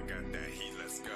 got that heat, let's go.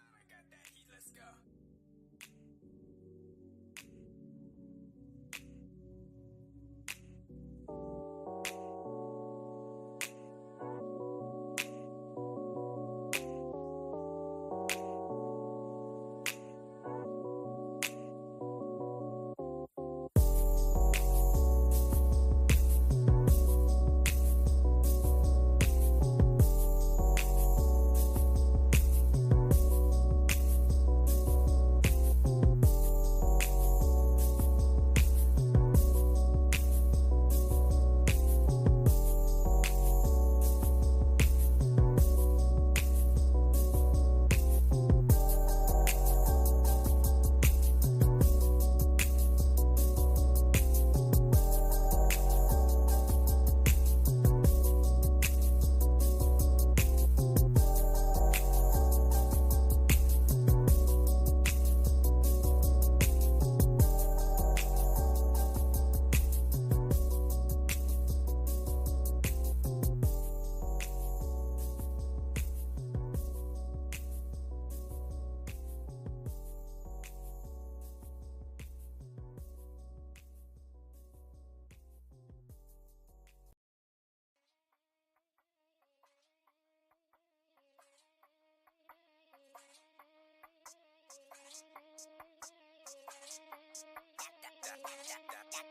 I got that heat, let's go.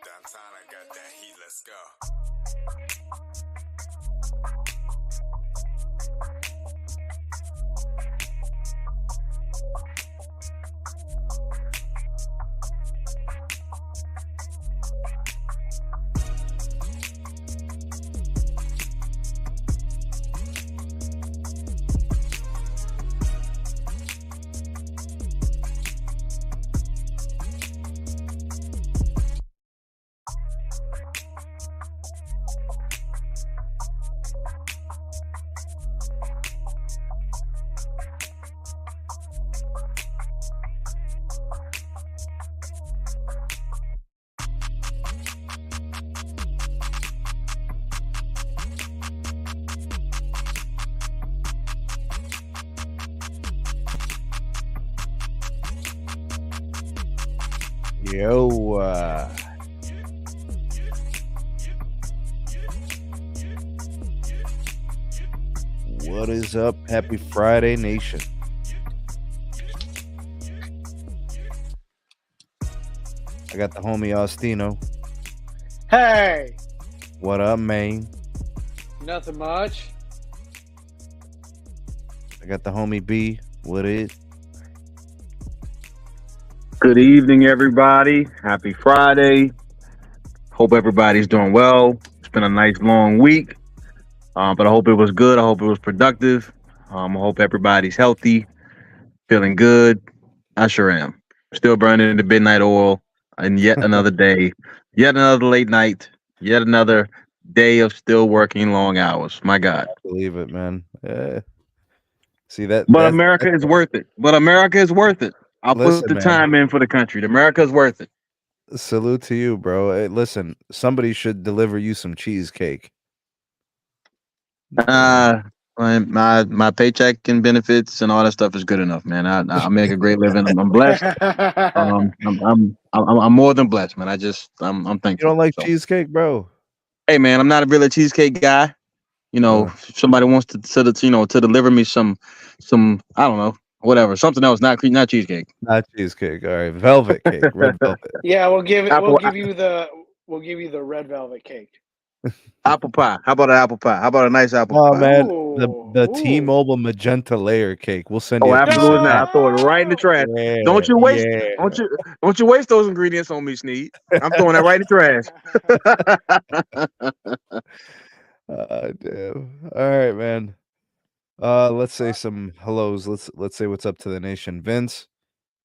Downtown, I got that heat, let's go. Yo, what is up? Happy Friday, Nation. I got the homie Ostino. Hey, What up, man? nothing much. I got the homie B. What is? Good evening, everybody. Happy Friday. Hope everybody's doing well. It's been a nice long week, but I hope it was good. I hope it was productive. I hope everybody's healthy, feeling good. I sure am. Still burning the midnight oil, and yet another day, yet another late night, yet another day of still working long hours. My God. I believe it, man. See that But that's America is worth it. But America is worth it. I'll put listen, the man. time in for the country. America is worth it. Salute to you, bro. Hey, listen, somebody should deliver you some cheesecake. Uh my paycheck and benefits and all that stuff is good enough, man. I make a great living. I'm blessed. I'm more than blessed, man. I'm You don't thankful. like So cheesecake, bro? hey, man, I'm not really a cheesecake guy. If somebody wants to deliver me some I don't know whatever something else, not cheesecake. Not cheesecake. All right, velvet cake, red velvet. Yeah, we'll give it. Apple We'll give you the red velvet cake. apple pie. How about an apple pie? How about a nice apple Oh pie? man, the Ooh, the ooh. T-Mobile magenta layer cake. We'll send Oh, you a piece of absolutely not. that. I throw it right in the trash. Yeah, Don't you waste yeah. don't you waste those ingredients on me, Sneed. I'm throwing that right in the trash. Damn. All right, man. Let's say some hellos. Let's say what's up to the nation. Vince,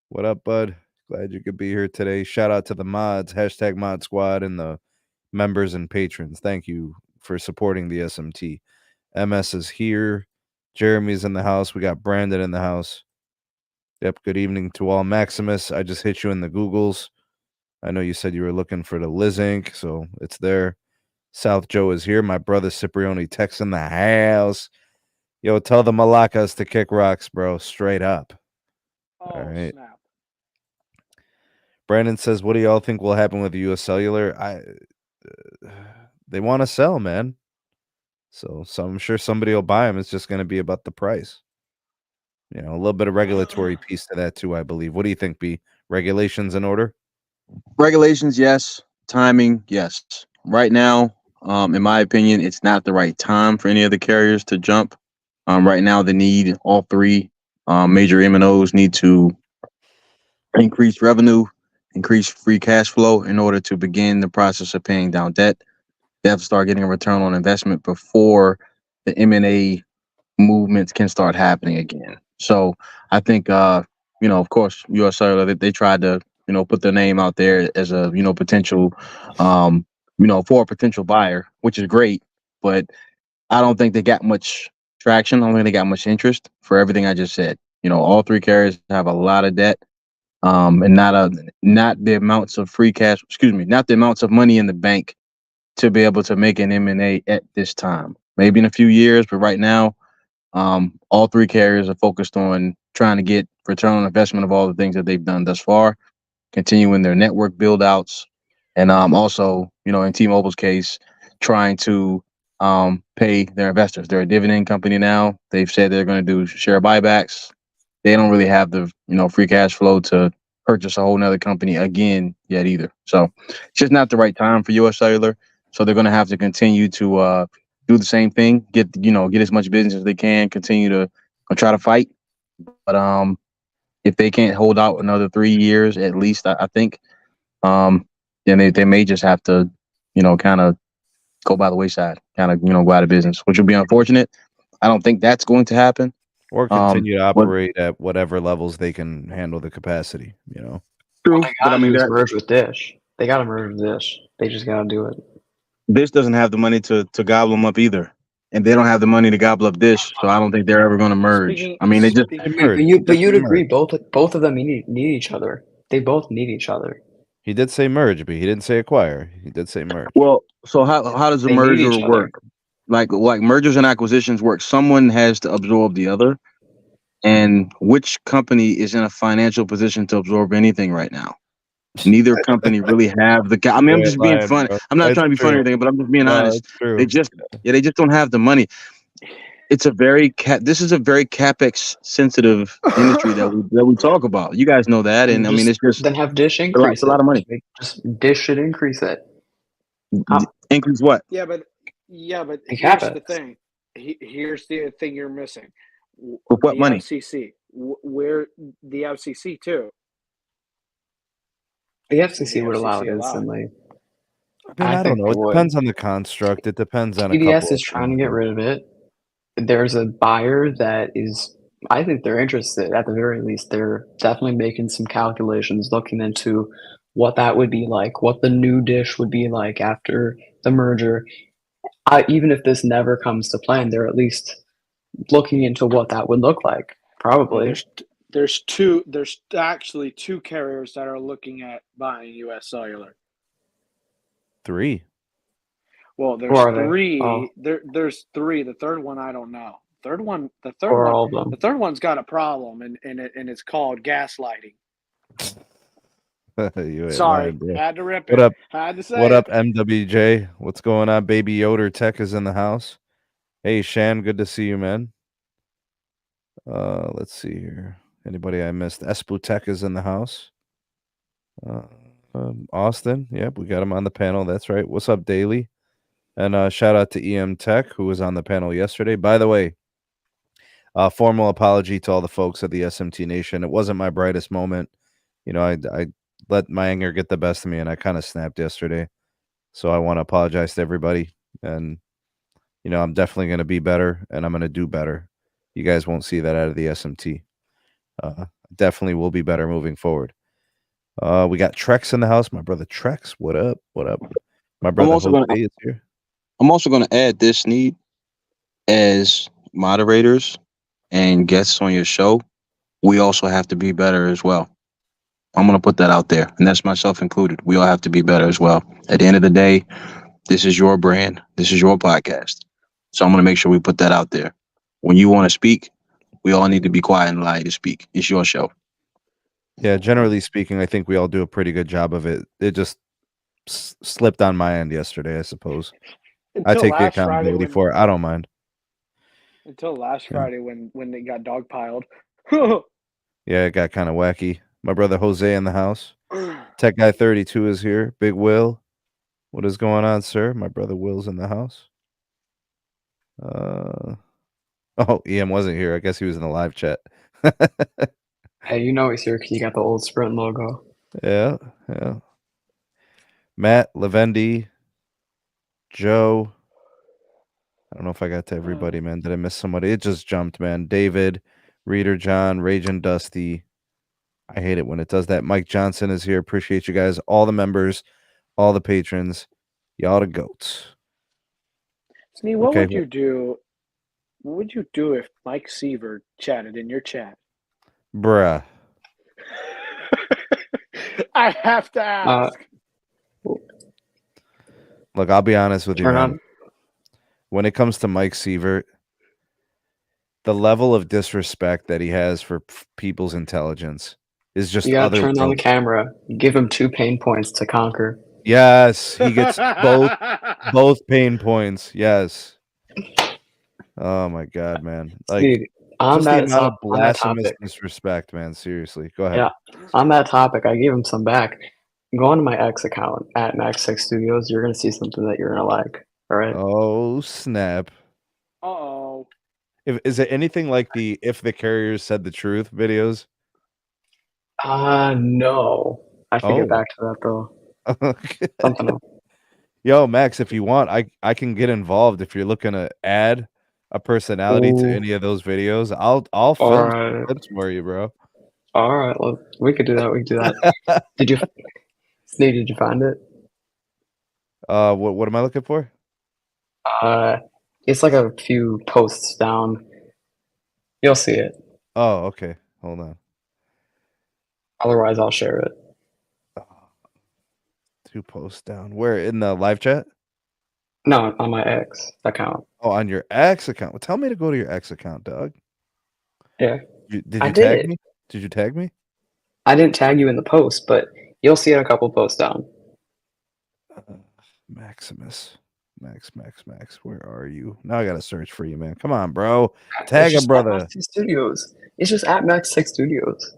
what up, bud? Glad you could be here today. Shout out to the mods, hashtag mod squad, and the members and patrons. Thank you for supporting the SMT. MS is here. Jeremy's in the house. We got Brandon in the house. Yep. Good evening to all. Maximus, I just hit you in the Googles. I know you said you were looking for the Liz Inc., so it's there. South Joe is here. My brother Cipriani Tex in the house. Yo, tell the Malakas to kick rocks, bro. Straight up. All right. Snap. Brandon says, "What do y'all think will happen with U.S. Cellular? They want to sell, man. So I'm sure somebody will buy them. It's just going to be about the price. A little bit of regulatory piece to that too, I believe. What do you think, B? Regulations in order? Regulations, yes. Timing, yes. Right now, in my opinion, it's not the right time for any of the carriers to jump. Right now, all three major MNOs need to increase revenue, increase free cash flow in order to begin the process of paying down debt. They have to start getting a return on investment before the M&A movements can start happening again. So I think, of course, U.S. Cellular, they tried to, put their name out there as a, potential, for a potential buyer, which is great. But I don't think they got much traction. I don't think they got much interest for everything I just said. All three carriers have a lot of debt, and not the amounts of free cash. Excuse me, not the amounts of money in the bank to be able to make an M&A at this time. Maybe in a few years, but right now, all three carriers are focused on trying to get return on investment of all the things that they've done thus far, continuing their network build outs, and also, in T-Mobile's case, trying to pay their investors. They're a dividend company now. They've said they're going to do share buybacks. They don't really have the free cash flow to purchase a whole nother company again yet either. So it's just not the right time for U.S. Cellular. So they're going to have to continue to do the same thing, get as much business as they can, continue to try to fight. But if they can't hold out another 3 years at least, I think, then they may just have to, kind of go by the wayside, kind of, go out of business, which would be unfortunate. I don't think that's going to happen. Or continue to But operate at whatever levels they can handle the capacity, true, What they but I gotta mean, do is merge with Dish. They gotta merge with Dish. They just gotta do it. Dish doesn't have the money to gobble them up either, and they don't have the money to gobble up Dish, so I don't think they're ever going to merge. I mean, they just They But merged. you, He but did you'd say agree merge. both of them need each other. They both need each other. He did say merge, but he didn't say acquire. He did say merge. well. So how does a They need merger each other. work? Like mergers and acquisitions work. Someone has to absorb the other, and which company is in a financial position to absorb anything right now? Neither company really have the. I mean, I'm You ain't just being lying, funny. bro. I'm not It's trying to be funny or true. anything, but I'm just being No, honest. it's true. They just, they just don't have the money. It's a very this is a very capex sensitive industry that we talk about. You guys know that, and I mean, it's just Then have Dish it's increase a lot it. of money. Just Dish should increase it. How? Increase what? Yeah, but The here's CapEx. the thing. Here's the thing you're missing. With what The money? FCC. Where the FCC too. The FCC The would allow it FCC allowed. instantly. I mean, I don't think know. they It would. depends on the construct. It depends on a CBS couple is of trying to things, get though. rid of it. There's a buyer that is. I think they're interested. At the very least, they're definitely making some calculations, looking into what that would be like, what the new Dish would be like after the merger. Even if this never comes to plan, they're at least looking into what that would look like. Probably. There's actually two carriers that are looking at buying U.S. Cellular. 3. Well, Who there's are they? three. Oh, There's three. The third one I don't know. The or all of them. third one's got a problem, and it's called gaslighting. You ain't Sorry, lying, bro. had to rip What it. up? Had to say What it. up, MWJ? What's going on? Baby Yoder Tech is in the house. Hey, Shan, good to see you, man. Let's see here. Anybody I missed? Espu Tech is in the house. Austin, yep, we got him on the panel. That's right. What's up, Daily? And shout out to EM Tech, who was on the panel yesterday. By the way, formal apology to all the folks at the SMT Nation. It wasn't my brightest moment. You know, I let my anger get the best of me, and I kind of snapped yesterday. So I want to apologize to everybody. And, you know, I'm definitely going to be better, and I'm going to do better. You guys won't see that out of the SMT. Definitely will be better moving forward. We got Trex in the house. My brother Trex, what up? What up? My brother Jose is here. I'm also going to add this, Sneed, as moderators and guests on your show. We also have to be better as well. I'm going to put that out there, and that's myself included. We all have to be better as well. At the end of the day, this is your brand. This is your podcast. So I'm going to make sure we put that out there. When you want to speak, we all need to be quiet and allow you to speak. It's your show. Yeah, generally speaking, I think we all do a pretty good job of it. It just slipped on my end yesterday, I suppose. I take the accountability for it. I don't mind. Until last Friday when they got dogpiled. Yeah, it got kind of wacky. My brother Jose in the house. Tech Guy 32 is here. Big Will. What is going on, sir? My brother Will's in the house. Oh, EM wasn't here. I guess he was in the live chat. Hey, you know he's here because you got the old Sprint logo. Yeah. Matt, Lavendi, Joe. I don't know if I got to everybody, man. Did I miss somebody? It just jumped, man. David, Reader John, Raging Dusty. I hate it when it does that. Mike Johnson is here. Appreciate you guys. All the members, all the patrons. Y'all the goats. Sneed, what would you do? What would you do if Mike Seaver chatted in your chat? Bruh. I have to ask. Look, I'll be honest with you, man. When it comes to Mike Seaver, the level of disrespect that he has for people's intelligence is just you gotta turn on the camera. Give him 2 pain points to conquer. Yes, he gets both pain points. Yes. Oh my god, man! Like Dude, just the amount of blasphemous disrespect, man. Seriously, go ahead. Yeah, on that topic, I gave him some back. Go on to my X account at Max6 Studios. You're gonna see something that you're gonna like. All right. Oh snap! Uh-oh. Is it anything like the "If the Carriers Said the Truth" videos? No. I should get back to that though. Okay. Something else. Yo, Max, if you want, I can get involved if you're looking to add a personality to any of those videos. I'll film clips for you, bro. All right, well, we could do that. We could do that. Sneed, did you find it? What am I looking for? It's like a few posts down. You'll see it. Oh, okay. Hold on. Otherwise, I'll share it. 2 posts down. Where, in the live chat? No, on my X account. Oh, on your X account. Well, tell me to go to your X account, dog. Yeah. Did you tag me? Did you tag me? I didn't tag you in the post, but you'll see it a couple posts down. Maximus. Max. Where are you? Now I gotta search for you, man. Come on, bro. Tag a brother. Max6 Studios. It's just at Max6 Studios.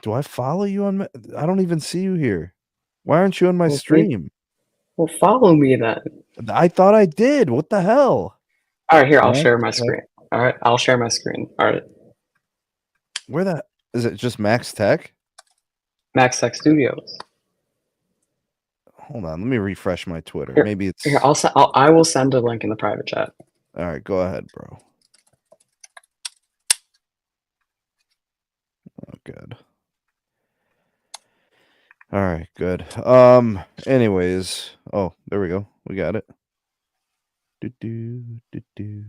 Do I follow you on? I don't even see you here. Why aren't you on my stream? Well, follow me then. I thought I did. What the hell? All right, here, I'll share my screen. All right, I'll share my screen. All right. Where that is it? Just Max Tech? Max6 Studios. Hold on, let me refresh my Twitter. Here, maybe it's here. I will send a link in the private chat. All right, go ahead, bro. Oh, good. All right, good. Anyways, oh, there we go. We got it. Do, do, do.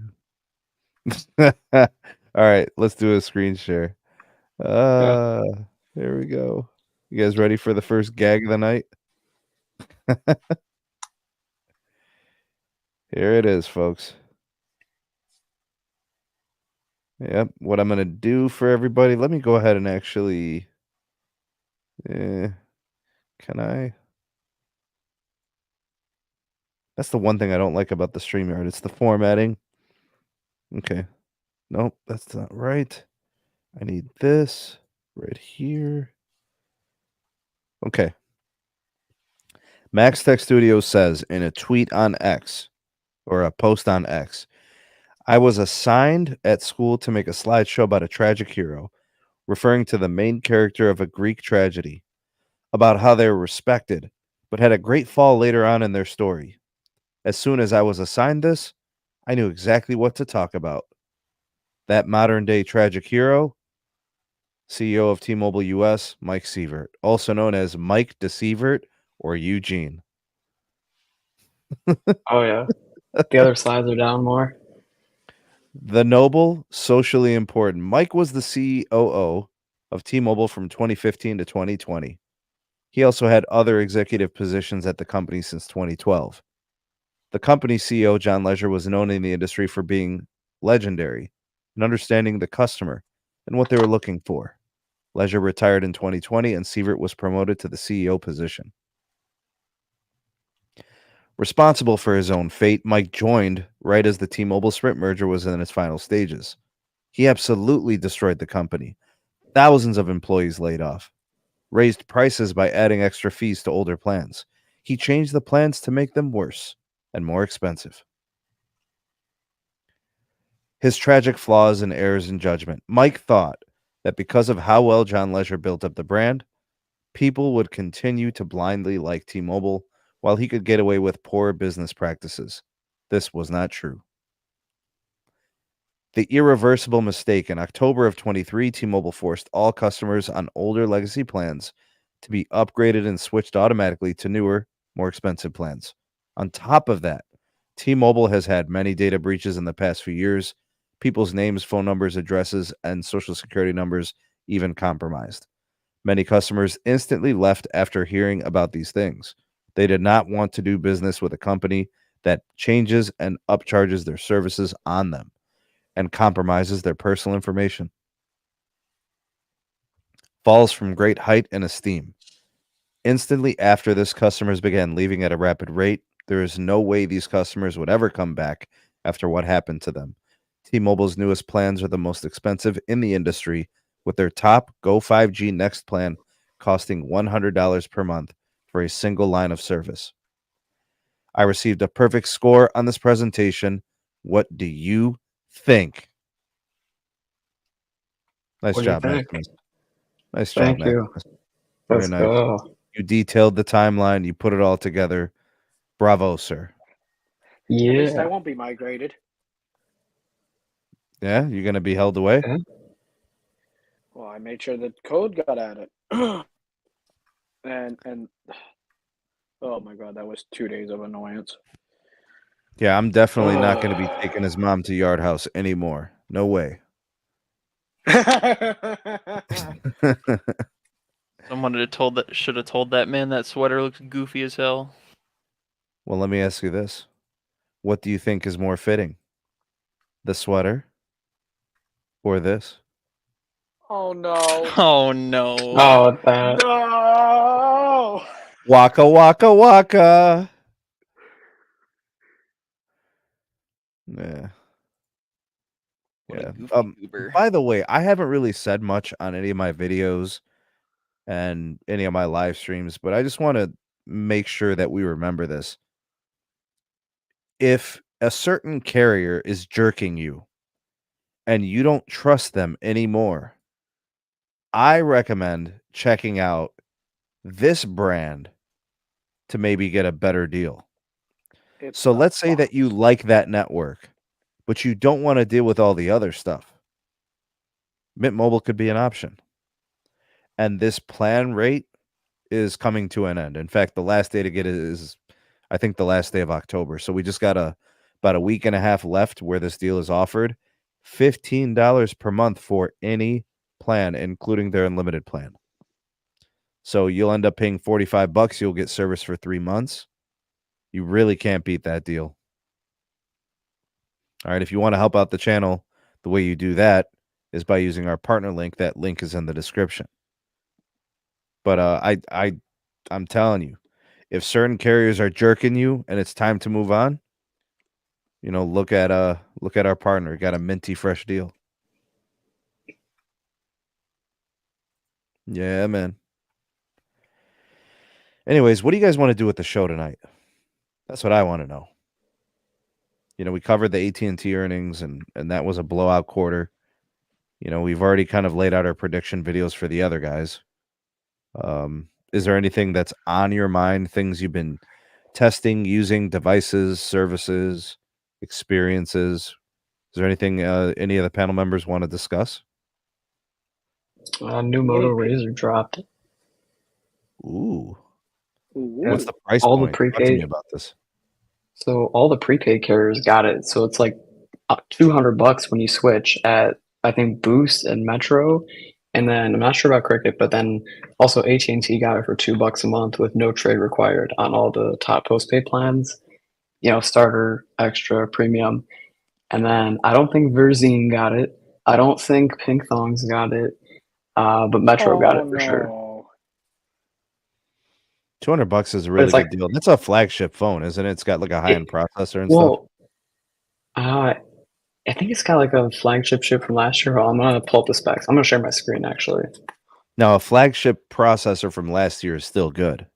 All right, let's do a screen share. Here we go. You guys ready for the first gag of the night? Here it is, folks. Yep, what I'm going to do for everybody, let me go ahead and actually, can I? That's the one thing I don't like about the StreamYard. It's the formatting. Okay. Nope, that's not right. I need this right here. Okay. Max Tech Studios says in a tweet on X, or a post on X, I was assigned at school to make a slideshow about a tragic hero, referring to the main character of a Greek tragedy, about how they were respected, but had a great fall later on in their story. As soon as I was assigned this, I knew exactly what to talk about. That modern day tragic hero, CEO of T-Mobile US, Mike Sievert, also known as Mike DeSievert or Eugene. Oh, yeah. The other slides are down more. The noble, socially important. Mike was the COO of T-Mobile from 2015 to 2020. He also had other executive positions at the company since 2012. The company's CEO, John Legere, was known in the industry for being legendary and understanding the customer and what they were looking for. Legere retired in 2020, and Sievert was promoted to the CEO position. Responsible for his own fate, Mike joined right as the T-Mobile Sprint merger was in its final stages. He absolutely destroyed the company. Thousands of employees laid off. Raised prices by adding extra fees to older plans. He changed the plans to make them worse and more expensive. His tragic flaws and errors in judgment. Mike thought that because of how well John Legere built up the brand, people would continue to blindly like T-Mobile while he could get away with poor business practices. This was not true. The irreversible mistake in October of 23, T-Mobile forced all customers on older legacy plans to be upgraded and switched automatically to newer, more expensive plans. On top of that, T-Mobile has had many data breaches in the past few years, people's names, phone numbers, addresses, and social security numbers even compromised. Many customers instantly left after hearing about these things. They did not want to do business with a company that changes and upcharges their services on them and compromises their personal information. Falls from great height and esteem. Instantly after this, customers began leaving at a rapid rate. There is no way these customers would ever come back after what happened to them. T-Mobile's newest plans are the most expensive in the industry, with their top Go 5G Next plan costing $100 per month for a single line of service. I received a perfect score on this presentation. What do you think? Nice What do you job, think? Maximus. Nice job, Thank you. Maximus. Very Let's nice. go. You detailed the timeline. You put it all together. Bravo, sir. At least I Yeah. won't be migrated. Yeah, you're going to be held away? Yeah. Well, I made sure the code got added. and oh my god, that was 2 days of annoyance. Yeah, I'm definitely not going to be taking his mom to Yard House anymore. No way. Someone should have told that man that sweater looks goofy as hell. Well, let me ask you this. What do you think is more fitting? The sweater or this? Oh no. Oh no. Oh, that. No. Waka, waka, waka. Yeah. What a Yeah. goofy goober. By the way, I haven't really said much on any of my videos and any of my live streams, but I just want to make sure that we remember this. If a certain carrier is jerking you and you don't trust them anymore, I recommend checking out this brand to maybe get a better deal. So let's say that you like that network, but you don't want to deal with all the other stuff. Mint Mobile could be an option. And this plan rate is coming to an end. In fact, the last day to get it is, I think, the last day of October. So we just got to about a week and a half left where this deal is offered. $15 per month for any plan, including their unlimited plan. So you'll end up paying $45. You'll get service for 3 months. You really can't beat that deal. All right, if you want to help out the channel, the way you do that is by using our partner link. That link is in the description. But I'm telling you, if certain carriers are jerking you and it's time to move on, look at our partner. Got a minty fresh deal. Yeah, man. Anyways, what do you guys want to do with the show tonight? That's what I want to know. We covered the AT&T earnings, and that was a blowout quarter. We've already kind of laid out our prediction videos for the other guys. Is there anything that's on your mind, things you've been testing, using, devices, services, experiences? Is there anything any of the panel members want to discuss? New Moto Razr dropped. Ooh. Ooh. What's the price All point? the Talk to me prepaid about this. So all the prepaid carriers got it. So it's like $200 when you switch at, I think, Boost and Metro. And then I'm not sure about Cricket, but then also AT&T got it for $2 a month with no trade required on all the top postpaid plans. Starter, extra, premium. And then I don't think Verizon got it. I don't think Pink Thongs got it. But Metro got it for sure. $200 is a really good deal. That's a flagship phone, isn't it? It's got like a high-end processor and stuff. I think it's got like a flagship chip from last year. I'm gonna pull up the specs. I'm gonna share my screen actually. Now, a flagship processor from last year is still good.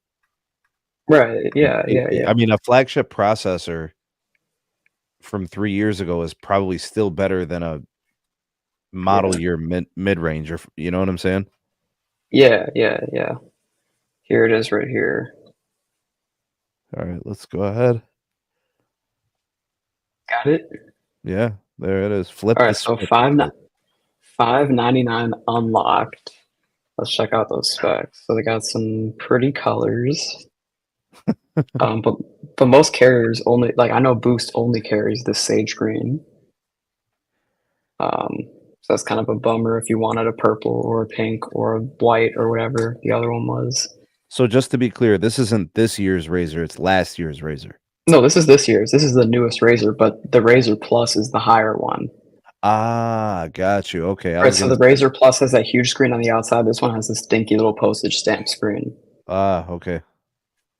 Right. Yeah. I mean, a flagship processor from 3 years ago is probably still better than a model year mid-range, or you know what I'm saying? Yeah. Here it is right here. All right, let's go ahead. Got it? Yeah, there it is. Flip. All right, so $599 unlocked. Let's check out those specs. So they got some pretty colors. But most carriers only, like I know Boost only carries the sage green. So that's kind of a bummer if you wanted a purple or a pink or a white or whatever the other one was. So just to be clear, this isn't this year's Razr, it's last year's Razr. No, this is this year's. This is the newest Razr, but the Razr Plus is the higher one. Ah, got you. Okay. Right, so the Razr Plus has that huge screen on the outside. This one has this dinky little postage stamp screen. Ah, okay.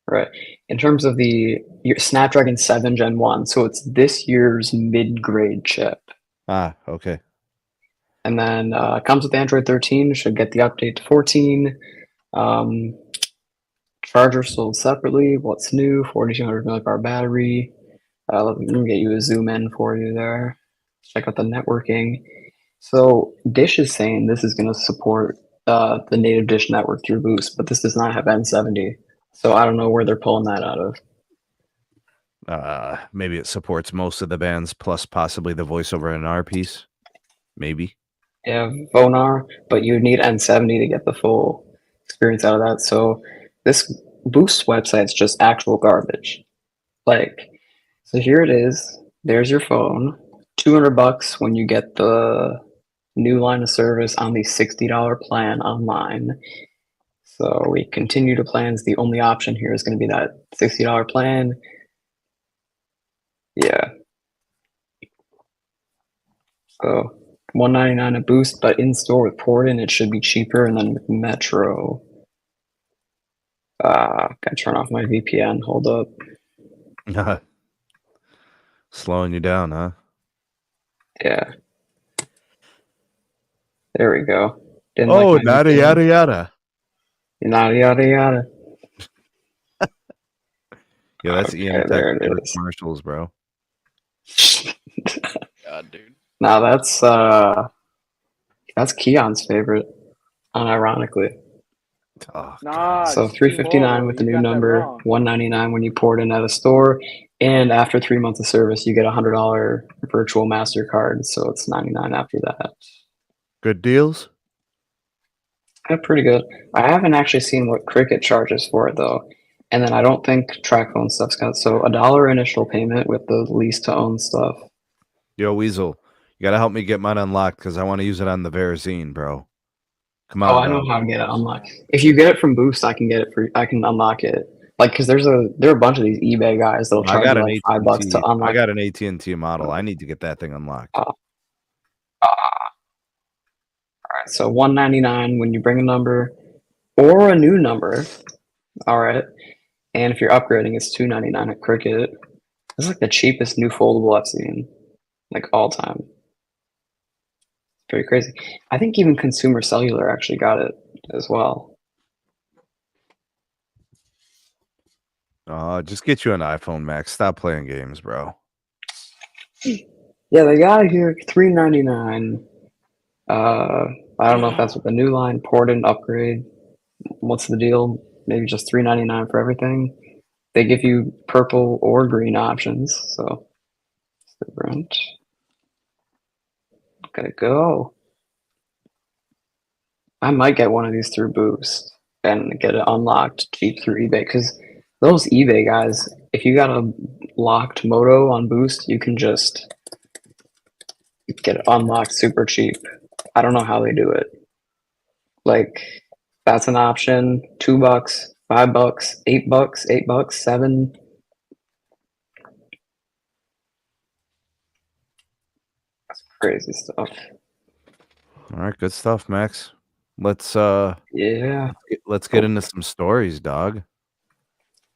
Right. In terms of the Snapdragon 7 Gen 1, so it's this year's mid-grade chip. Ah, okay. And then comes with Android 13, should get the update to 14. Charger sold separately. What's new? 4200 milliamp battery. Let me get you a zoom in for you there. Check out the networking. So Dish is saying this is going to support the native Dish network through Boost, but this does not have N70. So I don't know where they're pulling that out of. Maybe it supports most of the bands, plus possibly the voice over NR piece. Maybe. Yeah, Vonar, but you need N70 to get the full experience out of that. So this Boost website's just actual garbage. So here it is. There's your phone. $200 when you get the new line of service on the $60 plan online. So we continue to plans. The only option here is going to be that $60 plan. Yeah. So $199 a Boost, but in store with Port-in it should be cheaper, and then with Metro. Gotta turn off my VPN. Hold up. Slowing you down, huh? Yeah. There we go. Yada yada yada. Yada yada yada. Yeah, that's Ian Tech's favorite commercials, bro. God, dude. Now that's Keon's favorite, unironically. Oh, so $359 with the new number, $199 when you port in at a store, and after 3 months of service, you get a $100 virtual MasterCard. So it's $99 after that. Good deals. Yeah, pretty good. I haven't actually seen what Cricket charges for it though. And then I don't think track phone stuff's got so $1 initial payment with the lease to own stuff. Yo, Weasel, you gotta help me get mine unlocked because I want to use it on the Verizon, bro. Come Oh, on, I know dog. how to get it unlocked. If you get it from Boost, I can get it for. I can unlock it. Like, because there are a bunch of these eBay guys that'll I charge got you an like $5 to AT&T. I unlock. got an AT&T model. I need to get that thing unlocked. All right, so $199 when you bring a number or a new number. All right, and if you're upgrading, it's $299 at Cricket. This is like the cheapest new foldable I've seen, like all time. Pretty crazy. I think even Consumer Cellular actually got it as well. Just get you an iPhone, Max. Stop playing games, bro. Yeah, they got it here, $399. I don't know if that's with the new line, port and upgrade. What's the deal? Maybe just $399 for everything. They give you purple or green options, so it's different. Gotta go. I might get one of these through Boost and get it unlocked cheap through eBay because those eBay guys, if you got a locked moto on Boost, you can just get it unlocked super cheap. I don't know how they do it. Like, that's an option. $2, $5, $8, $8, 7. That's crazy stuff. All right, good stuff, Max. Let's Yeah. let's get into some stories, dog.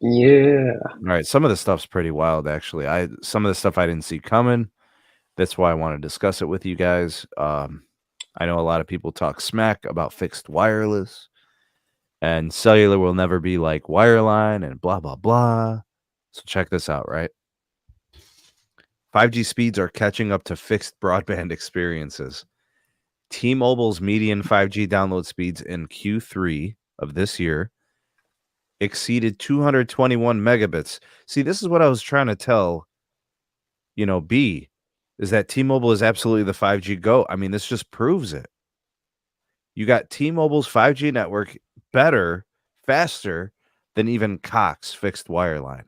Yeah. All right, some of the stuff's pretty wild, actually. Some of the stuff I didn't see coming. That's why I want to discuss it with you guys. I know a lot of people talk smack about fixed wireless, and cellular will never be like wireline and blah blah blah. So check this out, right? 5G speeds are catching up to fixed broadband experiences. T-Mobile's median 5G download speeds in Q3 of this year exceeded 221 megabits. See, this is what I was trying to tell, B, is that T-Mobile is absolutely the 5G GOAT. I mean, this just proves it. You got T-Mobile's 5G network better, faster than even Cox fixed wireline,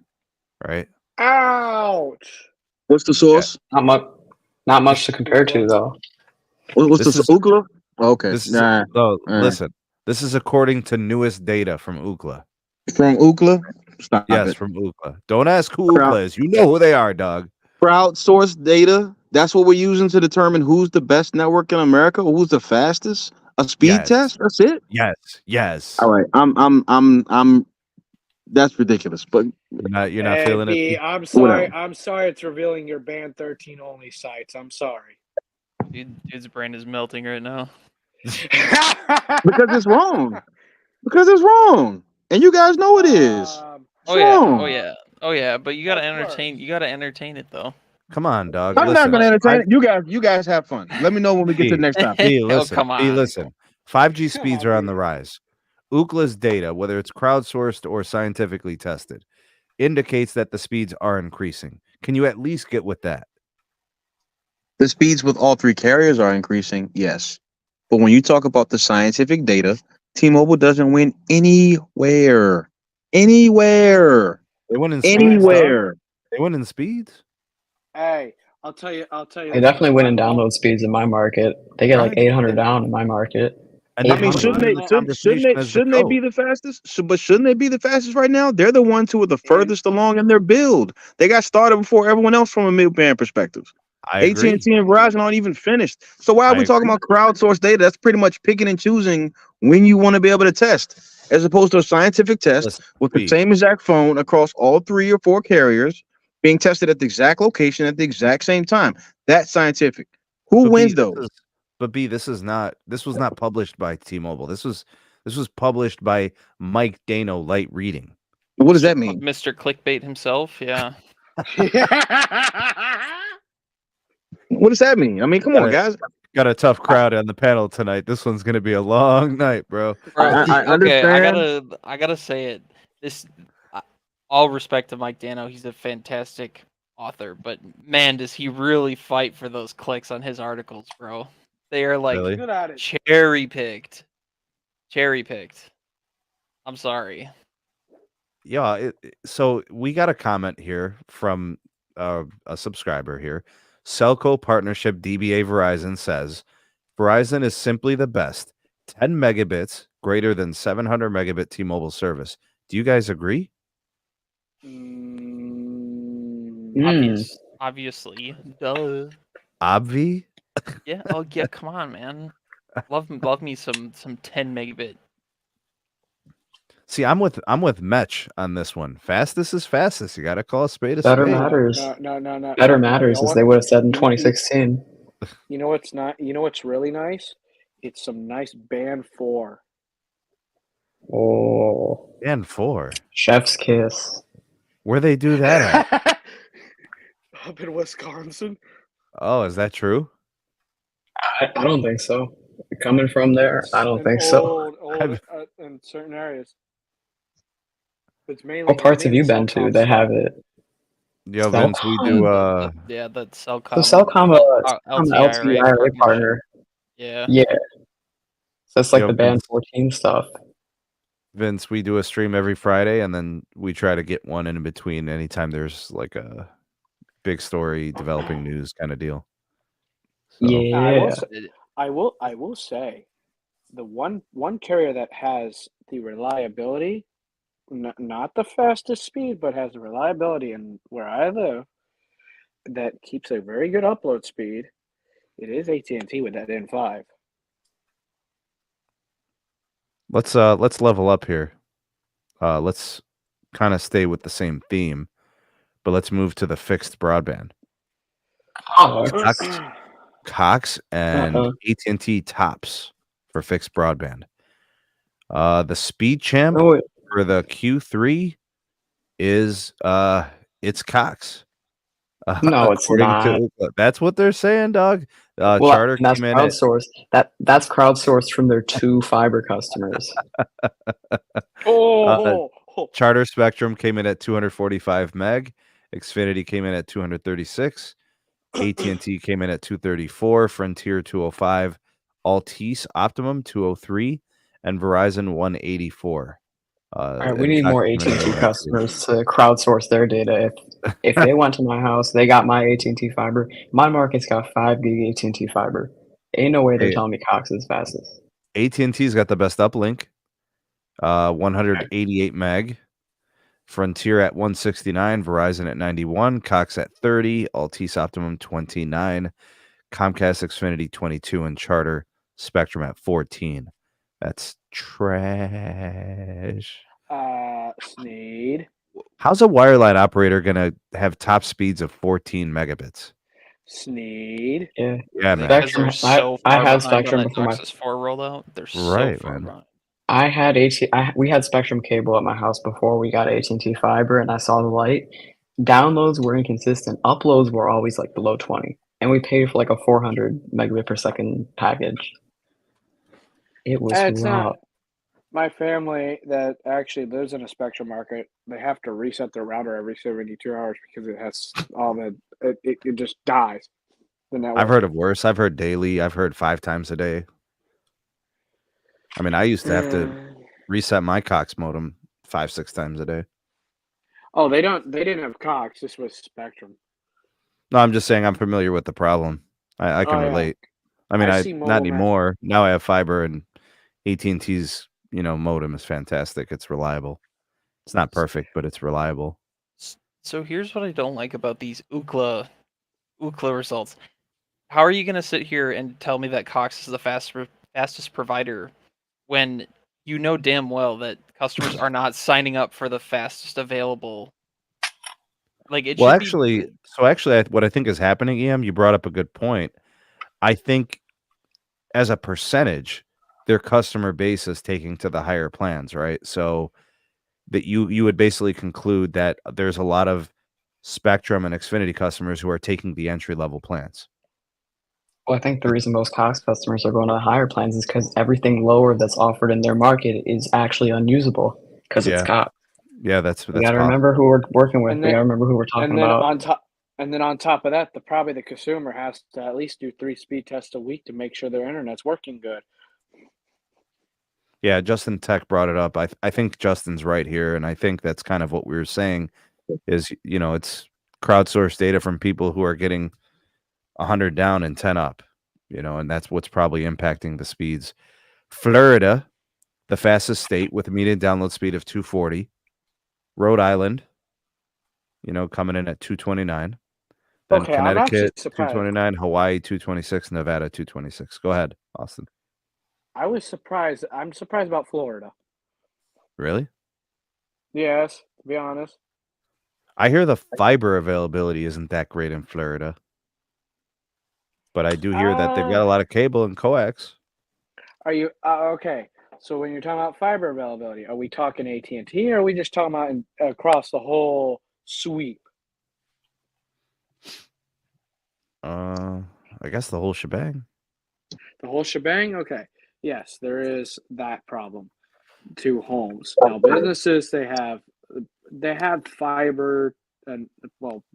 right? Ouch. What's the source? Not much to compare to though. What's This the is ookla? Okay, this is nah. listen. This is according to newest data from Ookla. From ookla? Stop Yes, it. from Ookla. Don't ask who Ookla is. You know who they are, dog. Crowdsourced data. That's what we're using to determine who's the best network in America, or who's the fastest. A speed Yes. test. That's it. Yes. All right. I'm. That's ridiculous. But You're not feeling B, it. I'm sorry. Whatever. I'm sorry it's revealing your band 13 only sites. I'm sorry. Dude's brain is melting right now. Because it's wrong. And you guys know it is. Oh yeah. Wrong. Oh yeah. But you gotta Of entertain. course. You gotta entertain it though. Come on, dog. I'm not Listen. going to entertain it. You guys have fun. Let me know when we get to the next topic. B, Oh, listen. come B, on. listen. 5G Come speeds on, are on B. the rise. Ookla's data, whether it's crowdsourced or scientifically tested, indicates that the speeds are increasing. Can you at least get with that? The speeds with all three carriers are increasing, yes. But when you talk about the scientific data, T-Mobile doesn't win anywhere. Anywhere. They win in speeds, dog. Anywhere. They win in speeds? Hey, I'll tell you. They this definitely much. win in download speeds in my market. They get like Right. 800 down in my market. And I mean, they're shouldn't in they the conversation as the shouldn't they GOAT. be the fastest? Shouldn't they be the fastest right now? They're the ones who are the furthest along in their build. They got started before everyone else from a mid-band perspective. I agree. AT&T and Verizon aren't even finished. So why are we talking about crowdsourced data? That's pretty much picking and choosing when you want to be able to test, as opposed to a scientific test Listen, with the B. same exact phone across all 3 or 4 carriers being tested at the exact location at the exact same time. That's scientific. Who wins those? But B, this was not published by T-Mobile. This was published by Mike Dano Light Reading. What does that mean? Mr. Clickbait himself, yeah. What does that mean? I mean, come on, guys. Got a tough crowd on the panel tonight. This one's gonna be a long night, bro. I understand. Okay, I gotta say it. All respect to Mike Dano, he's a fantastic author, but man, does he really fight for those clicks on his articles, bro? They are like Really? Good at it. cherry picked. I'm sorry. Yeah, so we got a comment here from a subscriber here. Cellco Partnership DBA Verizon says Verizon is simply the best. 10 megabits greater than 700 megabit T-Mobile service. Do you guys agree? Obviously, duh. Obvi? Yeah. Oh yeah. Come on, man. Love me some 10 megabit. See, I'm with Metch on this one. Fastest is fastest. You got to call a spade a Better spade. matters. No. Better You matters, know as they would have said in You- you- 2016. You know what's not? You know what's really nice? It's some nice band 4. Oh, And 4. chef's kiss. Where they do that at? Up in Wisconsin. Oh, is that true? I don't think so. Coming from there, I don't think so. Old in certain areas. It's mainly. What parts have you been to? They have it. Yo, Vince, we do Yeah, that So Cellcom. Cellcom, LTE LTE partner. Yeah. Yeah. So it's like Yo, the band Vince. 14 stuff. Vince, we do a stream every Friday, and then we try to get one in between anytime there's like a big story, developing news kind of deal. So, Yeah. I will say, the one carrier that has the reliability, not the fastest speed, but has the reliability, and where I live, that keeps a very good upload speed. It is AT&T with that N5. let's level up here. Let's kind of stay with the same theme, but let's move to the fixed broadband. Cox and AT&T tops for fixed broadband. The speed champ for the Q3 is it's Cox. No, it's not. That's what they're saying, dog. Well, Charter that's came in at crowdsourced. That's crowdsourced from their 2 fiber customers. Charter Spectrum came in at 245 meg. Xfinity came in at 236. AT&T came in at 234. Frontier 205. Altice Optimum 203, and Verizon 184. All right, we need more AT&T customers to crowdsource their data. If they went to my house, they got my AT&T fiber. My market's got 5 gig AT&T fiber. Ain't no way they're telling me Cox is fastest. AT&T's got the best uplink, 188 meg. Frontier at 169, Verizon at 91, Cox at 30, Altice Optimum 29, Comcast Xfinity 22, and Charter Spectrum at 14. That's trash. Sneed. How's a wireline operator gonna have top speeds of 14 megabits? Sneed. Yeah, man. Spectrum, I had Spectrum before my DOCSIS 4 rollout. They're right, so far man. behind. I had we had Spectrum cable at my house before we got AT&T fiber, and I saw the light. Downloads were inconsistent. Uploads were always like below 20, and we paid for like a 400 megabit per second package. It was It's rough. not. My family that actually lives in a Spectrum market, they have to reset their router every 72 hours because it has all the it just dies. The network. I've heard of worse. I've heard daily. I've heard 5 times a day. I mean, I used to have to reset my Cox modem 5-6 times a day. Oh, they didn't have Cox. This was Spectrum. No, I'm just saying I'm familiar with the problem. I can relate. I mean, not anymore. Now I have fiber, and AT&T's modem is fantastic. It's reliable. It's not perfect, but it's reliable. So here's what I don't like about these ookla results. How are you going to sit here and tell me that Cox is the fastest provider when you know damn well that customers are not signing up for the fastest available? Like it Well, should actually, what I think is happening, EM, you brought up a good point. I think as a percentage, their customer base is taking to the higher plans, right? So that you would basically conclude that there's a lot of Spectrum and Xfinity customers who are taking the entry level plans. Well, I think the reason most Cox customers are going to the higher plans is because everything lower that's offered in their market is actually unusable because it's Cox. Yeah, that's we got to remember who we're working with. We got to remember who we're talking about. And then on top of that, probably the consumer has to at least do 3 speed tests a week to make sure their internet's working good. Yeah, Justin Tech brought it up. I think Justin's right here, and I think that's kind of what we were saying is, it's crowdsourced data from people who are getting 100 down and 10 up, and that's what's probably impacting the speeds. Florida, the fastest state with a median download speed of 240. Rhode Island, coming in at 229. Then Okay, I'm actually Connecticut, surprised. 229. Hawaii, 226. Nevada, 226. Go ahead, Austin. I'm surprised about Florida. Really? Yes, to be honest. I hear the fiber availability isn't that great in Florida. But I do hear that they've got a lot of cable and coax. Are you okay? So when you're talking about fiber availability, are we talking AT&T, or are we just talking about across the whole sweep? I guess the whole shebang. The whole shebang? Okay. Yes, there is that problem to homes. Now businesses, they have fiber, and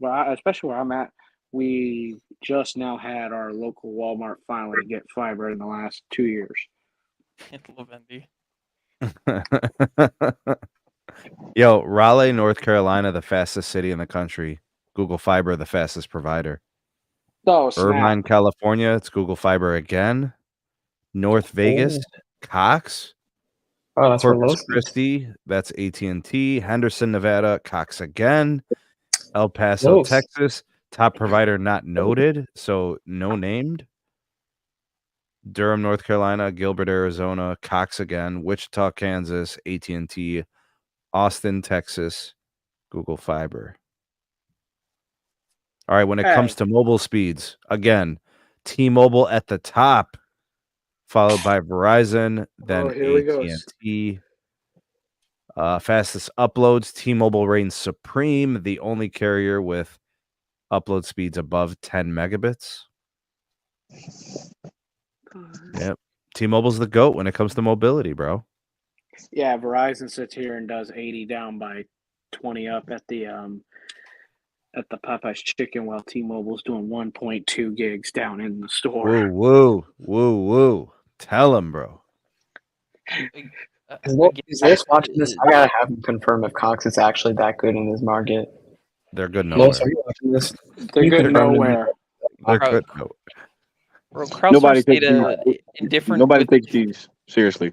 especially where I'm at, we just now had our local Walmart finally get fiber in the last 2 years. Lavendi. Yo, Raleigh, North Carolina, the fastest city in the country. Google Fiber, the fastest provider. Oh, snap. Irvine, California, it's Google Fiber again. North Vegas, Cox. Oh, that's Corpus Christi, that's AT&T. Henderson, Nevada, Cox again. El Paso, Texas, top provider not noted, so no named. Durham, North Carolina, Gilbert, Arizona, Cox again. Wichita, Kansas, AT&T. Austin, Texas, Google Fiber. All right, when it comes to mobile speeds, again, T-Mobile at the top, followed by Verizon, then AT&T. Fastest uploads, T-Mobile reigns supreme, the only carrier with upload speeds above 10 megabits. Yep. T-Mobile's the GOAT when it comes to mobility, bro. Yeah, Verizon sits here and does 80 down by 20 up at the Popeye's Chicken, while T-Mobile's doing 1.2 gigs down in the store. Woo. Tell him, bro. Is this watching this? I gotta have him confirm if Cox is actually that good in this market. They're good nowhere. Are you watching this? They're good nowhere. They're good nowhere. Bro, crowdsourced data in different. Nobody takes these seriously.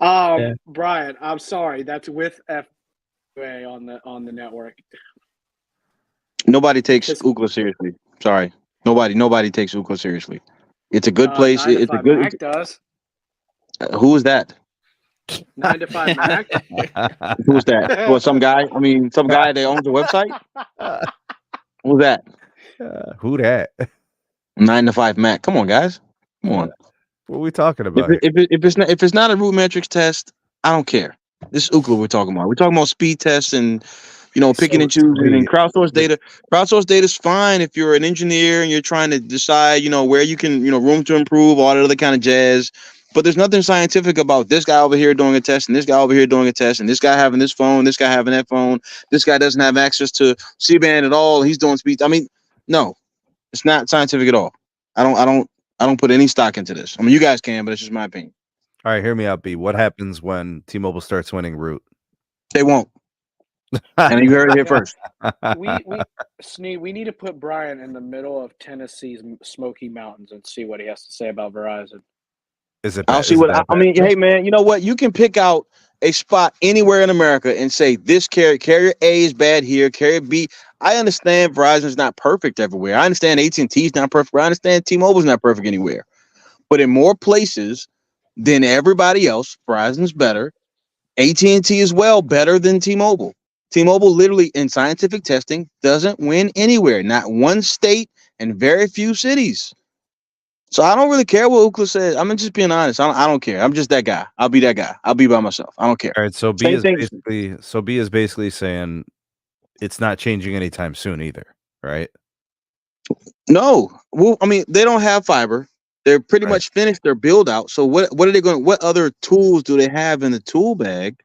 Brian, I'm sorry. That's with FA on the network. Nobody takes Ookla seriously. Sorry, nobody takes Ookla seriously. It's a good place. It's a good. Mac does. Who is that? 9 to 5 Mac. Who's that? Well, some guy. I mean, some guy that owns a website. Who's that? Who that? 9 to 5 Mac. Come on, guys. Come on. What are we talking about? If it's not a root metrics test, I don't care. This is Ookla we're talking about. We're talking about speed tests and picking and choosing and crowdsourced data. Crowdsourced data is fine if you're an engineer and you're trying to decide, where you can, room to improve, all that other kind of jazz. But there's nothing scientific about this guy over here doing a test and this guy over here doing a test and this guy having this phone, this guy having that phone, this guy doesn't have access to C-band at all. He's doing speed. I mean, no, it's not scientific at all. I don't put any stock into this. I mean, you guys can, but it's just my opinion. All right, hear me out, B. What happens when T-Mobile starts winning root? They won't. And you heard it here first. Sneed, we need to put Brian in the middle of Tennessee's Smoky Mountains and see what he has to say about Verizon. I'll see what I mean. Hey, man, you know what? You can pick out a spot anywhere in America and say this carrier A is bad here, carrier B. I understand Verizon's not perfect everywhere. I understand AT&T is not perfect. I understand T-Mobile's not perfect anywhere. But in more places than everybody else, Verizon's better. AT&T as well, better than T-Mobile. T-Mobile literally in scientific testing doesn't win anywhere, not one state and very few cities. So I don't really care what Ookla says. I'm just being honest. I don't care. I'm just that guy. I'll be that guy. I'll be by myself. I don't care. All right. So B is basically saying it's not changing anytime soon either, right? No. Well, I mean, they don't have fiber. They're pretty much finished their build out. So what are they going? What other tools do they have in the tool bag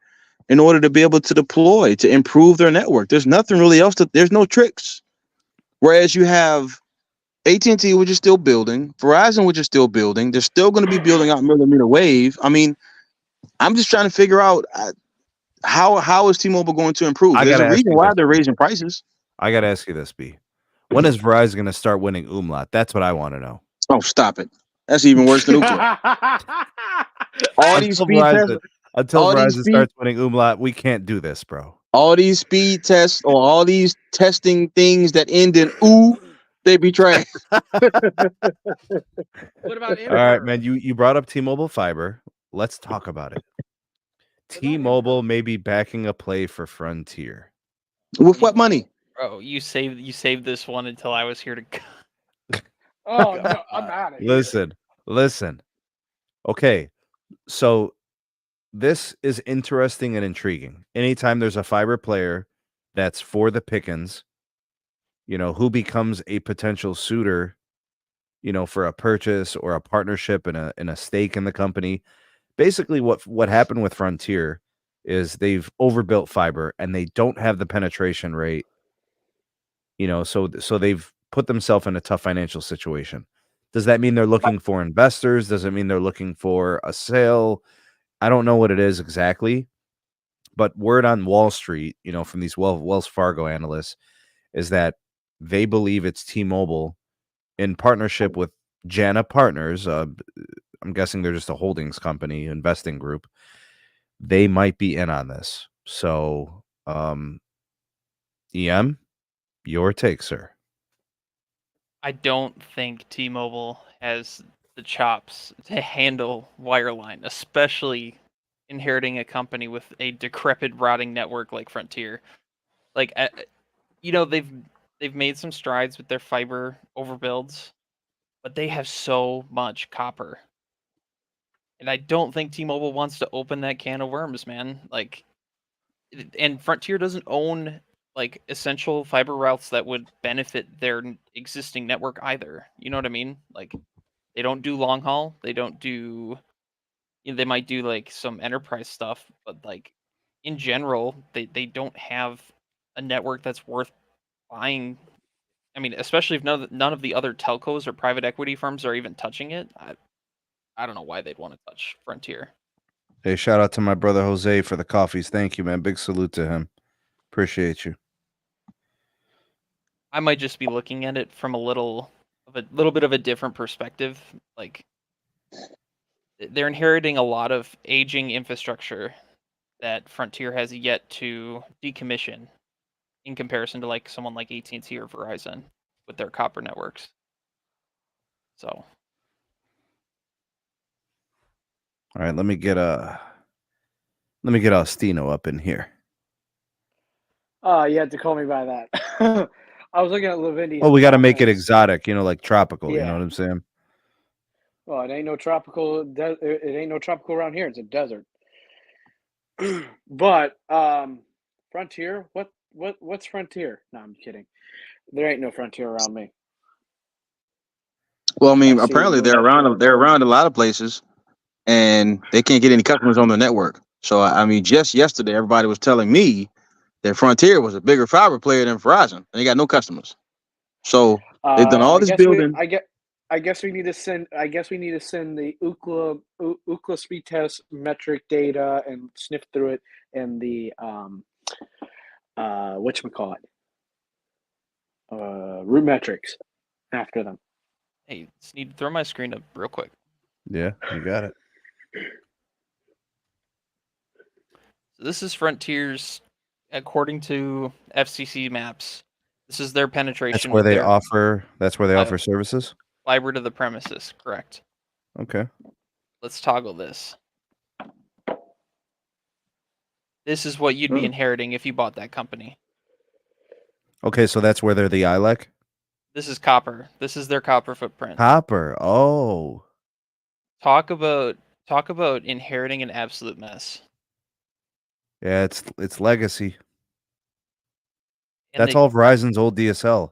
in order to be able to deploy to improve their network? There's nothing really else. There's no tricks. Whereas you have AT&T, which is still building, Verizon, which is still building. They're still going to be building out mmWave. I mean, I'm just trying to figure out how is T-Mobile going to improve? I There's gotta a ask reason you why this. they're raising prices. I gotta ask you this, B. When is Verizon gonna start winning umlaut? That's what I want to know. Oh, stop it. That's even worse than Ookla. All these Until speed tests, all these Verizon speed, starts winning umlaut, we can't do this, bro. all these speed tests, or all these testing things that end in ooh, they be trash. What about All right, Inter? man. You brought up T-Mobile fiber. Let's talk about it. What about T-Mobile Inter? may be backing a play for Frontier. With what money? Bro, you saved this one until I was here to go. Oh no, I'm out of here. Listen. Okay, so this is interesting and intriguing. Anytime there's a fiber player that's for the pickings, who becomes a potential suitor, for a purchase or a partnership and a stake in the company. Basically, what happened with Frontier is they've overbuilt fiber and they don't have the penetration rate. So they've put themselves in a tough financial situation. Does that mean they're looking for investors? Does it mean they're looking for a sale? I don't know what it is exactly, but word on Wall Street, from these Wells Fargo analysts, is that they believe it's T-Mobile in partnership with Jana Partners. I'm guessing they're just a holdings company, investing group. They might be in on this. So, EM, your take, sir. I don't think T-Mobile has the chops to handle wireline, especially inheriting a company with a decrepit, rotting network like Frontier. Like, they've made some strides with their fiber overbuilds, but they have so much copper, and I don't think T-Mobile wants to open that can of worms, man. Like, and Frontier doesn't own like essential fiber routes that would benefit their existing network either. You know what I mean? Like, they don't do long haul. They don't do. They might do like some enterprise stuff, but like in general, they don't have a network that's worth buying. I mean, especially if none of the other telcos or private equity firms are even touching it. I don't know why they'd want to touch Frontier. Hey, shout out to my brother Jose for the coffees. Thank you, man. Big salute to him. Appreciate you. I might just be looking at it from a little bit of a different perspective. Like, they're inheriting a lot of aging infrastructure that Frontier has yet to decommission in comparison to like someone like AT&T or Verizon with their copper networks. So, all right, let me get Ostino up in here. You had to call me by that. I was looking at Lavindi's. Oh, we got to make it exotic, like tropical. Yeah. You know what I'm saying? Well, it ain't no tropical. It ain't no tropical around here. It's a desert. But Frontier. What's Frontier? No, I'm kidding. There ain't no Frontier around me. Well, I mean, I see apparently you. they're around a lot of places, and they can't get any customers on the network. So, I mean, just yesterday, everybody was telling me that Frontier was a bigger fiber player than Verizon, and they got no customers. So they've done all this building. I guess we need to send. I guess we need to send the ookla speed test metric data and sniff through it, and the whatchamacallit, root metrics after them. hey, Sneed, throw my screen up real quick. Yeah, you got it. So this is Frontier's, according to FCC maps. This is their penetration. That's where they offer. That's where they offer services. Fiber to the premises, correct? Okay. Let's toggle this. This is what you'd be inheriting if you bought that company. Okay, so that's where they're the ILEC? This is copper. This is their copper footprint. Copper. Oh. Talk about inheriting an absolute mess. Yeah, it's legacy. And that's all Verizon's old DSL.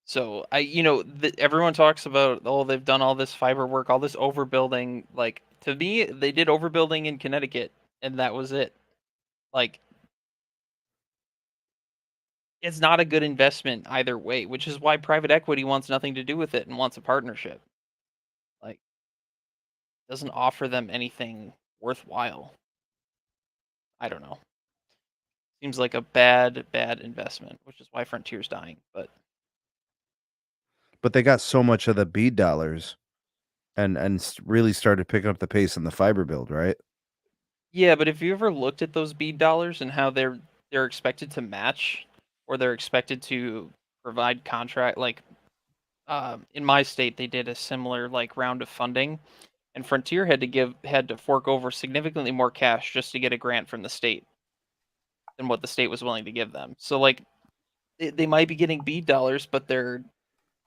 So everyone talks about, they've done all this fiber work, all this overbuilding. Like, to me, they did overbuilding in Connecticut, and that was it. Like, it's not a good investment either way, which is why private equity wants nothing to do with it and wants a partnership. Like, doesn't offer them anything worthwhile. I don't know. Seems like a bad investment, which is why Frontier's dying. But But they got so much of the BEAD dollars and really started picking up the pace in the fiber build, right? yeah, but have you ever looked at those BEAD dollars and how they're expected to match, or they're expected to provide contract like in my state they did a similar like round of funding, and Frontier had to fork over significantly more cash just to get a grant from the state than what the state was willing to give them. So like they might be getting BEAD dollars, but they're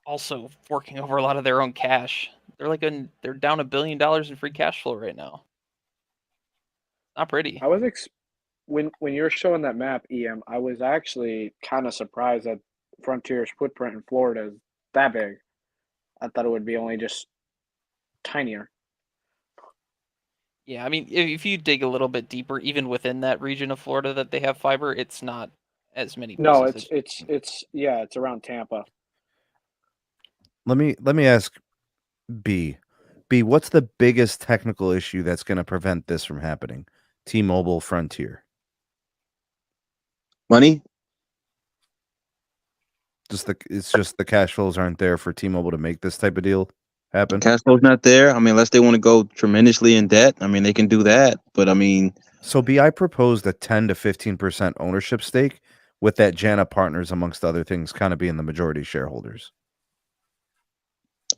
also forking over a lot of their own cash. They're down $1 billion in free cash flow right now. Not pretty. I was when you were showing that map, EM, I was actually kind of surprised that Frontier's footprint in Florida is that big. I thought it would be only just tinier. Yeah, I mean, if you dig a little bit deeper, even within that region of Florida that they have fiber, it's not as many No, pieces as. it's around Tampa. Let me ask B. What's the biggest technical issue that's going to prevent this from happening? T-Mobile, Frontier. Money? It's just the cash flows aren't there for T-Mobile to make this type of deal happen. Cash flow's not there. I mean, unless they want to go tremendously in debt. I mean, they can do that. But I mean, So I proposed a 10 to 15% ownership stake with that JANA Partners, amongst other things, kind of being the majority shareholders.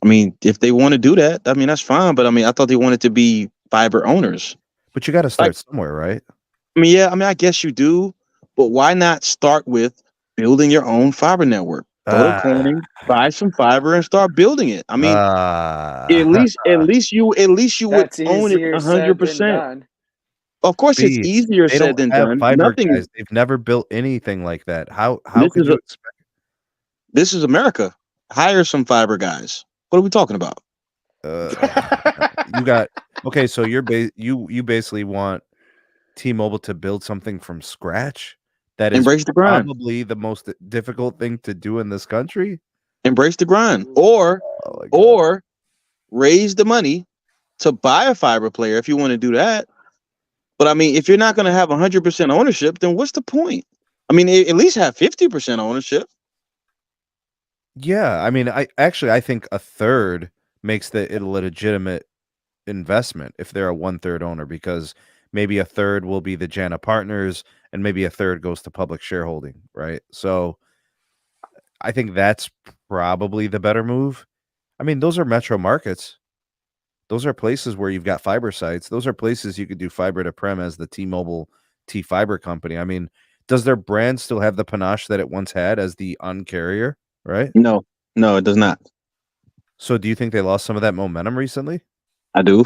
I mean, if they want to do that, I mean, that's fine. But I mean, I thought they wanted to be fiber owners. But you got to start somewhere, right? I mean, yeah, I mean, I guess you do. But why not start with building your own fiber network? Go to Corning, buy some fiber, and start building it. I mean, at least you would That's own it easier said than 100%. done. Of course, it's B, easier they said don't than have done. fiber Nothing. guys. They've never built anything like that. How This could is you a- expect? This is America. Hire some fiber guys. What are we talking about? You got okay. So you basically want T-Mobile to build something from scratch. That is Embrace the grind. probably the most difficult thing to do in this country. Embrace the grind, or Oh my God. or raise the money to buy a fiber player if you want to do that. But I mean, if you're not going to have 100% ownership, then what's the point? I mean, at least have 50% ownership. Yeah, I mean, I think a third makes it a legitimate investment if they're a 1/3 owner, because maybe a third will be the JANA Partners and maybe a third goes to public shareholding, right? So I think that's probably the better move. I mean, those are metro markets. Those are places where you've got fiber sites. Those are places you could do fiber to prem as the T-Mobile T-Fiber company. I mean, does their brand still have the panache that it once had as the uncarrier, right? No, it does not. So do you think they lost some of that momentum recently? I do.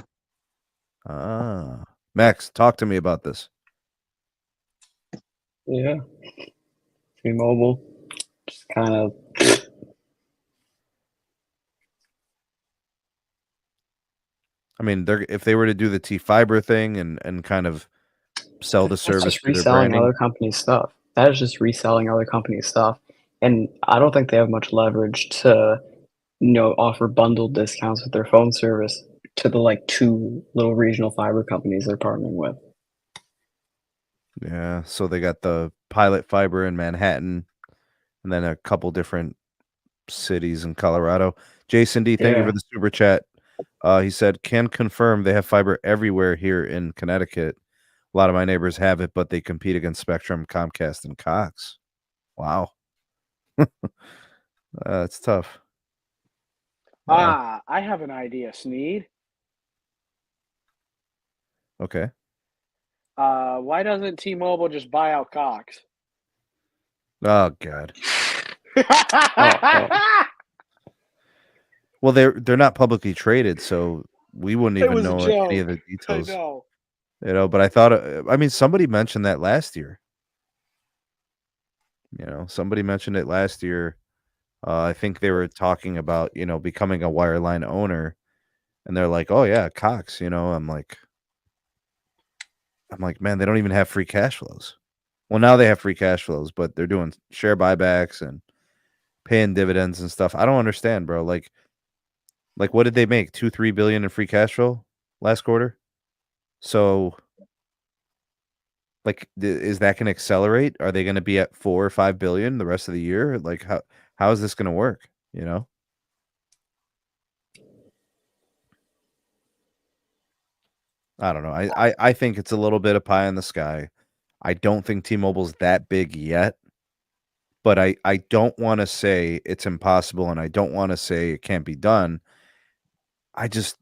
Max, talk to me about this. Yeah. T-Mobile, just kind of. I mean, if they were to do the T-Fiber thing and kind of sell the service Just through their reselling branding. other companies' stuff. That is just reselling other companies' stuff. And I don't think they have much leverage to, offer bundled discounts with their phone service to the like 2 little regional fiber companies they're partnering with. Yeah, so they got the Pilot Fiber in Manhattan and then a couple different cities in Colorado. Jason D, thank you Yeah. for the super chat. He said, can confirm they have fiber everywhere here in Connecticut. A lot of my neighbors have it, but they compete against Spectrum, Comcast, and Cox. Wow. It's tough. I have an idea, Sneed. Okay. Why doesn't T-Mobile just buy out Cox? Oh, God. Oh. Well, they're not publicly traded, so we wouldn't It even was a know any of the joke. details. I know. But I thought, I mean, somebody mentioned that last year. Somebody mentioned it last year. I think they were talking about, becoming a wireline owner, and they're like, oh yeah, Cox, I'm like, man, they don't even have free cash flows. Well, now they have free cash flows, but they're doing share buybacks and paying dividends and stuff. I don't understand, bro. Like what did they make? $2-3 billion in free cash flow last quarter. So, like, is that going to accelerate? Are they going to be at 4 or 5 billion the rest of the year? Like, how is this going to work? You know? I don't know. I think it's a little bit of pie in the sky. I don't think T-Mobile's that big yet, but I don't want to say it's impossible, and I don't want to say it can't be done. I just,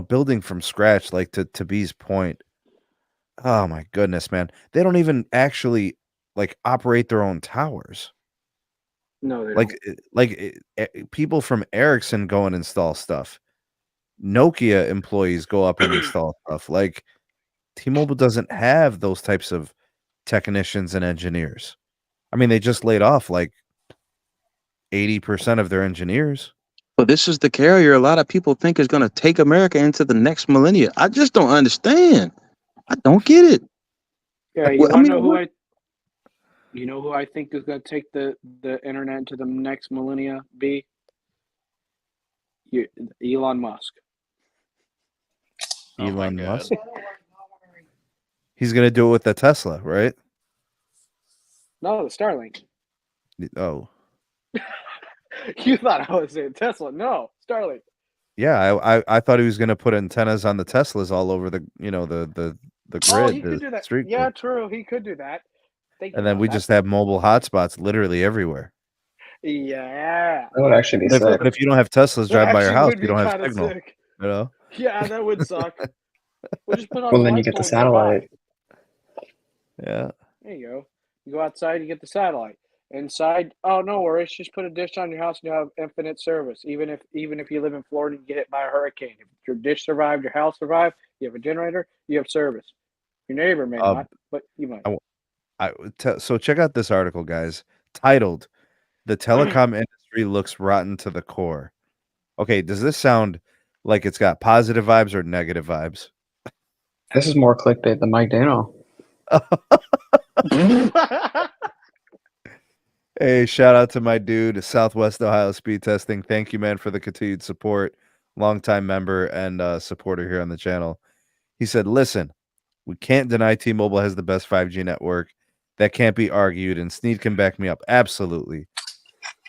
building from scratch, like to B's point. Oh my goodness, man! They don't even actually like operate their own towers. No, they Like, don't. people from Ericsson go and install stuff. Nokia employees go up and install stuff. Like, T-Mobile doesn't have those types of technicians and engineers. I mean, they just laid off like 80% of their engineers. But this is the carrier a lot of people think is going to take America into the next millennia. I just don't understand. I don't get it. Yeah, Like, you I want to mean, know who I think is going to take the internet into the next millennia? Elon Musk. Oh my Elon God. Musk. He's gonna do it with the Tesla, right? No, the Starlink. Oh, You thought I was saying Tesla? No, Starlink. yeah. I thought he was gonna put antennas on the Teslas all over the the Oh, grid, he could the do that. street Yeah, grid, true. He could do that. Thinking and then about we that. just have mobile hotspots literally everywhere. Yeah. That would actually be But sick. if you don't have Teslas That drive by your actually house, would you be don't have kind of signal. sick. You know? Yeah, that would suck. We'll just put on Well, a then you light get the pole nearby. satellite. Yeah. There you go. You go outside, you get the satellite. Inside, oh no worries. Just put a dish on your house and you have infinite service. Even if you live in Florida and you get hit by a hurricane, if your dish survived, your house survived, you have a generator, you have service. Your neighbor may not, but you might. So check out this article, guys, titled "The Telecom Industry Looks Rotten to the Core." Okay, does this sound like it's got positive vibes or negative vibes? This is more clickbait than Mike Dano. Hey, shout out to my dude, Southwest Ohio Speed Testing. Thank you, man, for the continued support. Longtime member and supporter here on the channel. He said, listen, we can't deny T-Mobile has the best 5G network. That can't be argued, and Sneed can back me up. Absolutely.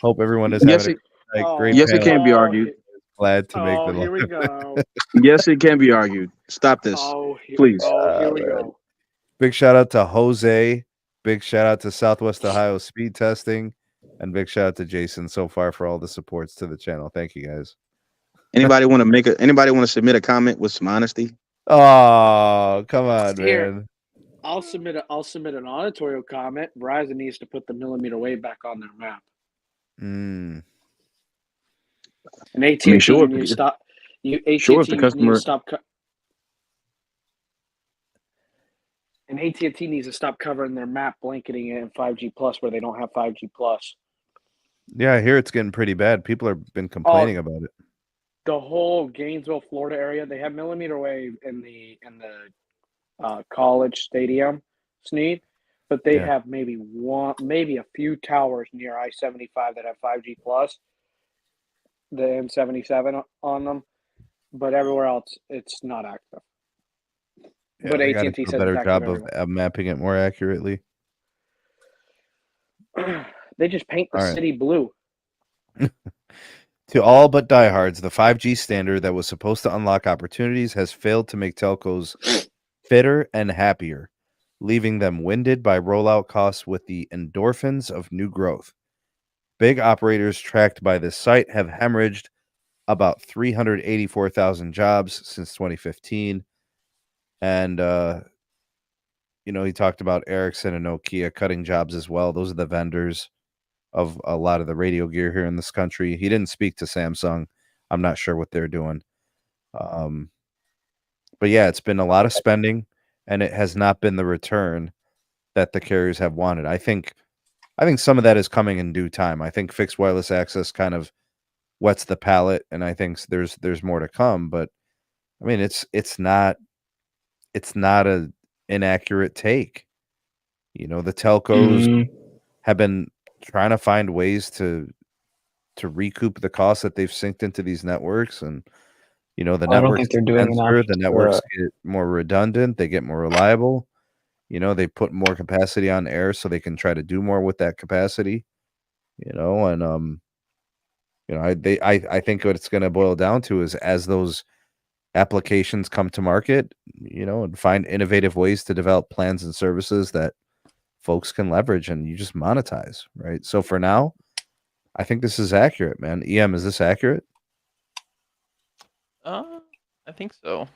Hope everyone is Yes, having a Oh, great yes, it panel. can be argued. Glad to make Oh, the here we live. go. Yes, it can be argued. Stop this, please. Here we go. Big shout out to Jose. Big shout out to Southwest Ohio Speed Testing. And big shout out to Jason so far for all the supports to the channel. Thank you, guys. Anybody want to submit a comment with some honesty? Oh, come on, Here. man. I'll submit an auditorial comment. Verizon needs to put the mmWave back on their map. Mm. And AT&T mean, sure, you need to stop. Sure, if the AT&T need customer- to stop. And AT&T needs to stop covering their map, blanketing it in 5G plus where they don't have 5G plus. Yeah, I hear it's getting pretty bad. People have been complaining about it. The whole Gainesville, Florida area, they have mmWave in the college stadium, Sneed, but they Yeah. have maybe a few towers near I-75 that have 5G plus, the M77 on them, but everywhere else it's not active. Yeah, But they gotta AT&T do a says better it's job active of mapping it more accurately. everywhere. They just paint the All right. city blue. To all but diehards, the 5G standard that was supposed to unlock opportunities has failed to make telcos fitter and happier, leaving them winded by rollout costs with the endorphins of new growth. Big operators tracked by this site have hemorrhaged about 384,000 jobs since 2015. And, he talked about Ericsson and Nokia cutting jobs as well. Those are the vendors of a lot of the radio gear here in this country. He didn't speak to Samsung. I'm not sure what they're doing. But yeah, it's been a lot of spending, and it has not been the return that the carriers have wanted. I think some of that is coming in due time. I think fixed wireless access kind of wets the palate, and I think there's more to come. But I mean, it's not a inaccurate take. The telcos have been trying to find ways to recoup the costs that they've synced into these networks, and You know, the I don't networks think they're doing enough denser, the to, networks get more redundant, they get more reliable. You know, they put more capacity on air so they can try to do more with that capacity. You know, and I think what it's going to boil down to is as those applications come to market, you know, and find innovative ways to develop plans and services that folks can leverage and you just monetize, right? So for now, I think this is accurate, man. EM, is this accurate? I think so.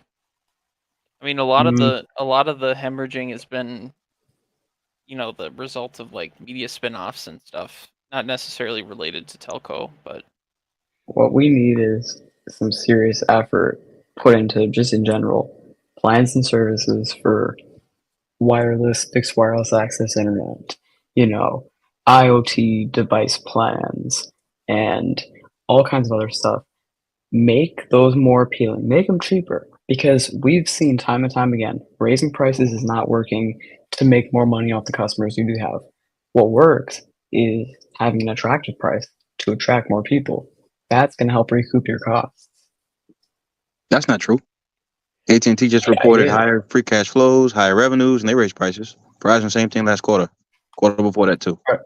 I mean, a lot of the hemorrhaging has been, you know, the result of like media spin-offs and stuff, not necessarily related to telco, but what we need is some serious effort put into just in general plans and services for wireless, fixed wireless access internet, you know, IoT device plans, and all kinds of other stuff. Make those more appealing, make them cheaper, because we've seen time and time again, raising prices is not working to make more money off the customers you do have. What works is having an attractive price to attract more people. That's going to help recoup your costs. That's not true. AT&T just Yeah, reported it is. higher free cash flows, higher revenues, and they raised prices. Verizon, same thing last quarter before that too. Right.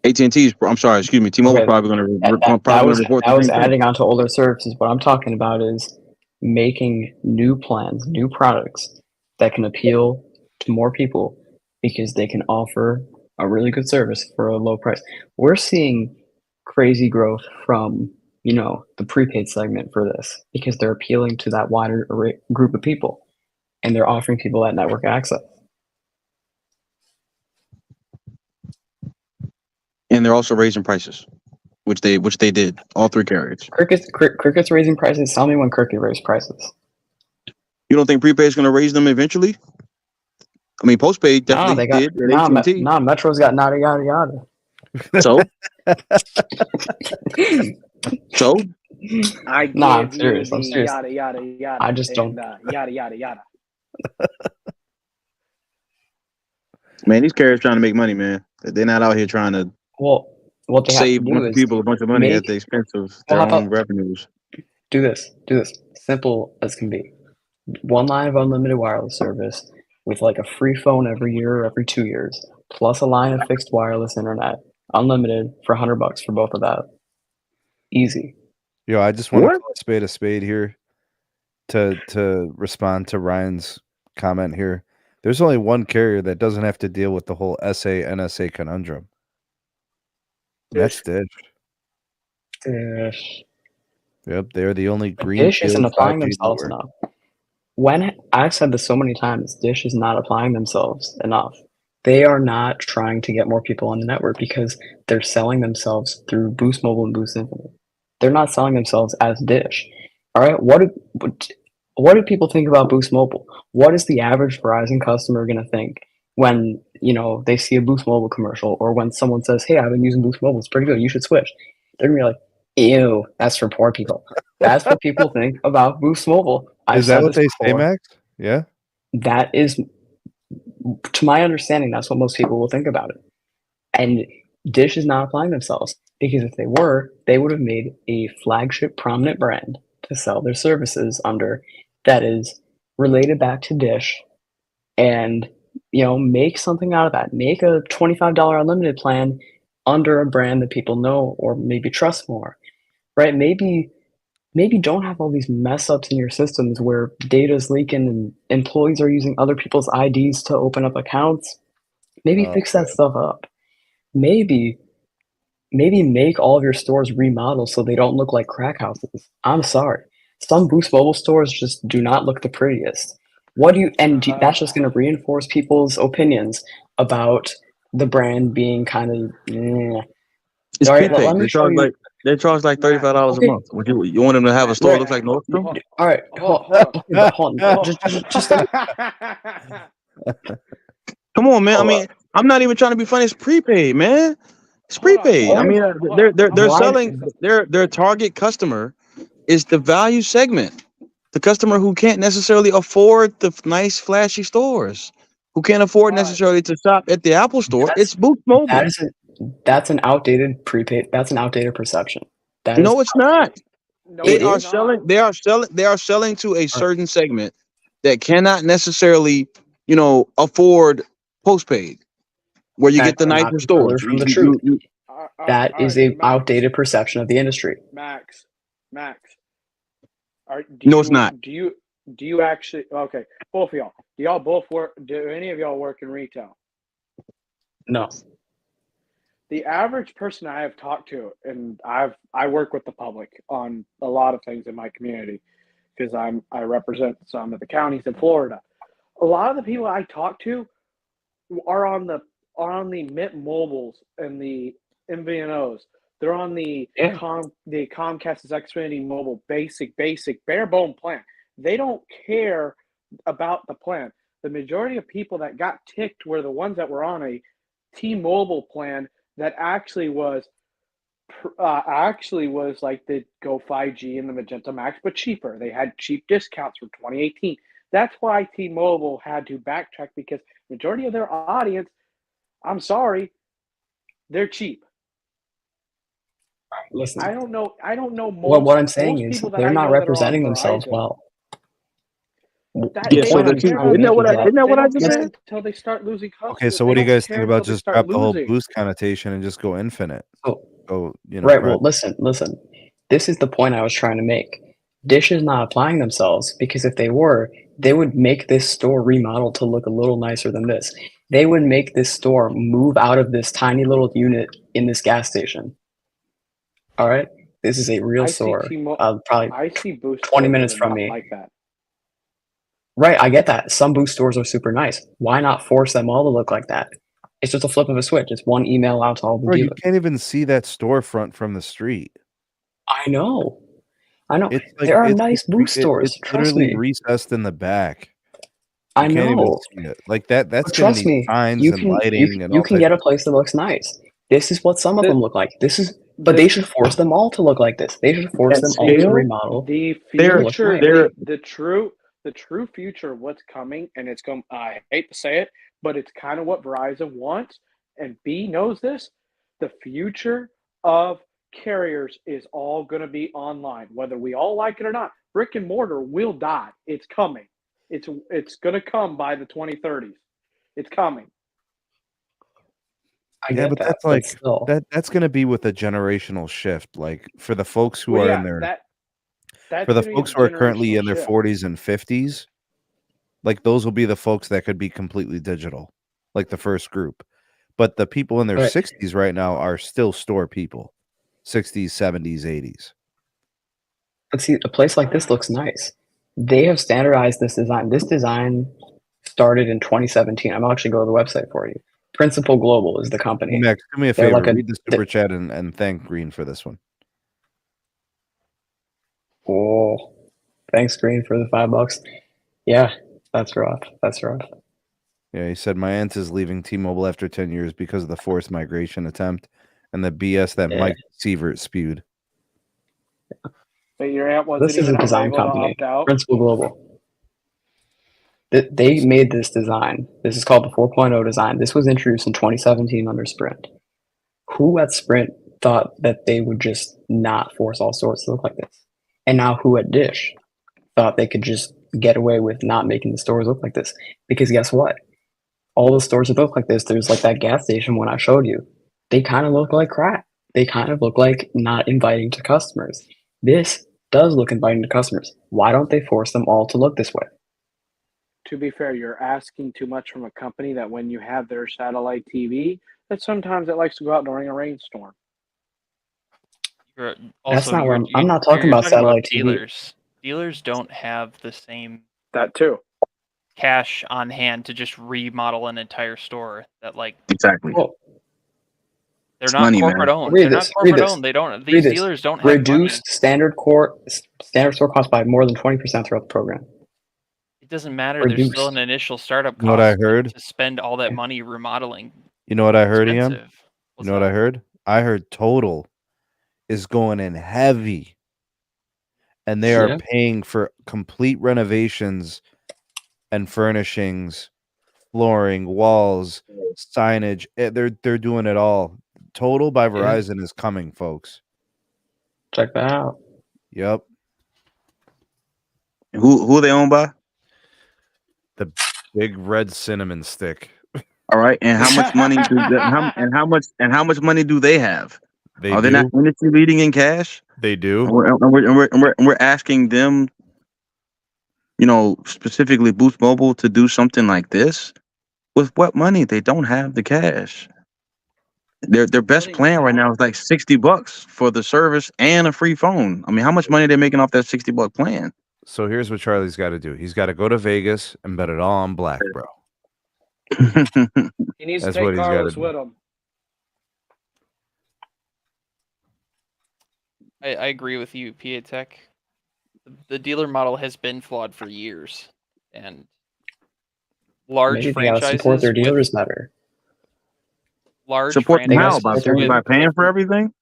AT&T's, I'm sorry, excuse me, T-Mobile Okay, probably going to report that was the same thing. adding on to older services. What I'm talking about is making new plans, new products that can appeal to more people because they can offer a really good service for a low price. We're seeing crazy growth from, you know, the prepaid segment for this because they're appealing to that wider group of people and they're offering people that network access. And they're also raising prices, which they did, all three carriers. Cricket's raising prices. Tell me when Cricket raised prices. You don't think prepaid is going to raise them eventually? I mean, postpaid definitely did at AT&T. Metro's got nada yada yada. So? So? I'm serious. Yada yada yada. I just don't. Yada yada yada. Man, these carriers trying to make money, man. They're not out here trying to what they save have to do is people a bunch of money at the expense of their own revenues. Do this. Simple as can be. One line of unlimited wireless service with like a free phone every year or every 2 years, plus a line of fixed wireless internet, unlimited for $100 for both of that. Easy. Yo, I just want to call a spade here to respond to Ryan's comment here. There's only one carrier that doesn't have to deal with the whole SA-NSA conundrum. That's Dish. Dish. Yep, they're the only green. Dish isn't applying themselves enough. When I've said this so many times, Dish is not applying themselves enough. They are not trying to get more people on the network because they're selling themselves through Boost Mobile and Boost Infinite. They're not selling themselves as Dish. All right, what do people think about Boost Mobile? What is the average Verizon customer going to think when, you know, they see a Boost Mobile commercial or when someone says, "Hey, I've been using Boost Mobile. It's pretty good. You should switch." They're going to be like, "Ew, that's for poor people." That's what people think about Boost Mobile. Is that what they say, Max? Yeah. That is, to my understanding, that's what most people will think about it. And Dish is not applying themselves because if they were, they would have made a flagship prominent brand to sell their services under that is related back to Dish and, you know, make something out of that. Make a $25 unlimited plan under a brand that people know or maybe trust more, right? Maybe don't have all these mess ups in your systems where data is leaking and employees are using other people's IDs to open up accounts. Maybe fix that stuff up. Maybe make all of your stores remodeled so they don't look like crack houses. I'm sorry. Some Boost Mobile stores just do not look the prettiest. That's just going to reinforce people's opinions about the brand being kind of. It's prepaid. They charge like $35 a month. You want them to have a store that looks like Nordstrom? All right, hold on. Just come on, man. I mean, I'm not even trying to be funny. It's prepaid, man. It's prepaid. I mean, they're selling their target customer is the value segment, the customer who can't necessarily afford the nice, flashy stores, who can't afford necessarily to shop at the Apple store. It's Boost Mobile. That's an outdated prepaid. That's an outdated perception. No, it's not. No, They It are it's is. selling. not. They are selling to a certain segment that cannot necessarily, afford postpaid, where you That get the could not nicer be further stores. from the truth. That All is right, a Max. outdated perception of the industry. Max. No, it's not. Do you actually? Okay, both of y'all. Do y'all both work? Do any of y'all work in retail? No. The average person I have talked to, and I work with the public on a lot of things in my community because I represent some of the counties in Florida. A lot of the people I talk to are on the Mint Mobiles and the MVNOs. They're on the Yeah. Comcast's Xfinity Mobile basic bare bone plan. They don't care about the plan. The majority of people that got ticked were the ones that were on a T-Mobile plan that actually was like the Go 5G and the Magenta MAX, but cheaper. They had cheap discounts for 2018. That's why T-Mobile had to backtrack because majority of their audience, I'm sorry, they're cheap. Listen. I don't know. What I'm saying is people that they're I not know that are on representing themselves Verizon, well. that The they So point don't I'm the care trying how to isn't that many make what is I, people. that isn't that They what I don't just care said? until they start losing customers. Okay, so They what do you don't guys think care about until they just start drop the whole losing. boost connotation and just go infinite? so Go, right. private. Well, listen. This is the point I was trying to make. Dish is not applying themselves because if they were, they would make this store remodel to look a little nicer than this. They would make this store move out of this tiny little unit in this gas station. All right, this is a real store. Probably I see Boost 20 stores that minutes are from not me. like that. Right, I get that. Some Boost stores are super nice. Why not force them all to look like that? It's just a flip of a switch. It's one email out to all the Bro, you dealers. can't even see that storefront from the street. I know. It's like There are it's nice Boost stores. it's Trust literally me. recessed in the back. I You can't even know. see it. Like that's But gonna trust need me, signs you and can lighting and you all can types get a of place that looks nice. This is what some of The- them look like. But they should force them all to look like this. They should force At them all to scale, remodel. The they're future, they're the true future of what's coming, and it's going. I hate to say it, but it's kind of what Verizon wants, and B knows this. The future of carriers is all going to be online, whether we all like it or not. Brick and mortar will die. It's coming. It's going to come by the 2030s. It's coming. I Yeah, get but that, that's but like still. that's gonna be with a generational shift. Like for the folks who Well, are in yeah, their that's for the going to be a folks who are currently generational in their shift. 40s and 50s, like those will be the folks that could be completely digital, like the first group. But the people in their Right. 60s right now are still store people. 60s, 70s, 80s. But see, a place like this looks nice. They have standardized this design. This design started in 2017. I'm actually go to the website for you. Principal Global is the Hey, company. Max, do me a They're favor. like a Read the super chat and thank Green for this one. oh, thanks Green for the $5. Yeah, that's rough. That's rough. Yeah, he said my aunt is leaving T-Mobile after 10 years because of the forced migration attempt and the BS that Yeah. Mike Sievert spewed. But your aunt wasn't This is even a design able to company. opt out. Principal Global. They made this design. This is called the 4.0 design. This was introduced in 2017 under Sprint. Who at Sprint thought that they would just not force all stores to look like this? And now who at Dish thought they could just get away with not making the stores look like this? Because guess what? All the stores that look like this, there's like that gas station when I showed you. They kind of look like crap. They kind of look like not inviting to customers. This does look inviting to customers. Why don't they force them all to look this way? To be fair, you're asking too much from a company that when you have their satellite TV, that sometimes it likes to go out during a rainstorm. That's not where I'm not talking about satellite TV. dealers. Dealers don't have the same That too. cash on hand to just remodel an entire store. That exactly. Well, they're It's not money, man. corporate owned. read They're this, not read corporate this, owned. They don't. read These this. dealers don't have money. Reduced standard store cost by more than 20% throughout the program. It doesn't matter. There's still an initial startup You know what I cost heard? to spend all that money remodeling. You know what I heard, Ian? Expensive. You know what I heard? I heard Total is going in heavy, and they are paying for complete renovations and furnishings, flooring, walls, signage. They're doing it all. Total by Verizon is coming, folks. Check that out. Yep. Who are they owned by? The big red cinnamon stick. All right, and how much money how much money do they have? They Are they not do. industry leading in cash? They do. And we're asking them, specifically Boost Mobile to do something like this with what money? They don't have the cash. Their best plan right now is like $60 for the service and a free phone. I mean, how much money are they making off that $60 plan? So here's what Charlie's got to do. He's got to go to Vegas and bet it all on black, bro. He needs That's to what take he's gotta Carlos do. with him. I agree with you, PA Tech. The dealer model has been flawed for years, and large Maybe they gotta franchises support their with dealers better. large Support them how? franchises By with paying for everything?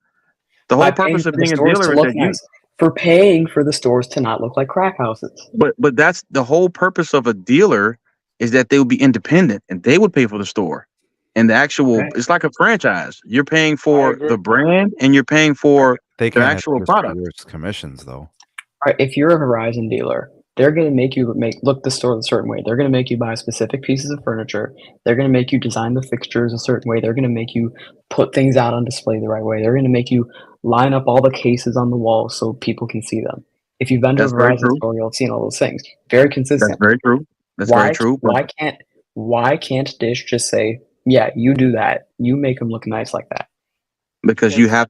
The By whole paying purpose of for the being a stores dealer to is look that you nice. For paying for the stores to not look like crack houses. but that's the whole purpose of a dealer is that they would be independent and they would pay for the store. And the actual Right. it's like a franchise. You're paying I for agree. the brand and you're paying for They the can't have actual product. distributors' commissions, though. Right, if you're a Verizon dealer, they're going to make you look the store a certain way. They're going to make you buy specific pieces of furniture. They're going to make you design the fixtures a certain way. They're going to make you put things out on display the right way. They're going to make you line up all the cases on the wall so people can see them. If you've been to a That's very Verizon true. store, you'll have seen all those things. Very That's consistent. very true. That's very true. But Why can't Dish just say, yeah, you do that. You make them look nice like that. because you have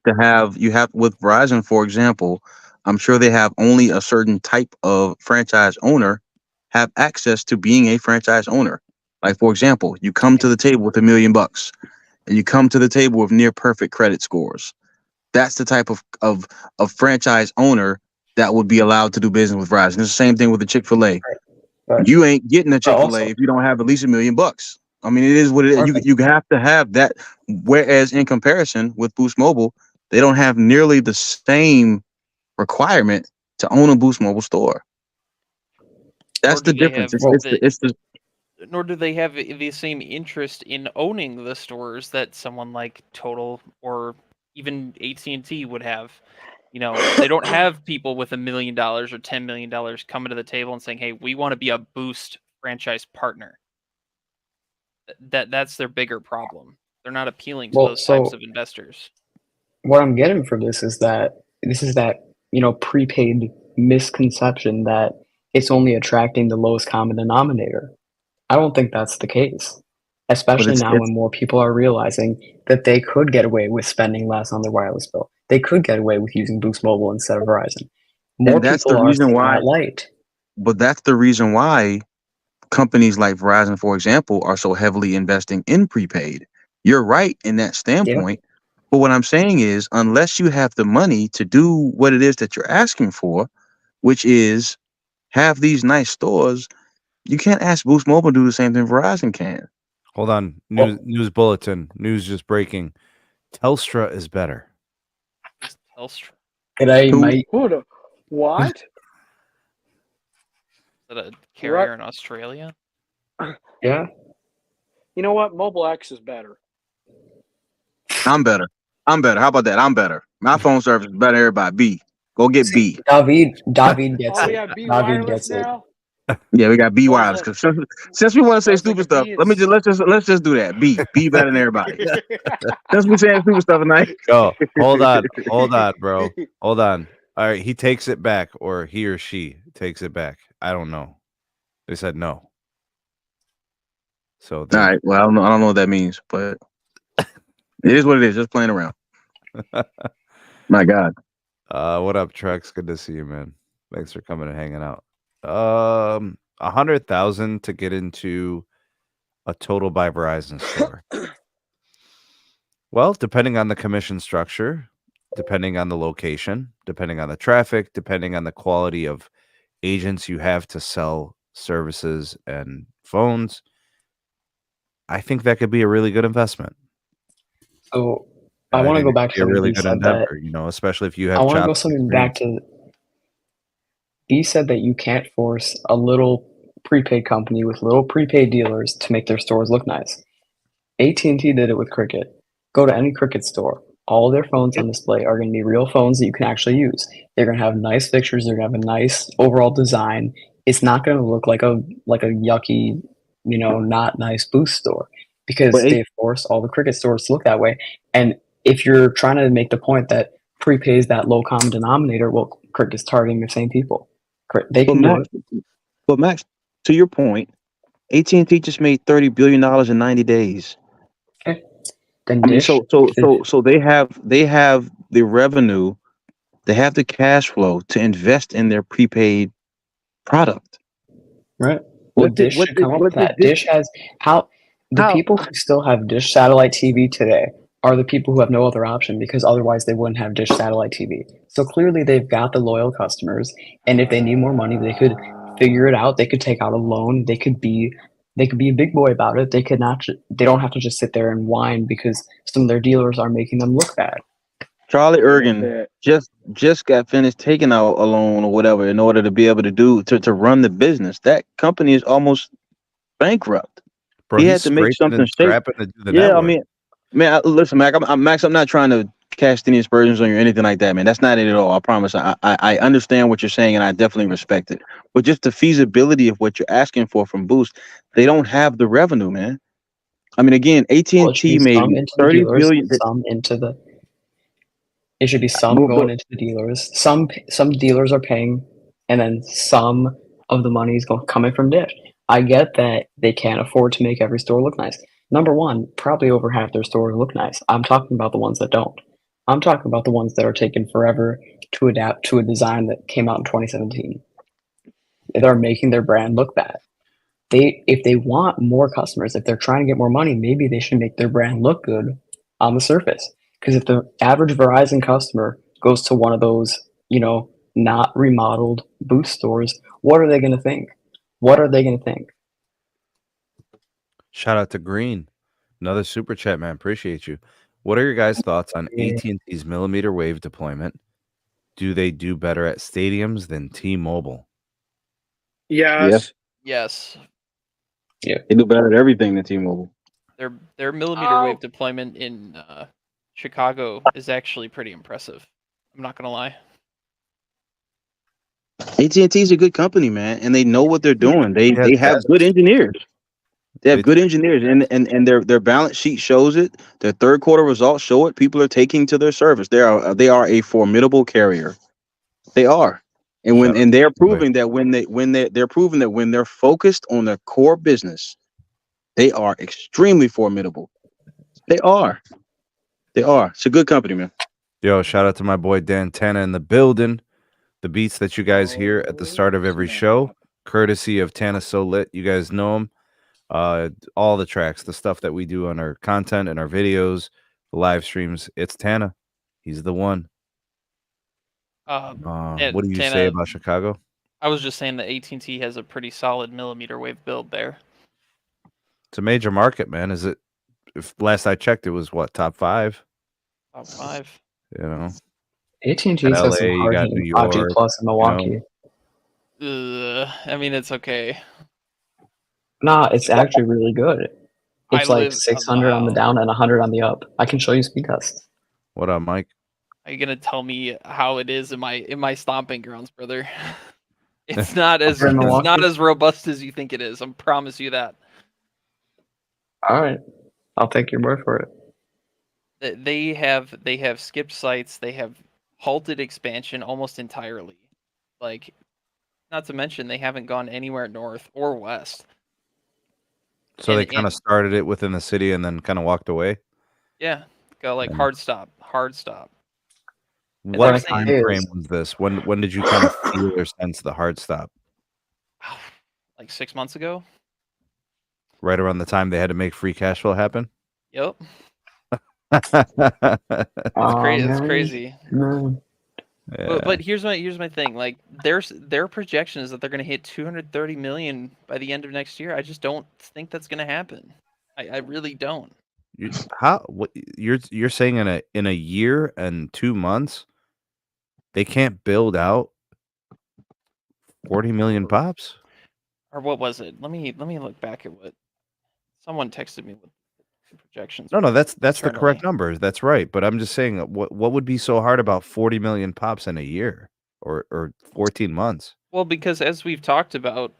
with Verizon, for example, I'm sure they have only a certain type of franchise owner have access to being a franchise owner. Like, for example, you come to the table with $1 million and you come to the table with near perfect credit scores. That's the type of franchise owner that would be allowed to do business with Verizon. It's the same thing with the Chick-fil-A. But You ain't getting a Chick-fil-A also, if you don't have at least $1 million. I mean, it is what it is. perfect. You have to have that. Whereas in comparison with Boost Mobile, they don't have nearly the same requirement to own a Boost Mobile store. That's the difference. Nor do they have the same interest in owning the stores that someone like Total or even AT&T would have. They don't have people with $1 million or $10 million coming to the table and saying, "Hey, we want to be a Boost franchise partner." That's their bigger problem. They're not appealing to those types of investors. What I'm getting from this is that prepaid misconception that it's only attracting the lowest common denominator. I don't think that's the case, especially now when more people are realizing that they could get away with spending less on their wireless bill. They could get away with using Boost Mobile instead of Verizon. More people are seeing that light. But that's the reason why companies like Verizon, for example, are so heavily investing in prepaid. You're right in that standpoint. Yep. But what I'm saying is, unless you have the money to do what it is that you're asking for, which is have these nice stores, you can't ask Boost Mobile to do the same thing Verizon can. Hold on. News bulletin. News just breaking. Telstra is better. Telstra? What? Is that a carrier in Australia? Yeah. You know what? Mobile X is better. I'm better. How about that? I'm better. My phone service is better than everybody. B. Go get B. David gets it. We have B wireless now? Yeah, we got B wireless. Because since we want to say stupid stuff, let's just do that. B better than everybody. Since we saying stupid stuff tonight. Yo, hold on, bro. Hold on. All right, he takes it back, or he or she takes it back. I don't know. They said no. So all right. Well, I don't know what that means, but it is what it is. Just playing around. My God. What up, Trex? Good to see you, man. Thanks for coming and hanging out. 100,000 to get into a Total by Verizon store. Well, depending on the commission structure, depending on the location, depending on the traffic, depending on the quality of agents you have to sell services and phones, I think that could be a really good investment. So I want to go back to a really good endeavor, especially if you have. I want to go something back to. B said that you can't force a little prepaid company with little prepaid dealers to make their stores look nice. AT&T did it with Cricket. Go to any Cricket store. all their phones on display are going to be real phones that you can actually use. They're going to have nice pictures. They're going to have a nice overall design. It's not going to look like a yucky, not nice Boost store, because But they force all the Cricket stores to look that way. And if you're trying to make the point that prepaid is that low common denominator, well, Cricket's targeting the same people. They but can do Max, it. but Max, to your point, AT&T just made $30 billion in 90 days. Okay. Then I mean, Dish, so they have the revenue, they have the cash flow to invest in their prepaid product. right? What But did Dish should come up with what did that. Dish has the how people who still have Dish satellite TV today are the people who have no other option, because otherwise they wouldn't have Dish satellite TV. So clearly they've got the loyal customers, and if they need more money, they could figure it out. They could take out a loan. They could be a big boy about it. They could not. They don't have to just sit there and whine because some of their dealers are making them look bad. Charlie But if Ergen just got finished taking out a loan or whatever in order to be able to run the business. That company is almost bankrupt. Bro, He he's had to make scraping something and shape. scrapping to do the Yeah, I network. mean, man, listen, Mac. Max. I'm not trying to cast any aspersions on you or anything like that, man. That's not it at all. I promise. I understand what you're saying, and I definitely respect it. But just the feasibility of what you're asking for from Boost, they don't have the revenue, man. I mean, again, Well, it should AT&T be made some into the 30 dealers, billion. some into the. It should be some But, going into the dealers. Some dealers are paying, and then some of the money is coming from Dish. I get that they can't afford to make every store look nice. Number one, probably over half their stores look nice. I'm talking about the ones that don't. I'm talking about the ones that are taking forever to adapt to a design that came out in 2017. They're making their brand look bad. If they want more customers, if they're trying to get more money, maybe they should make their brand look good on the surface. Because if the average Verizon customer goes to one of those, not remodeled Boost stores, what are they going to think? What are they going to think? Shout out to Green. Another super chat, man. Appreciate you. What are your guys' thoughts on AT&T's millimeter wave deployment? Do they do better at stadiums than T-Mobile? yes, Yes. They do better at everything than T-Mobile. Their millimeter wave deployment in Chicago is actually pretty impressive. I'm not gonna lie. AT&T is a good company, man, and they know what they're doing. They have good engineers. They have good engineers, and their balance sheet shows it. Their third quarter results show it. People are taking to their service. They are a formidable carrier. They are, and they are proving that they're proving that when they're focused on their core business, they are extremely formidable. They are. It's a good company, man. Yo, shout out to my boy Dan Tana in the building. The beats that you guys hear at the start of every show, courtesy of Tana So Lit. You guys know him. All the tracks, the stuff that we do on our content and our videos, the live streams. It's Tana. He's the one. What do you say Tana, about Chicago? I was just saying that AT&T has a pretty solid millimeter wave build there. It's a major market, man. Is it? If last I checked, it was what, top 5? Top 5. You know, AT&T in has LA, some you hard got hitting New 5G York. plus in Milwaukee. I mean, it's okay. Nah, it's actually really good. It's like 600 on the wow. down and 100 on the up. I can show you speed tests. What up, Mike? Are you gonna tell me how it is in my stomping grounds, brother? It's not as You're in it's not Milwaukee? as robust as you think it is. I promise you that. All right, I'll take your word for it. They have skipped sites. They have halted expansion almost entirely. Like, not to mention they haven't gone anywhere north or west. So they kind of started it within the city and then kind of walked away. Yeah, go like hard stop. What time frame was this? When did you kind of feel or sense the hard stop? Like 6 months ago. Right around the time they had to make free cash flow happen. Yep. It's It's crazy. Yeah. But here's my thing. Like their projection is that they're going to hit 230 million by the end of next year. I just don't think that's going to happen. I really don't. You're saying in a year and 2 months they can't build out 40 million pops? Or what was it? Let me look back at what someone texted me with. projections. No, that's the internally. correct number. That's right. But I'm just saying, what would be so hard about 40 million pops in a year or 14 months? Well, because as we've talked about,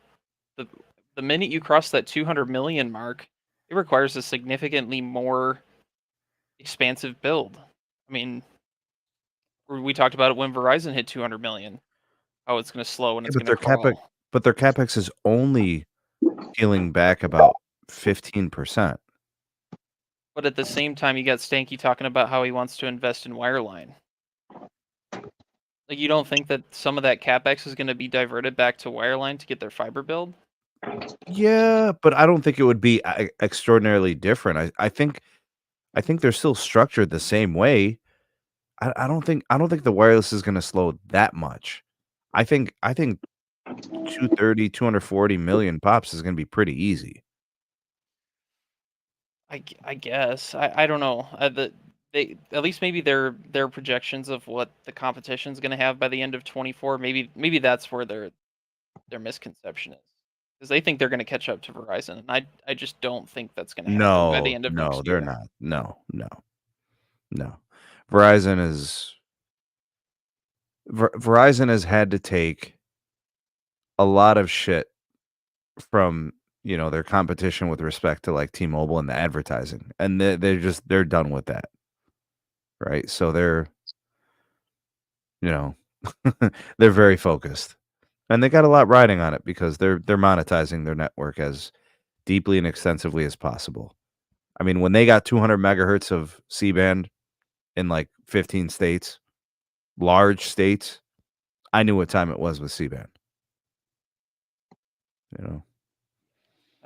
the minute you cross that 200 million mark, it requires a significantly more expansive build. I mean, we talked about it when Verizon hit 200 million. How it's going to slow and Yeah, it's going to crawl. but their capex is only peeling back about 15%. But at the same time, you got Stanky talking about how he wants to invest in wireline. Like, you don't think that some of that capex is going to be diverted back to wireline to get their fiber build? Yeah, but I don't think it would be extraordinarily different. I think they're still structured the same way. I don't think the wireless is going to slow that much. I think 240 million pops is going to be pretty easy. I guess I don't know. They at least maybe their projections of what the competition's going to have by the end of 24. Maybe that's where their misconception is, because they think they're going to catch up to Verizon, and I just don't think that's going to happen by the end of No, next they're year. not. No. Verizon has had to take a lot of shit from, their competition with respect to like T-Mobile and the advertising. And they're done with that. Right? So they're they're very focused. And they got a lot riding on it because they're monetizing their network as deeply and extensively as possible. I mean, when they got 200 megahertz of C-band in like 15 states, large states, I knew what time it was with C-band.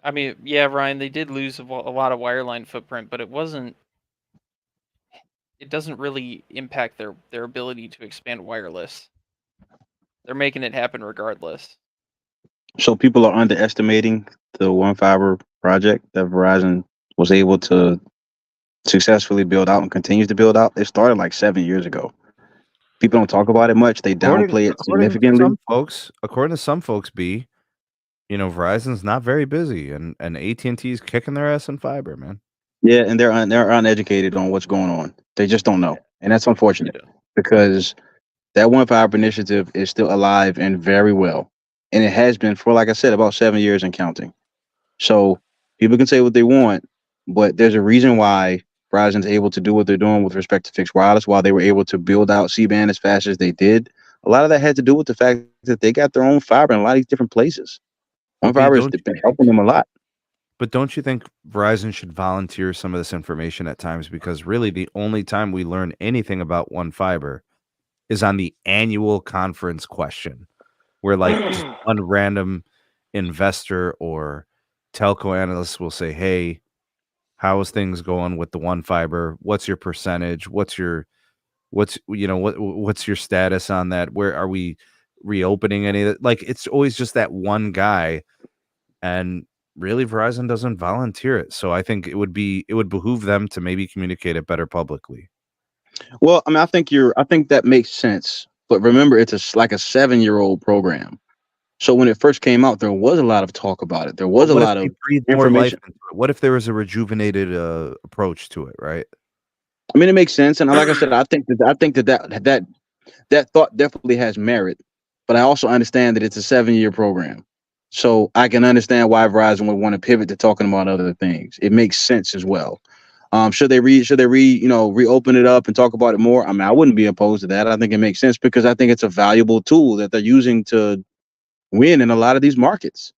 I mean, yeah, Ryan, they did lose a lot of wireline footprint, but it doesn't really impact their ability to expand wireless. They're making it happen regardless. So people are underestimating the one fiber project that Verizon was able to successfully build out and continues to build out. It started like 7 years ago. People don't talk about it much. They downplay it significantly. According to some folks, Verizon's not very busy, and AT&T is kicking their ass in fiber, man. Yeah, and they're uneducated on what's going on. They just don't know, and that's unfortunate because that one fiber initiative is still alive and very well, and it has been for, like I said, about 7 years and counting. So people can say what they want, but there's a reason why Verizon's able to do what they're doing with respect to fixed wireless, while they were able to build out C-band as fast as they did. A lot of that had to do with the fact that they got their own fiber in a lot of these different places. One fiber has been helping them a lot. But don't you think Verizon should volunteer some of this information at times? Because really the only time we learn anything about one fiber is on the annual conference question, where like just one random investor or telco analyst will say, "Hey, how is things going with the one fiber? What's your percentage? What's your status on that? Where are we reopening any of that?" Like, it's always just that one guy, and really Verizon doesn't volunteer it. So I think it would behoove them to maybe communicate it better publicly. Well, I mean, I think that makes sense. But remember, it's like a 7-year-old program. So when it first came out, there was a lot of talk about it. There was a lot of information. What if there was a rejuvenated approach to it, right? I mean, it makes sense, and like I said, I think that thought definitely has merit. But I also understand that it's a 7-year program, so I can understand why Verizon would want to pivot to talking about other things. It makes sense as well. Should they reopen it up and talk about it more? I mean, I wouldn't be opposed to that. I think it makes sense because I think it's a valuable tool that they're using to win in a lot of these markets.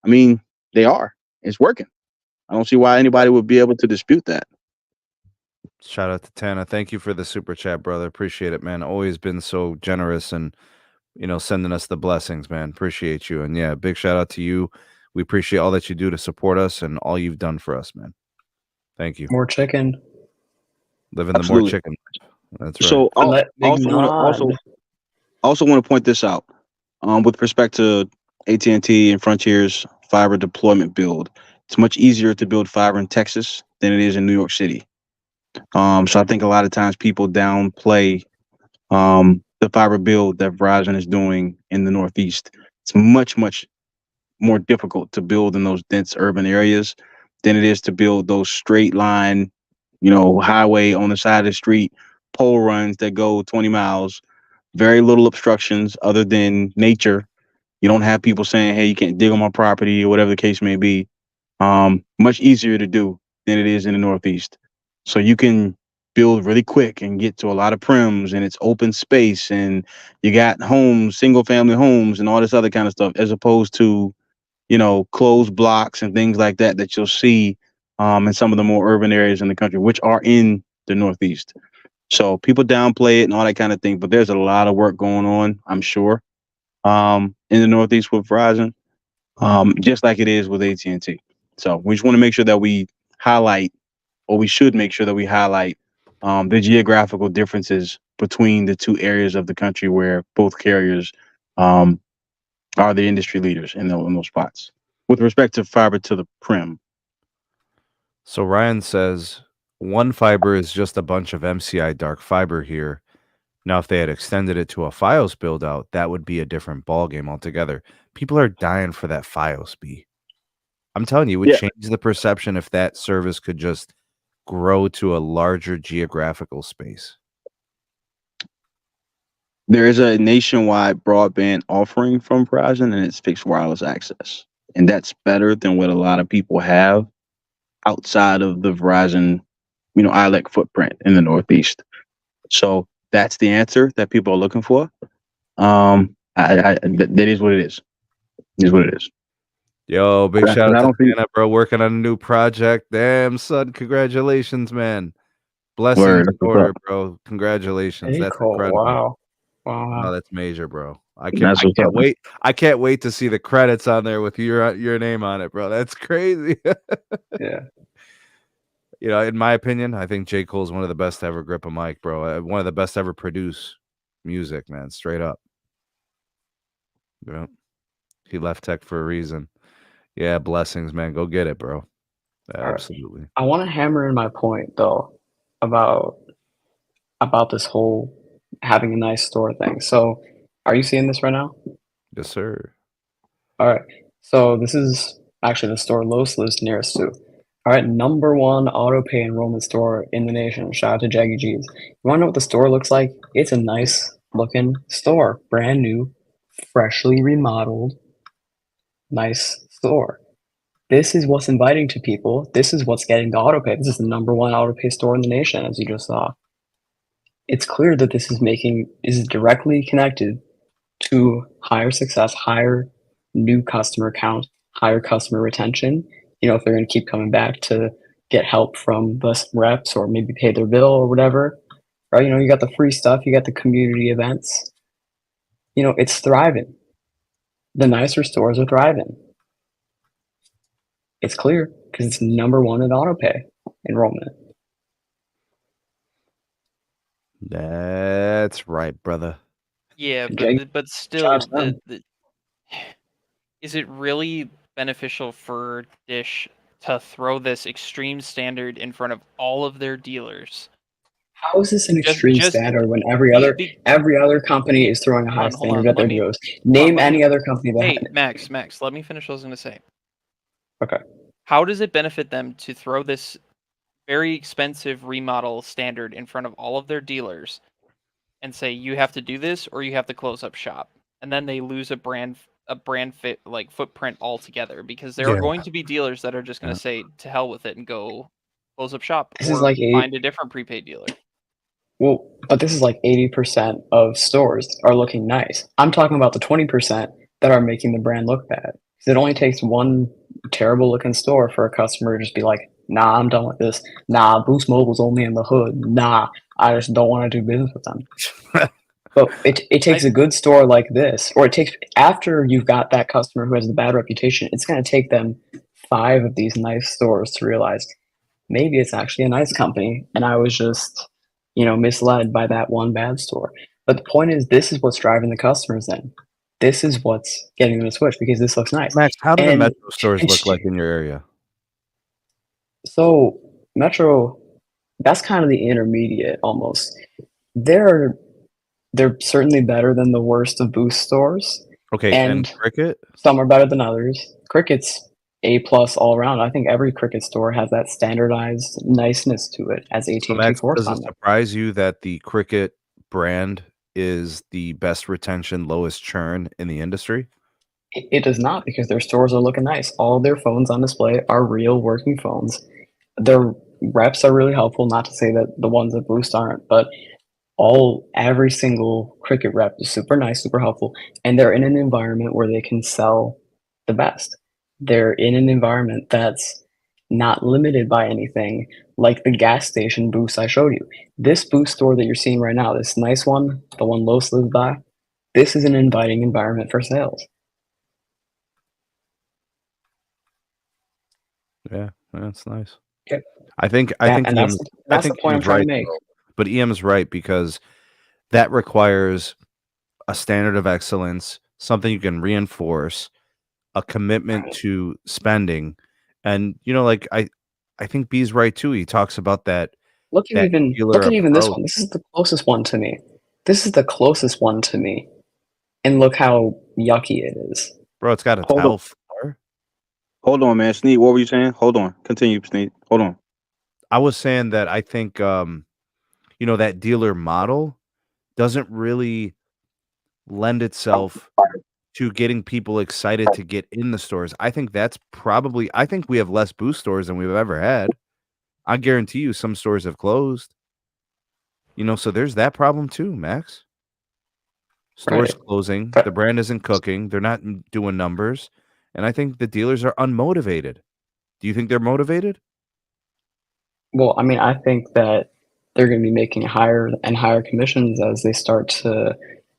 I mean, they are. It's working. I don't see why anybody would be able to dispute that. Shout out to Tana. Thank you for the super chat, brother. Appreciate it, man. Always been so generous and, sending us the blessings, man. Appreciate you. And yeah, big shout out to you. We appreciate all that you do to support us and all you've done for us, man. Thank you. More chicken. Living the more chicken. That's right. So also want to point this out. With respect to AT&T and Frontier's fiber deployment build, it's much easier to build fiber in Texas than it is in New York City. So I think a lot of times people downplay the fiber build that Verizon is doing in the Northeast. It's much, much more difficult to build in those dense urban areas than it is to build those straight line, highway on the side of the street, pole runs that go 20 miles, very little obstructions other than nature. You don't have people saying, hey, you can't dig on my property or whatever the case may be. Much easier to do than it is in the Northeast. So you can build really quick and get to a lot of prims, and it's open space, and you got homes, single family homes, and all this other kind of stuff, as opposed to, closed blocks and things like that you'll see in some of the more urban areas in the country, which are in the Northeast. So people downplay it and all that kind of thing, but there's a lot of work going on, I'm sure, in the Northeast with Verizon, just like it is with AT&T. So we just want to make sure that we highlight, or we should make sure that we highlight the geographical differences between the two areas of the country where both carriers are the industry leaders in those spots with respect to fiber to the prim. So Ryan says, one fiber is just a bunch of MCI dark fiber here. Now, if they had extended it to a Fios build out, that would be a different ballgame altogether. People are dying for that Fios B. I'm telling you, it would Yeah. change the perception if that service could just grow to a larger geographical space. There is a nationwide broadband offering from Verizon, and it's fixed wireless access. And that's better than what a lot of people have outside of the Verizon, ILEC footprint in the Northeast. So that's the answer that people are looking for. That is what it is. It is what it is. Yo, big Yeah, shout and I out to don't think- Santa, bro, working on a new project. Damn, son, congratulations, man. Word, Blessings that's what's order, up. bro. Congratulations. Hey, That's Cole. incredible. Wow. No, that's major, bro. I That's what's can't up. wait. I can't wait to see the credits on there with your name on it, bro. That's crazy. Yeah. In my opinion, I think J. Cole's one of the best to ever grip a mic, bro. One of the best to ever produce music, man. Straight up. Yeah. He left tech for a reason. Yeah, blessings, man. Go get it, bro. Absolutely. I want to hammer in my point though about this whole having a nice store thing. So, are you seeing this right now? Yes, sir. All right. So this is actually the store Los lives nearest to. All right, number one auto pay enrollment store in the nation. Shout out to Jaggy G's. You want to know what the store looks like? It's a nice looking store, brand new, freshly remodeled, nice store. This is what's inviting to people. This is what's getting the auto pay. This is the number one auto pay store in the nation, as you just saw. It's clear that this is directly connected to higher success, higher new customer count, higher customer retention. If they're going to keep coming back to get help from the reps or maybe pay their bill or whatever, right? You got the free stuff, you got the community events. It's thriving. The nicer stores are thriving. It's clear because it's number one in auto pay enrollment. That's right, brother. Yeah, Jake, but still, shout out is it really beneficial for Dish to throw this extreme standard in front of all of their dealers? How is this an extreme standard when every other company is throwing a high standard at their dealers? Name any other company that. Hey, Max, let me finish what I was going to say. Okay. How does it benefit them to throw this very expensive remodel standard in front of all of their dealers and say you have to do this or you have to close up shop, and then they lose a brand fit like footprint altogether because there are going to be dealers that are just going to say to hell with it and go close up shop or find a different prepaid dealer. Well, but this is like 80% of stores are looking nice. I'm talking about the 20% that are making the brand look bad. It only takes one terrible looking store for a customer to just be like, nah, I'm done with this. Nah, Boost Mobile's only in the hood. Nah, I just don't want to do business with them. But it takes a good store like this, or it takes, after you've got that customer who has the bad reputation, it's going to take them 5 of these nice stores to realize maybe it's actually a nice company, and I was just, misled by that one bad store. But the point is, this is what's driving the customers in. This is what's getting them to switch because this looks nice. Max, how do the Metro stores look like in your area? So Metro, that's kind of the intermediate almost. They're certainly better than the worst of Boost stores. Okay, and Cricket? Some are better than others. Cricket's A+ all around. I think every Cricket store has that standardized niceness to it, as So, AT&T Max, forced does it on them. surprise you that the Cricket brand is the best retention, lowest churn in the industry? It does not, because their stores are looking nice. All their phones on display are real working phones. Their reps are really helpful. Not to say that the ones at Boost aren't, but every single Cricket rep is super nice, super helpful, and they're in an environment where they can sell the best. They're in an environment that's not limited by anything, like the gas station Boost I showed you. This Boost store that you're seeing right now, this nice one, the one Los lives by, this is an inviting environment for sales. Yeah, that's nice. Yeah. I think And EM's that's the point I'm trying to make. though, but EM's right because that requires a standard of excellence, something you can reinforce, a commitment to spending, and like I think B's right too. He talks about that Look at dealer even this approach. one. This is the closest one to me. This is the closest one to me. And look how yucky it is. Bro, it's got a Hold on. tile floor. Hold on, man. Sneed, what were you saying? Hold on. Continue, Sneed. Hold on. I was saying that I think that dealer model doesn't really lend itself to getting people excited to get in the stores. I think we have less Boost stores than we've ever had. I guarantee you some stores have closed. So there's that problem too, Max. Stores Right. closing, the brand isn't cooking, they're not doing numbers, and I think the dealers are unmotivated. Do you think they're motivated? Well, I mean, I think that they're going to be making higher and higher commissions as they start to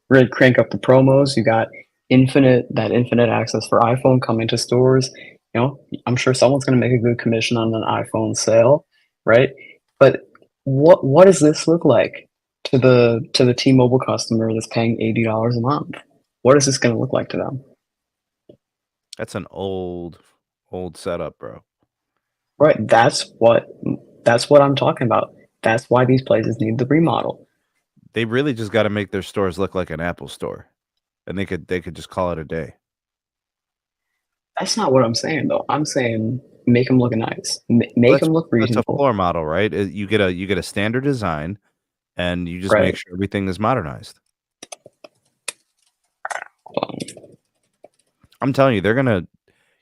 really crank up the promos. You got infinite access for iPhone coming to stores. I'm sure someone's going to make a good commission on an iPhone sale, right? But what does this look like to the T-Mobile customer that's paying $80 a month? What is this going to look like to them? That's an old setup, bro. Right. That's what I'm talking about. That's why these places need the remodel. They really just got to make their stores look like an Apple store, and they could just call it a day. That's not what I'm saying, though. I'm saying make them look nice, make them look That's a reasonable. floor model, right? You get a standard design, and you just Right. make sure everything is modernized. I'm telling you,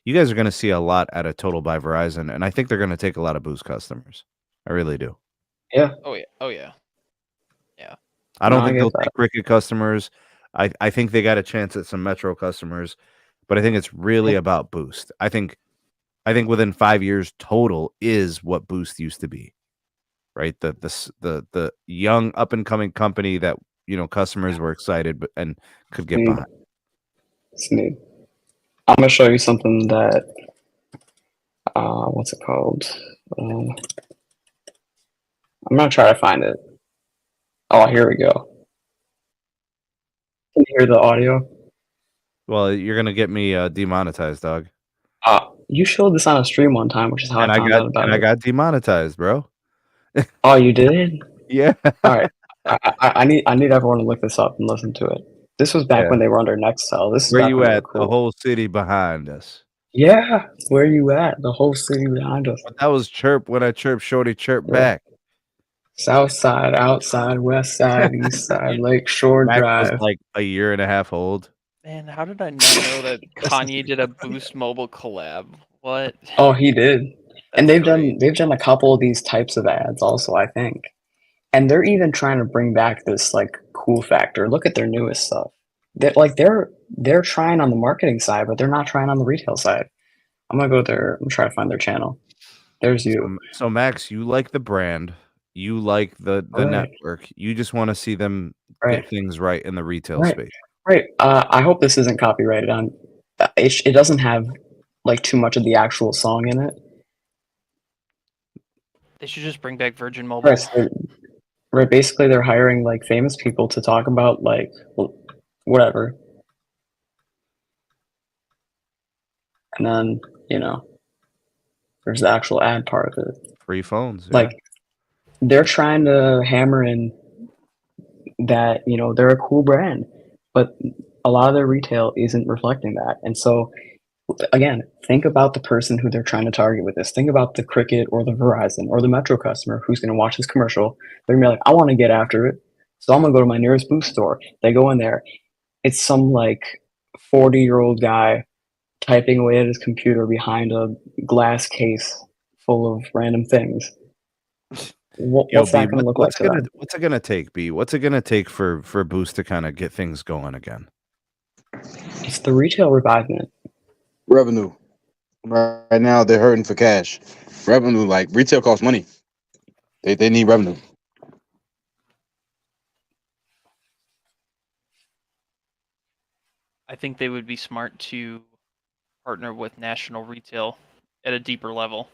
you guys are gonna see a lot out of Total by Verizon, and I think they're gonna take a lot of Boost customers. I really do. Yeah. Oh yeah. I don't think get they'll that. take Cricket customers. I think they got a chance at some Metro customers, but I think it's really about Boost. I think within 5 years, Total is what Boost used to be, right? The young up and coming company that customers were excited and could get behind. Sneed. I'm gonna show you something that what's it called? I'm gonna try to find it. Oh, here we go. Can you hear the audio? Well, you're gonna get me demonetized, dog. You showed this on a stream one time, which is how I found out about it. I got demonetized, bro. Oh, you did? Yeah. All right. I need everyone to look this up and listen to it. This was back when they were under Nextel. This is Where back you when they were at? cool. The whole city behind us. Yeah, where you at? The whole city behind us. But that was Chirp when I chirped Shorty chirp back. South side, outside, west side, east side, Lakeshore Max Drive. was like a year and a half old. Man, how did I not know that Kanye did a Boost Mobile collab? What? Oh, he did. And That's they've done a couple of these types of ads also, I think. And they're even trying to bring back this like cool factor. Look at their newest stuff. They're trying on the marketing side, but they're not trying on the retail side. I'm gonna go there. I'm trying to find their channel. There's you. So Max, you like the brand, you like the network. You just want to see them get things right in the retail space. Right. I hope this isn't copyrighted on. It doesn't have like too much of the actual song in it. They should just bring back Virgin Mobile. Right. Basically, they're hiring like famous people to talk about like whatever, and then there's the actual ad part of it. Free phones. Like they're trying to hammer in that they're a cool brand, but a lot of their retail isn't reflecting that, and so Again, think about the person who they're trying to target with this. Think about the Cricket or the Verizon or the Metro customer who's going to watch this commercial. They're going to be like, I want to get after it. So I'm going to go to my nearest Boost store. They go in there. It's some like 40-year-old guy typing away at his computer behind a glass case full of random things. What's B, that going to look like to them? what's it gonna take, B? What's it gonna take for Boost to kind of get things going again? It's the retail revivement. Revenue. Right now, they're hurting for cash. Revenue, like retail costs money. They need revenue. I think they would be smart to partner with national retail at a deeper level.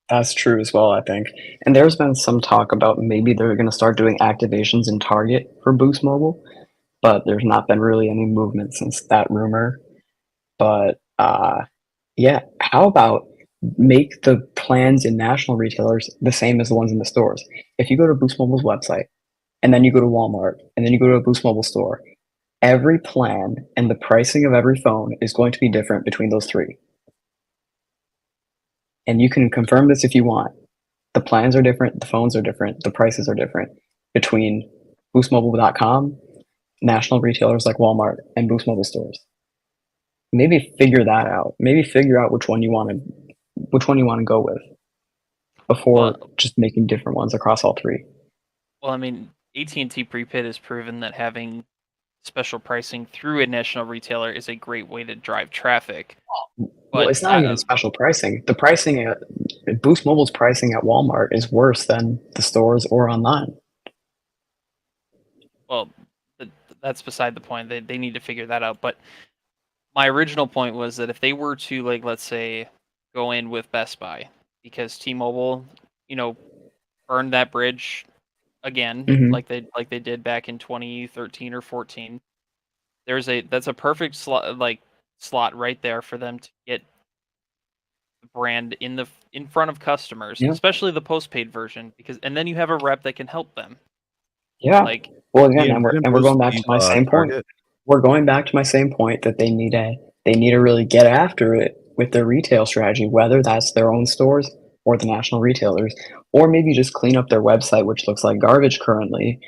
That's true as well, I think. And there's been some talk about maybe they're going to start doing activations in Target for Boost Mobile, but there's not been really any movement since that rumor. But yeah, how about make the plans in national retailers the same as the ones in the stores? If you go to Boost Mobile's website, and then you go to Walmart, and then you go to a Boost Mobile store, every plan and the pricing of every phone is going to be different between those three. And you can confirm this if you want. The plans are different, the phones are different, the prices are different between boostmobile.com, national retailers like Walmart, and Boost Mobile stores. Maybe figure that out. Maybe figure out which one you want to go with before just making different ones across all three. Well, I mean, AT&T Prepaid has proven that having special pricing through a national retailer is a great way to drive traffic. Well, it's not even special pricing. The pricing at Boost Mobile's pricing at Walmart is worse than the stores or online. Well, that's beside the point. They need to figure that out. But my original point was that if they were to, like, let's say, go in with Best Buy, because T-Mobile, burned that bridge again, like they did back in 2013 or 14. That's a perfect slot right there for them to get the brand in front of customers, especially the postpaid version, and then you have a rep that can help them. Yeah. Like, well, again, and we're going back to my same point. We're going back to my same point that they need to really get after it with their retail strategy, whether that's their own stores or the national retailers, or maybe just clean up their website, which looks like garbage currently.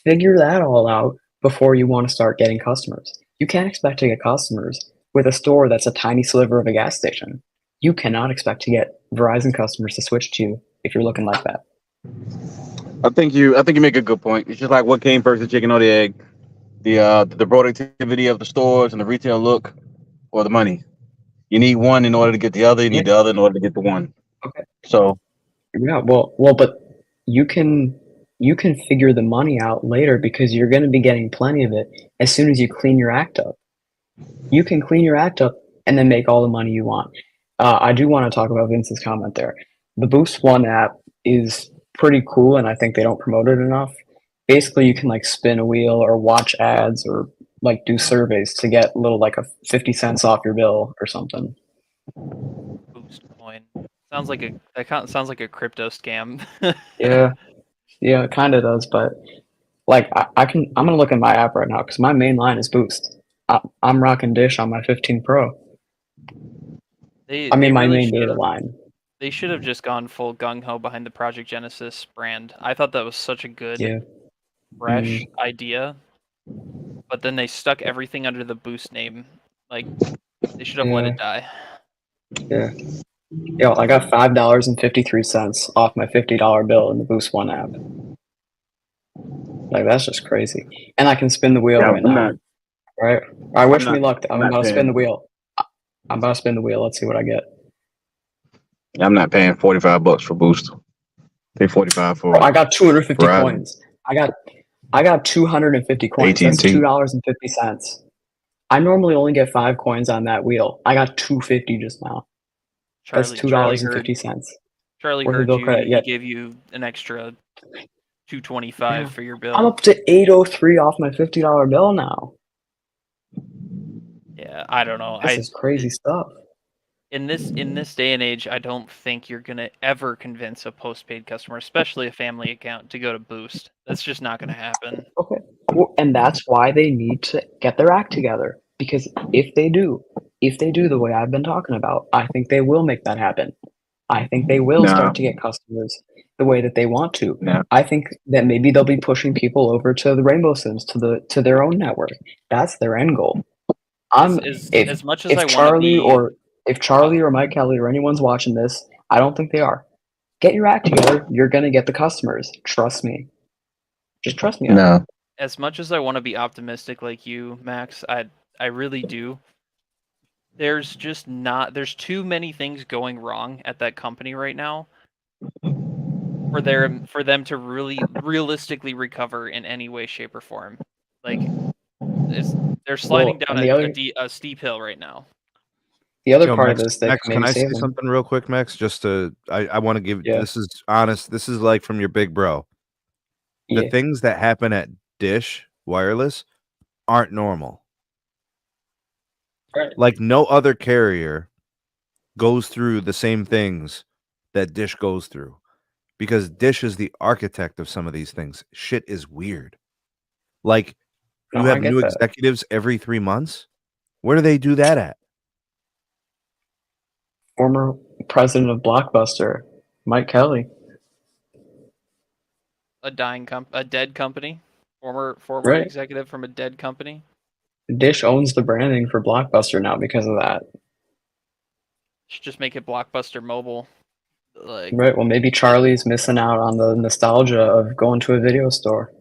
Figure that all out before you want to start getting customers. You can't expect to get customers with a store that's a tiny sliver of a gas station. You cannot expect to get Verizon customers to switch to you if you're looking like that. I think you make a good point. It's just like what came first, the chicken or the egg? The productivity of the stores and the retail look, or the money. You need one in order to get the other. You need the other in order to get the one. Okay. So yeah, well, but you can figure the money out later because you're going to be getting plenty of it as soon as you clean your act up. You can clean your act up and then make all the money you want. I do want to talk about Vince's comment there. The Boost One app is pretty cool, and I think they don't promote it enough. Basically, you can like spin a wheel or watch ads or like do surveys to get a 50 cents off your bill or something. Boost coin sounds like a crypto scam. Yeah, it kind of does. But like, I'm gonna look at my app right now because my main line is Boost. I'm rocking Dish on my 15 Pro. My main data line. They should have just gone full gung-ho behind the Project Genesis brand. I thought that was such a good, fresh idea. But then they stuck everything under the Boost name. Like, they should have let it die. Yeah. Yo, I got $5.53 off my $50 bill in the Boost One app. Like, that's just crazy. And I can spin the wheel right now. Right? I wish me luck. I'm about to spin the wheel. Let's see what I get. I'm not paying $45 for Boost. Pay $45 for. I got 250 coins. I got 250 coins. AT&T. That's $2.50. I normally only get 5 coins on that wheel. I got 250 just now. That's $2.50. Charlie heard you. He gave you an extra $2.25 for your bill. I'm up to $8.03 off my $50 bill now. Yeah, I don't know. This is crazy stuff. In this day and age, I don't think you're gonna ever convince a postpaid customer, especially a family account, to go to Boost. That's just not gonna happen. Okay, and that's why they need to get their act together. Because if they do, if they do the way I've been talking about, I think they will make that happen. I think they will No. start to get customers the way that they want to. No. I think that maybe they'll be pushing people over to the Rainbow Sims, to their own network. That's their end goal. As much as I If want to Charlie be, or Mike Kelly or anyone's watching this, I don't think they are. Get your act together. You're gonna get the customers. Trust me. Just trust me on it. No. as much as I want to be optimistic like you, Max, I really do. There's just not. There's too many things going wrong at that company right now for them to really realistically recover in any way, shape, or form. Like they're sliding Well, down and a steep hill right now. the other Yo, part of Max, this that Max, can can maybe I say save them. something real quick, Max? Just to, I want to give, Yeah. this is honest. This is like from your big bro. The Yeah. things that happen at Dish Wireless aren't normal. Right. Like no other carrier goes through the same things that Dish goes through because Dish is the architect of some of these things. Shit is weird. Like you No, I have get new that. executives every 3 months. Where do they do that at? Former president of Blockbuster, Mike Kelly. A dead company, former Right. executive from a dead company. Dish owns the branding for Blockbuster now because of that. Should just make it Blockbuster Mobile. Like, Right. Well, maybe Charlie's missing out on the nostalgia of going to a video store.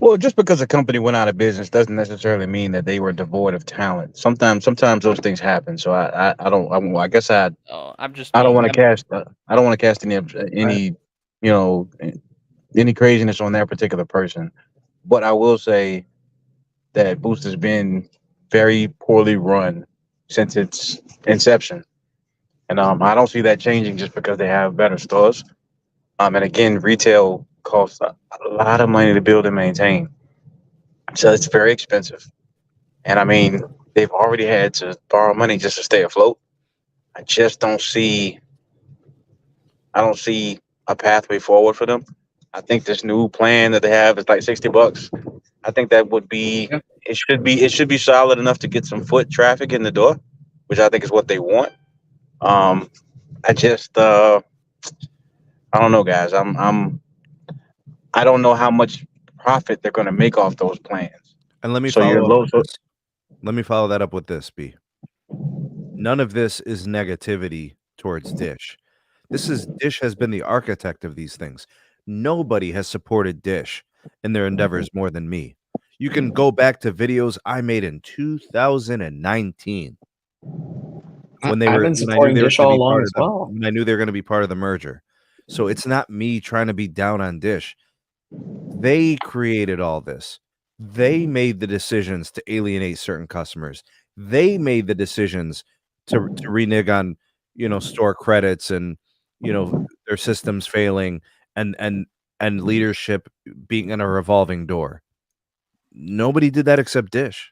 Well, just because a company went out of business doesn't necessarily mean that they were devoid of talent. Sometimes those things happen. So I guess I'm just. I don't being, want to cast I don't want to cast any you know any craziness on that particular person. But I will say that Boost has been very poorly run since its inception, and I don't see that changing just because they have better stores. And again, retail costs a lot of money to build and maintain, so it's very expensive. And I mean, they've already had to borrow money just to stay afloat. I just don't see I don't see a pathway forward for them. I think this new plan that they have is like $60. I think that would be Yeah. it should be solid enough to get some foot traffic in the door, which I think is what they want. Um, I just I don't know, guys. I don't know how much profit they're going to make off those plans. And let me So you're follow up low. with So this. Let me follow that up with this, B. None of this is negativity towards Dish. Dish has been the architect of these things. Nobody has supported Dish in their endeavors more than me. You can go back to videos I made in 2019 when I've been when I knew supporting they were Dish going to all be along part as of well. when I knew they were going to be part of the merger. So it's not me trying to be down on Dish. They created all this. They made the decisions to alienate certain customers. They made the decisions to renege on, store credits and, their systems failing and and leadership being in a revolving door. Nobody did that except Dish.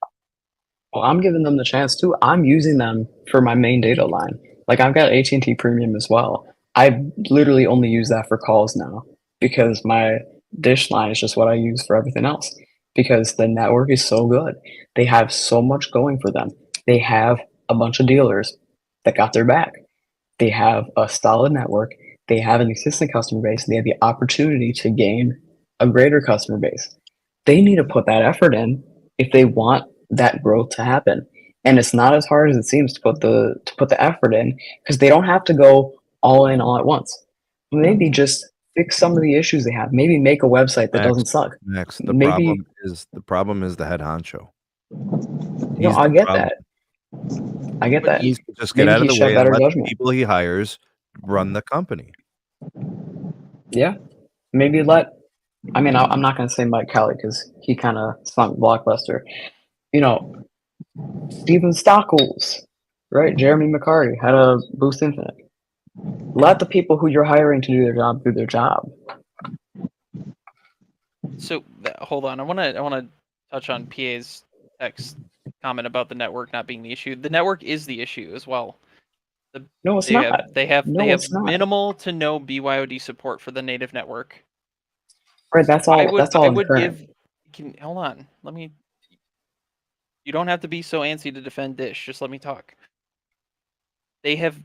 Well, I'm giving them the chance too. I'm using them for my main data line. Like I've got AT&T Premium as well. I literally only use that for calls now because my Dish line is just what I use for everything else because the network is so good. They have so much going for them. They have a bunch of dealers that got their back. They have a solid network. They have an existing customer base. And they have the opportunity to gain a greater customer base. They need to put that effort in if they want that growth to happen. And it's not as hard as it seems to put the effort in because they don't have to go all in all at once. Maybe just fix some of the issues they have. Maybe make a website that Max, doesn't suck. Max, Maybe the problem is the head honcho. I The get problem. that. I get He that. needs to just get Maybe out of he the should have way and better let the judgment. people he hires run the company. Yeah. Maybe I'm not going to say Mike Kelly because he kind of sunk Blockbuster. Steven Stockles, right? Jeremy McCarty had a Boost Infinite. Let the people who you're hiring to do their job. So hold on, I want to touch on PA's text comment about the network not being the issue. The network is the issue as well. No, it's not. They have No, it's not. minimal to no BYOD support for the native network. Right, that's all. That's all. I would give. Hold on. Let me. You don't have to be so antsy to defend Dish. Just let me talk. They have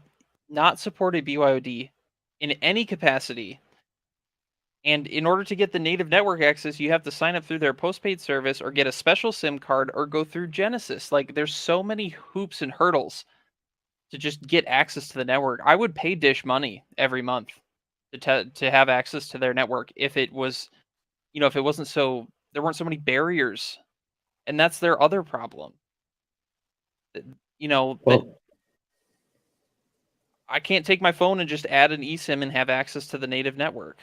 not supported BYOD in any capacity. And in order to get the native network access, you have to sign up through their postpaid service or get a special SIM card or go through Genesis. Like, there's so many hoops and hurdles to just get access to the network. I would pay Dish money every month to have access to their network if it was, if it wasn't so, there weren't so many barriers. And that's their other problem. That Well, I can't take my phone and just add an eSIM and have access to the native network.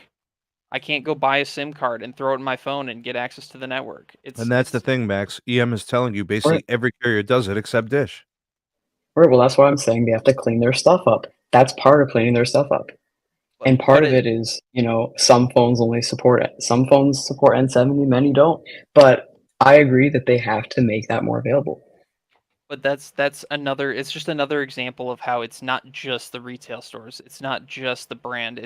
I can't go buy a SIM card and throw it in my phone and get access to the network. And that's the thing, Max. EM is telling you right, basically every carrier does it except Dish. right. Well, that's why I'm saying they have to clean their stuff up. That's part of cleaning their stuff up. And part of it is, some phones only support it. Some phones support N70, many don't. But I agree that they have to make that more available. But that's another. It's just another example of how it's not just the retail stores. It's not just the brand.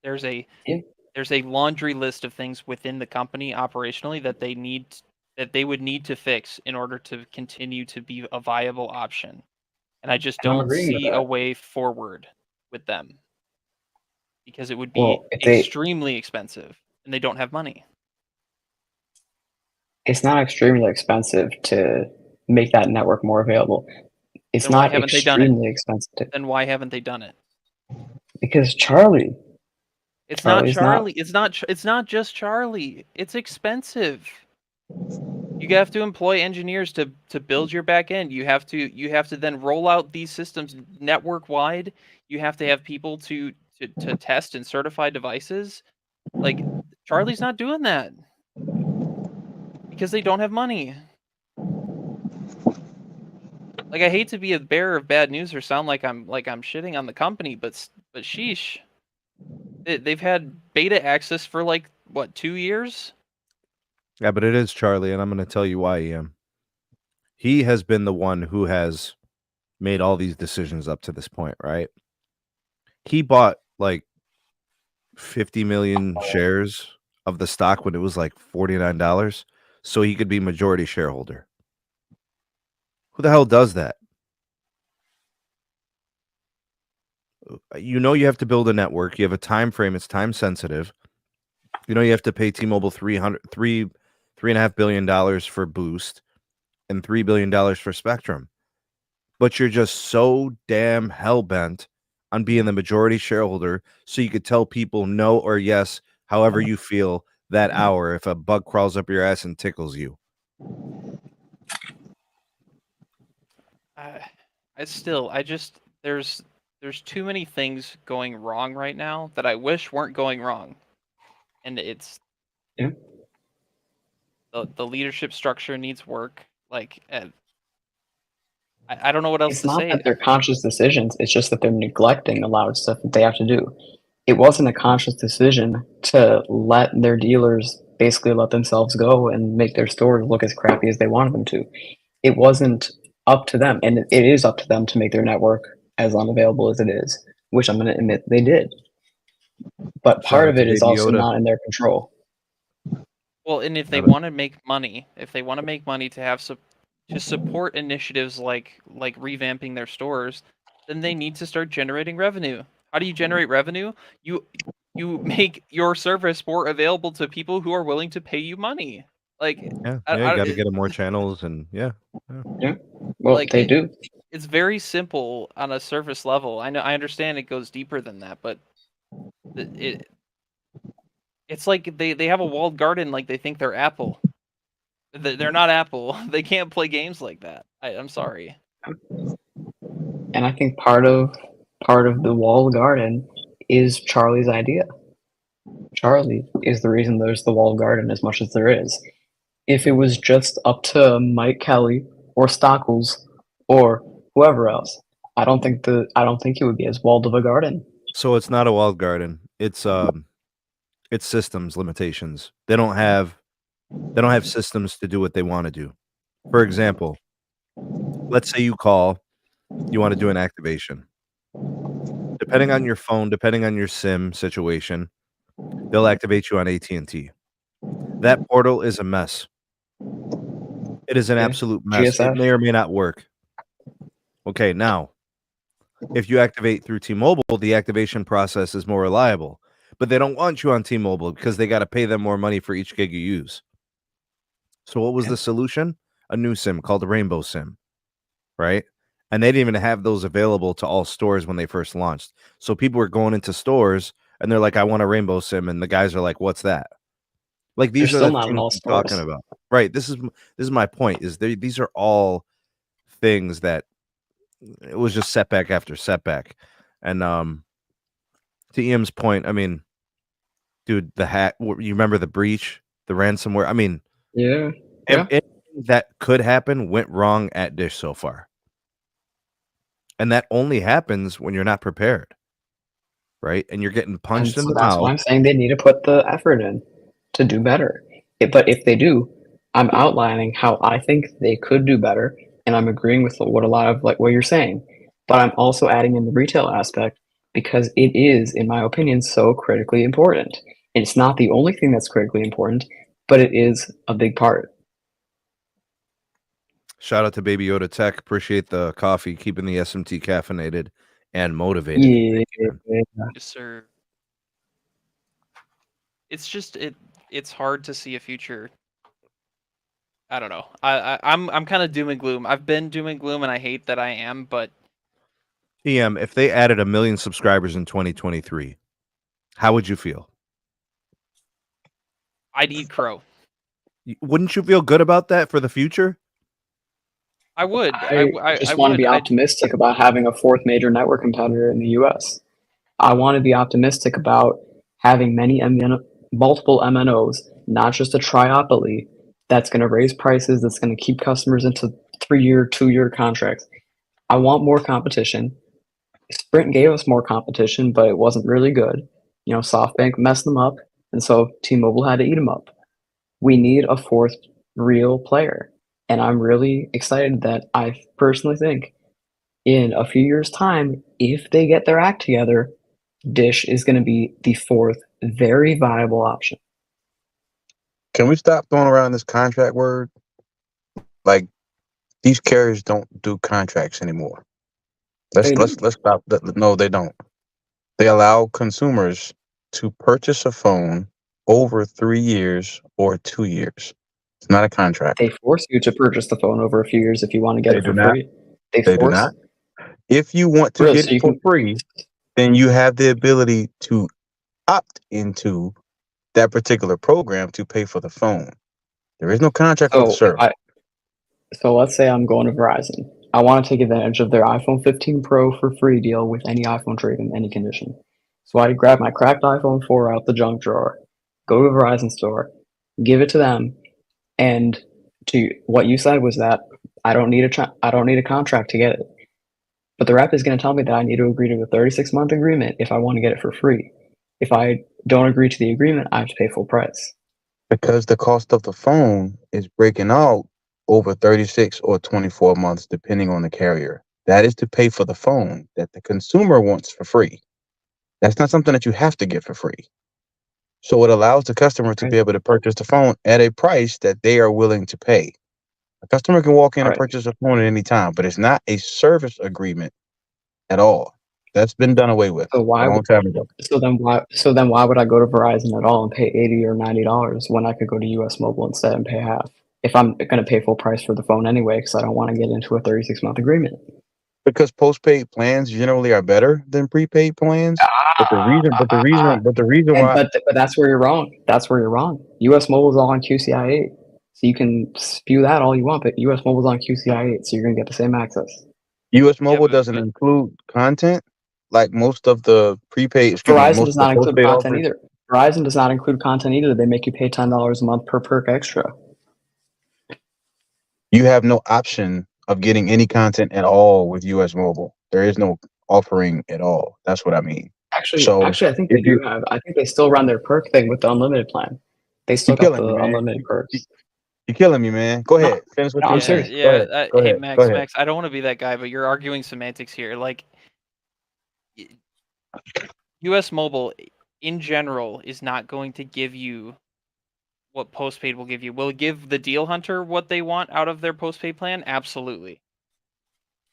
There's a Yeah. there's a laundry list of things within the company operationally that they would need to fix in order to continue to be a viable option. And I just And I'm don't agreeing with see a that. way forward with them because it would be Well, extremely expensive and they don't have money. it's not extremely expensive to make that network more available. It's Then why not haven't they done it? extremely expensive Then why haven't they done it? because Charlie, It's not Charlie's not. Charlie. It's not just Charlie. It's expensive. You have to employ engineers to build your back end. You have to then roll out these systems network wide. You have to have people to test and certify devices. Like, Charlie's not doing that because they don't have money. Like, I hate to be a bearer of bad news or sound like I'm shitting on the company, but sheesh. They've had beta access for like what, 2 years? Yeah, but it is Charlie, and I'm going to tell you why, EM. He has been the one who has made all these decisions up to this point, right? He bought like 50 million shares of the stock when it was like $49 so he could be majority shareholder. Who the hell does that? You have to build a network. You have a time frame. It's time sensitive. You have to pay T-Mobile $3.5 billion for Boost and $3 billion for Spectrum. But you're just so damn hell-bent on being the majority shareholder so you could tell people no or yes, however you feel that hour if a bug crawls up your ass and tickles you. There's too many things going wrong right now that I wish weren't going wrong. And it's Yeah. the leadership structure needs work. Like, I don't know what else It's to not say. that they're conscious decisions. It's just that they're neglecting a lot of stuff that they have to do. It wasn't a conscious decision to let their dealers basically let themselves go and make their stores look as crappy as they wanted them to. It wasn't up to them, and it is up to them to make their network as unavailable as it is, which I'm going to admit they did. But Shout part out of to it is Baby also Yoda. not in their control. Well, and if they Got it. want to make money, to have to support initiatives like revamping their stores, then they need to start generating revenue. How do you generate revenue? You make your service more available to people who are willing to pay you money. Like, Yeah, you got to get them more channels, and yeah. Yeah. Well, like they do. it's very simple on a surface level. I understand it goes deeper than that, but it's like they have a walled garden like they think they're Apple. They're not Apple. They can't play games like that. I'm sorry. And I think part of the walled garden is Charlie's idea. Charlie is the reason there's the walled garden as much as there is. If it was just up to Mike Kelly or Stockles or whoever else, I don't think it would be as walled of a garden. So it's not a walled garden. It's systems limitations. They don't have systems to do what they want to do. For example, let's say you call, you want to do an activation. Depending on your phone, depending on your SIM situation, they'll activate you on AT&T. That portal is a mess. It is an Yeah. absolute mess. It GSF. may or may not work. Okay, now, if you activate through T-Mobile, the activation process is more reliable. But they don't want you on T-Mobile because they got to pay them more money for each gig you use. So what was Yeah. the solution? A new SIM called the Rainbow SIM, right? And they didn't even have those available to all stores when they first launched. So people were going into stores and they're like, I want a Rainbow SIM. And the guys are like, what's that? Like, They're these are still the not in things all I'm talking stores. about. Right. This is my point, is these are all things that it was just setback after setback. And to Ian's point, I mean, dude, the hack, you remember the breach, the ransomware? I mean, Yeah. everything that could happen went wrong at Dish so far. And that only happens when you're not prepared, right? And you're getting And punched in so the that's why mouth. I'm saying they need to put the effort in to do better. But if they do, I'm outlining how I think they could do better, and I'm agreeing with what a lot of like what you're saying. But I'm also adding in the retail aspect because it is, in my opinion, so critically important. It's not the only thing that's critically important, but it is a big part. Shout out to Baby Yoda Tech. Appreciate the coffee, keeping the SMT caffeinated and motivated. Yeah. Thank you, man. Yes, sir. It's just it's hard to see a future. I don't know. I'm kind of doom and gloom. I've been doom and gloom, and I hate that I am. But TM, if they added 1 million subscribers in 2023, how would you feel? I'd eat crow. Wouldn't you feel good about that for the future? I would. I just want to would. be optimistic about having a fourth major network competitor in the US. I want to be optimistic about having multiple MNOs, not just a triopoly that's going to raise prices, that's going to keep customers into 3-year, 2-year contracts. I want more competition. Sprint gave us more competition, but it wasn't really good. You know, SoftBank messed them up, and so T-Mobile had to eat them up. We need a fourth real player, and I'm really excited that I personally think in a few years' time, if they get their act together, Dish is going to be the fourth very viable option. Can we stop throwing around this contract word? Like, these carriers don't do contracts anymore. Let's stop. No, they don't. They allow consumers to purchase a phone over 3 years or 2 years. It's not a contract. They force you to purchase the phone over a few years if you want to get They it for do not. free. They They do force not. If you want to really, get so it you for can. free, then you have the ability to opt into that particular program to pay for the phone. There is no contract with the So if service. so let's say I'm going to Verizon. I want to take advantage of their iPhone 15 Pro for free deal with any iPhone trade in any condition. So I grab my cracked iPhone 4 out the junk drawer, go to a Verizon store, give it to them, and to what you said was that I don't need a contract to get it. But the rep is going to tell me that I need to agree to a 36-month agreement if I want to get it for free. If I don't agree to the agreement, I have to pay full price. Because the cost of the phone is breaking out over 36 or 24 months, depending on the carrier. That is to pay for the phone that the consumer wants for free. That's not something that you have to get for free. So it allows the customer to Right? be able to purchase the phone at a price that they are willing to pay. A customer can walk in and Right. purchase a phone at any time, but it's not a service agreement at all. That's been done away with So a why? long time ago. So then why would I go to Verizon at all and pay $80 or $90 when I could go to US Mobile instead and pay half? If I'm going to pay full price for the phone anyway, because I don't want to get into a 36-month agreement. Because postpaid plans generally are better than prepaid plans. But the reason And why, but that's where you're wrong. That's where you're wrong. US Mobile's all on QCI 8. So you can spew that all you want, but US Mobile's on QCI 8, so you're gonna get the same access. US Yeah, Mobile doesn't but include content like most of the prepaid, Verizon most does of the not include postpaid content offers. either. Verizon does not include content either. They make you pay $10 a month per perk extra. You have no option of getting any content at all with US Mobile. There is no offering at all. That's what I mean. So Actually, I think they if do you have. I think they still run their perk thing with the unlimited plan. They you're still got killing me, the man. unlimited perks. You're killing me, man. Go No, ahead. Finish what no, you were I'm yeah, serious. saying. Go yeah. ahead. Go Hey, ahead. Go ahead. Max, I don't want to be that guy, but you're arguing semantics here. Like, US Mobile in general is not going to give you what postpaid will give you. Will it give the deal hunter what they want out of their postpaid plan? Absolutely.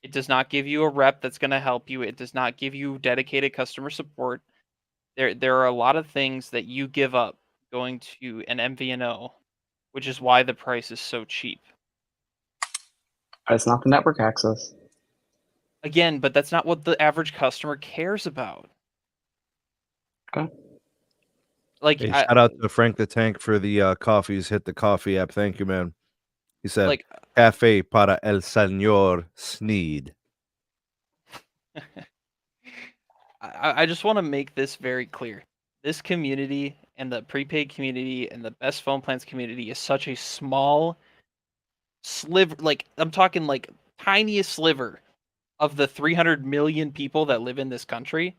It does not give you a rep that's going to help you. It does not give you dedicated customer support. There are a lot of things that you give up going to an MVNO, which is why the price is so cheap. It's not the network access. Again, but that's not what the average customer cares about. Okay. Like, Hey, shout out to Frank the Tank for the coffees. Hit the coffee app. Thank you, man. He said, like, "Cafe para el señor Sneed." I just want to make this very clear. This community and the prepaid community and the best phone plans community is such a small sliver. Like, I'm talking like tiniest sliver of the 300 million people that live in this country.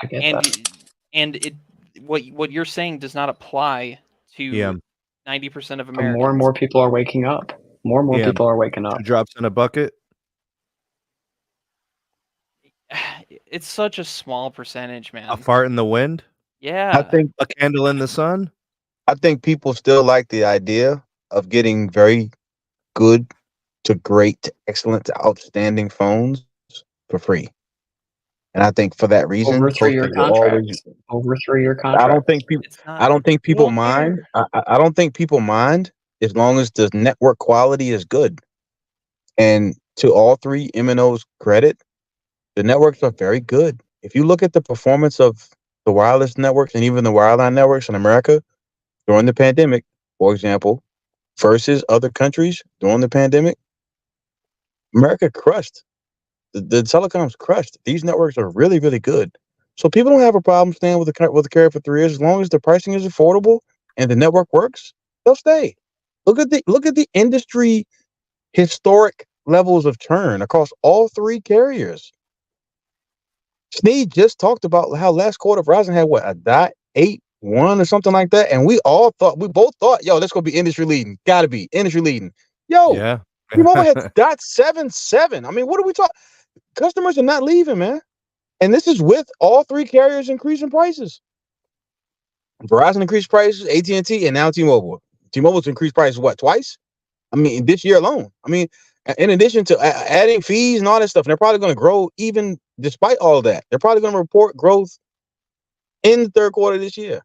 I get that. And it what you're saying does not apply to 90% of Americans. More and more people are waking up. More and more people are waking up. 2 drops in a bucket. It's such a small percentage, man. A fart in the wind. Yeah. I think A candle in the sun. I think people still like the idea of getting very good to great to excellent to outstanding phones for free. And I think for that reason, Over 3-year postpaid will contracts. Over 3-year contracts. I don't think people. I don't think people mind. I don't think people mind as long as the network quality is good. And to all three MNOs' credit, the networks are very good. If you look at the performance of the wireless networks and even the wireline networks in America during the pandemic, for example, versus other countries during the pandemic, America crushed. The telecoms crushed. These networks are really, really good. So people don't have a problem staying with the carrier for 3 years as long as the pricing is affordable and the network works. They'll stay. Look at the industry historic levels of churn across all three carriers. Sneed just talked about how last quarter Verizon had what, a .81 or something like that, and we both thought, yo, that's gonna be industry leading. Gotta be industry leading. Yo, Yeah. T-Mobile had .77. I mean, what are we talking? Customers are not leaving, man. And this is with all three carriers increasing prices. Verizon increased prices, AT&T, and now T-Mobile. T-Mobile's increased prices, what, twice? I mean, this year alone. I mean, in addition to adding fees and all that stuff, and they're probably going to grow even despite all of that. They're probably going to report growth in the third quarter this year.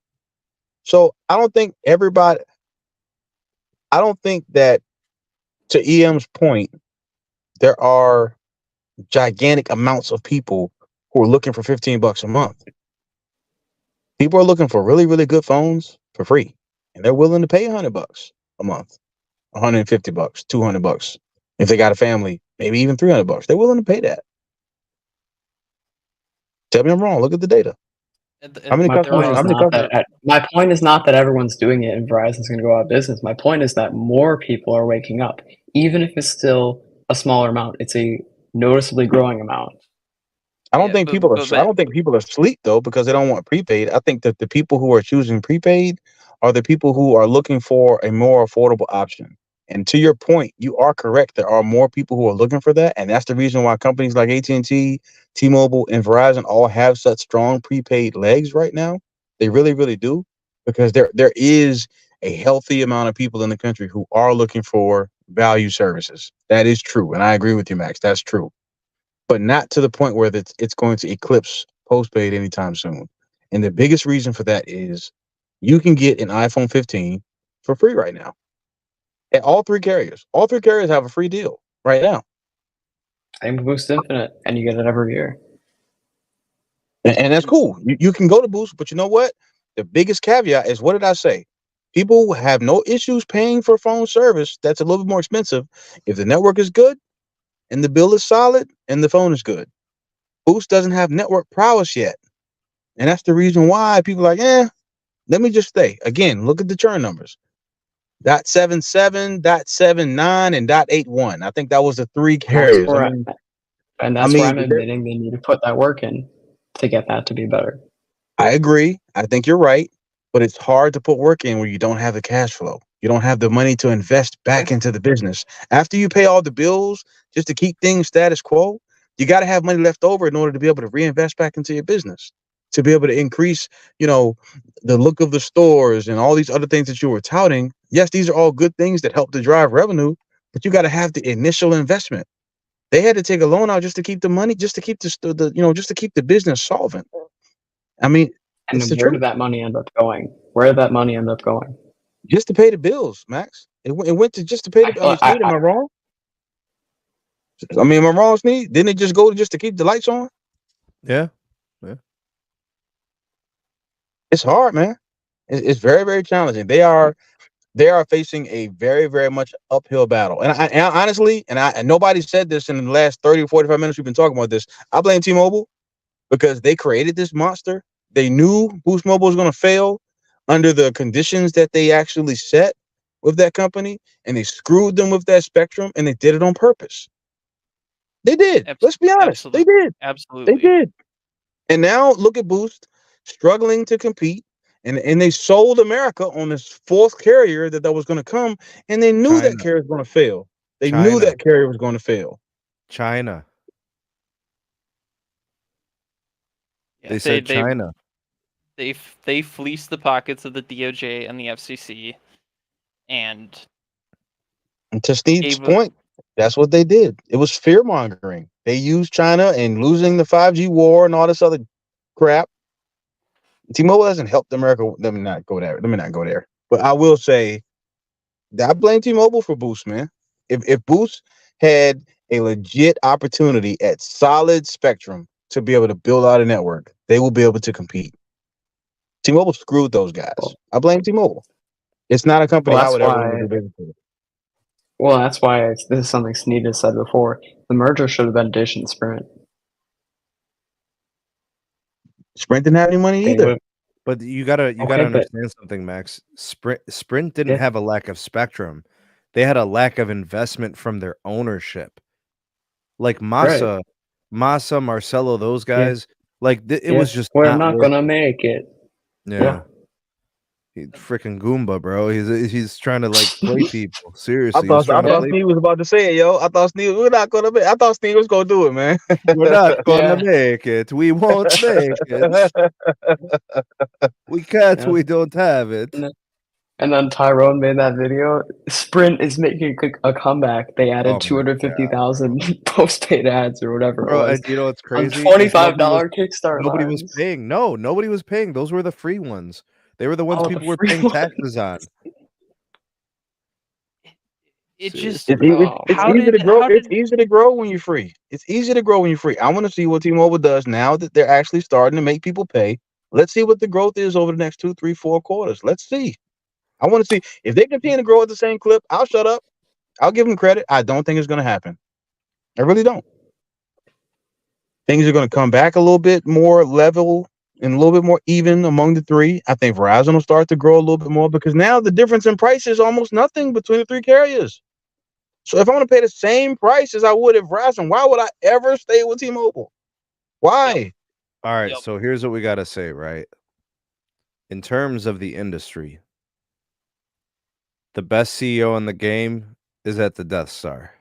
So I don't think that, to EM's point, there are gigantic amounts of people who are looking for $15 a month. People are looking for really, really good phones for free, and they're willing to pay $100 a month, $150, $200. If they got a family, maybe even $300. They're willing to pay that. Tell me I'm wrong. Look at the data. My point is not that everyone's doing it and Verizon's going to go out of business. My point is that more people are waking up, even if it's still a smaller amount. It's a noticeably growing amount. I don't think people are asleep though because they don't want prepaid. I think that the people who are choosing prepaid are the people who are looking for a more affordable option. And to your point, you are correct. There are more people who are looking for that, and that's the reason why companies like AT&T, T-Mobile, and Verizon all have such strong prepaid legs right now. They really, really do, because there is a healthy amount of people in the country who are looking for value services. That is true, and I agree with you, Max. That's true, but not to the point where it's going to eclipse postpaid anytime soon. And the biggest reason for that is you can get an iPhone 15 for free right now. At all three carriers. All three carriers have a free deal right now. Same with Boost Infinite, and you get it every year. And that's cool. You can go to Boost, but you know what? The biggest caveat is, what did I say? People have no issues paying for phone service that's a little bit more expensive if the network is good and the bill is solid and the phone is good. Boost doesn't have network prowess yet. And that's the reason why people are like, let me just stay. Again, look at the churn numbers. .77, .79, and .81. I think that was the three carriers. That's where I'm admitting they need to put that work in to get that to be better. I agree. I think you're right, but it's hard to put work in where you don't have the cash flow. You don't have the money to invest back into the business. After you pay all the bills just to keep things status quo, you got to have money left over in order to be able to reinvest back into your business. to be able to increase, the look of the stores and all these other things that you were touting. Yes, these are all good things that help to drive revenue, but you got to have the initial investment. They had to take a loan out just to keep the money, just to keep just to keep the business solvent. I mean, And it's the where truth. did that money end up going? Where did that money end up going? Just to pay the bills, Max. It went to just to pay the. I mean, Sneed, am I wrong? I mean, am I wrong, Sneed? Didn't it just go to just to keep the lights on? Yeah. It's hard, man. It's very, very challenging. They are facing a very, very much uphill battle. And honestly, and nobody said this in the last 30 or 45 minutes we've been talking about this. I blame T-Mobile because they created this monster. They knew Boost Mobile was going to fail under the conditions that they actually set with that company, and they screwed them with that spectrum, and they did it on purpose. They did. Let's be honest. Absolutely. They did. Absolutely. They did. And now look at Boost struggling to compete. And they sold America on this fourth carrier that was going to come, and they knew that carrier was going to fail. They knew that carrier was going to fail. China. Yeah, they said China. They fleeced the pockets of the DOJ and the FCC, and to Steve's point, that's what they did. It was fear mongering. They used China and losing the 5G war and all this other crap. T-Mobile hasn't helped America. Let me not go there. But I will say that I blame T-Mobile for Boost, man. If Boost had a legit opportunity at solid spectrum to be able to build out a network, they will be able to compete. T-Mobile screwed those guys. I blame T-Mobile. It's not a company I would ever want to do business with. Well, that's why this is something Sneed has said before. The merger should have been Dish and Sprint. Sprint didn't have any money either. But you gotta understand something, Max. Sprint didn't have a lack of spectrum. They had a lack of investment from their ownership. Like Massa, Marcelo, those guys. Like it was just we're not gonna make it. Yeah. Freaking Goomba, bro. He's trying to like play people. Seriously. I thought Sneed was about to say it, yo. I thought Sneed was gonna do it, man. We're not gonna make it. We won't make it. We can't. We don't have it. And then Tyrone made that video. Sprint is making a comeback. They added 250,000 postpaid ads or whatever it was. And you know what's crazy? $25 Kickstarter. Nobody was paying. No, nobody was paying. Those were the free ones. They were the ones people were paying taxes on. It's easy to grow when you're free. It's easy to grow when you're free. I want to see what T-Mobile does now that they're actually starting to make people pay. Let's see what the growth is over the next 2, 3, 4 quarters. Let's see. I want to see if they continue to grow at the same clip. I'll shut up. I'll give them credit. I don't think it's going to happen. I really don't. Things are going to come back a little bit more level and a little bit more even among the three. I think Verizon will start to grow a little bit more because now the difference in price is almost nothing between the three carriers. So if I want to pay the same price as I would at Verizon, why would I ever stay with T-Mobile? Why? Yep. All right. Yep. So here's what we got to say, right? In terms of the industry, the best CEO in the game is at the Death Star.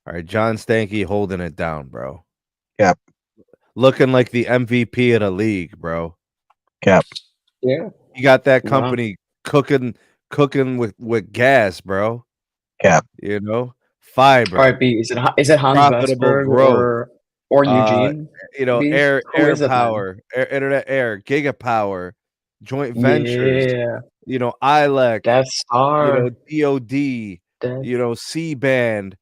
All right. John Stankey holding it down, bro. Yep. Looking like the MVP of the league, bro. Cap. Yeah. You got that company cooking with gas, bro. Cap. You know, fiber. All right, B. Is it Hans Vestberg or Eugene? Air power, internet air, gigapower, joint ventures. Yeah. ILEC, Death Star, DOD, C-band,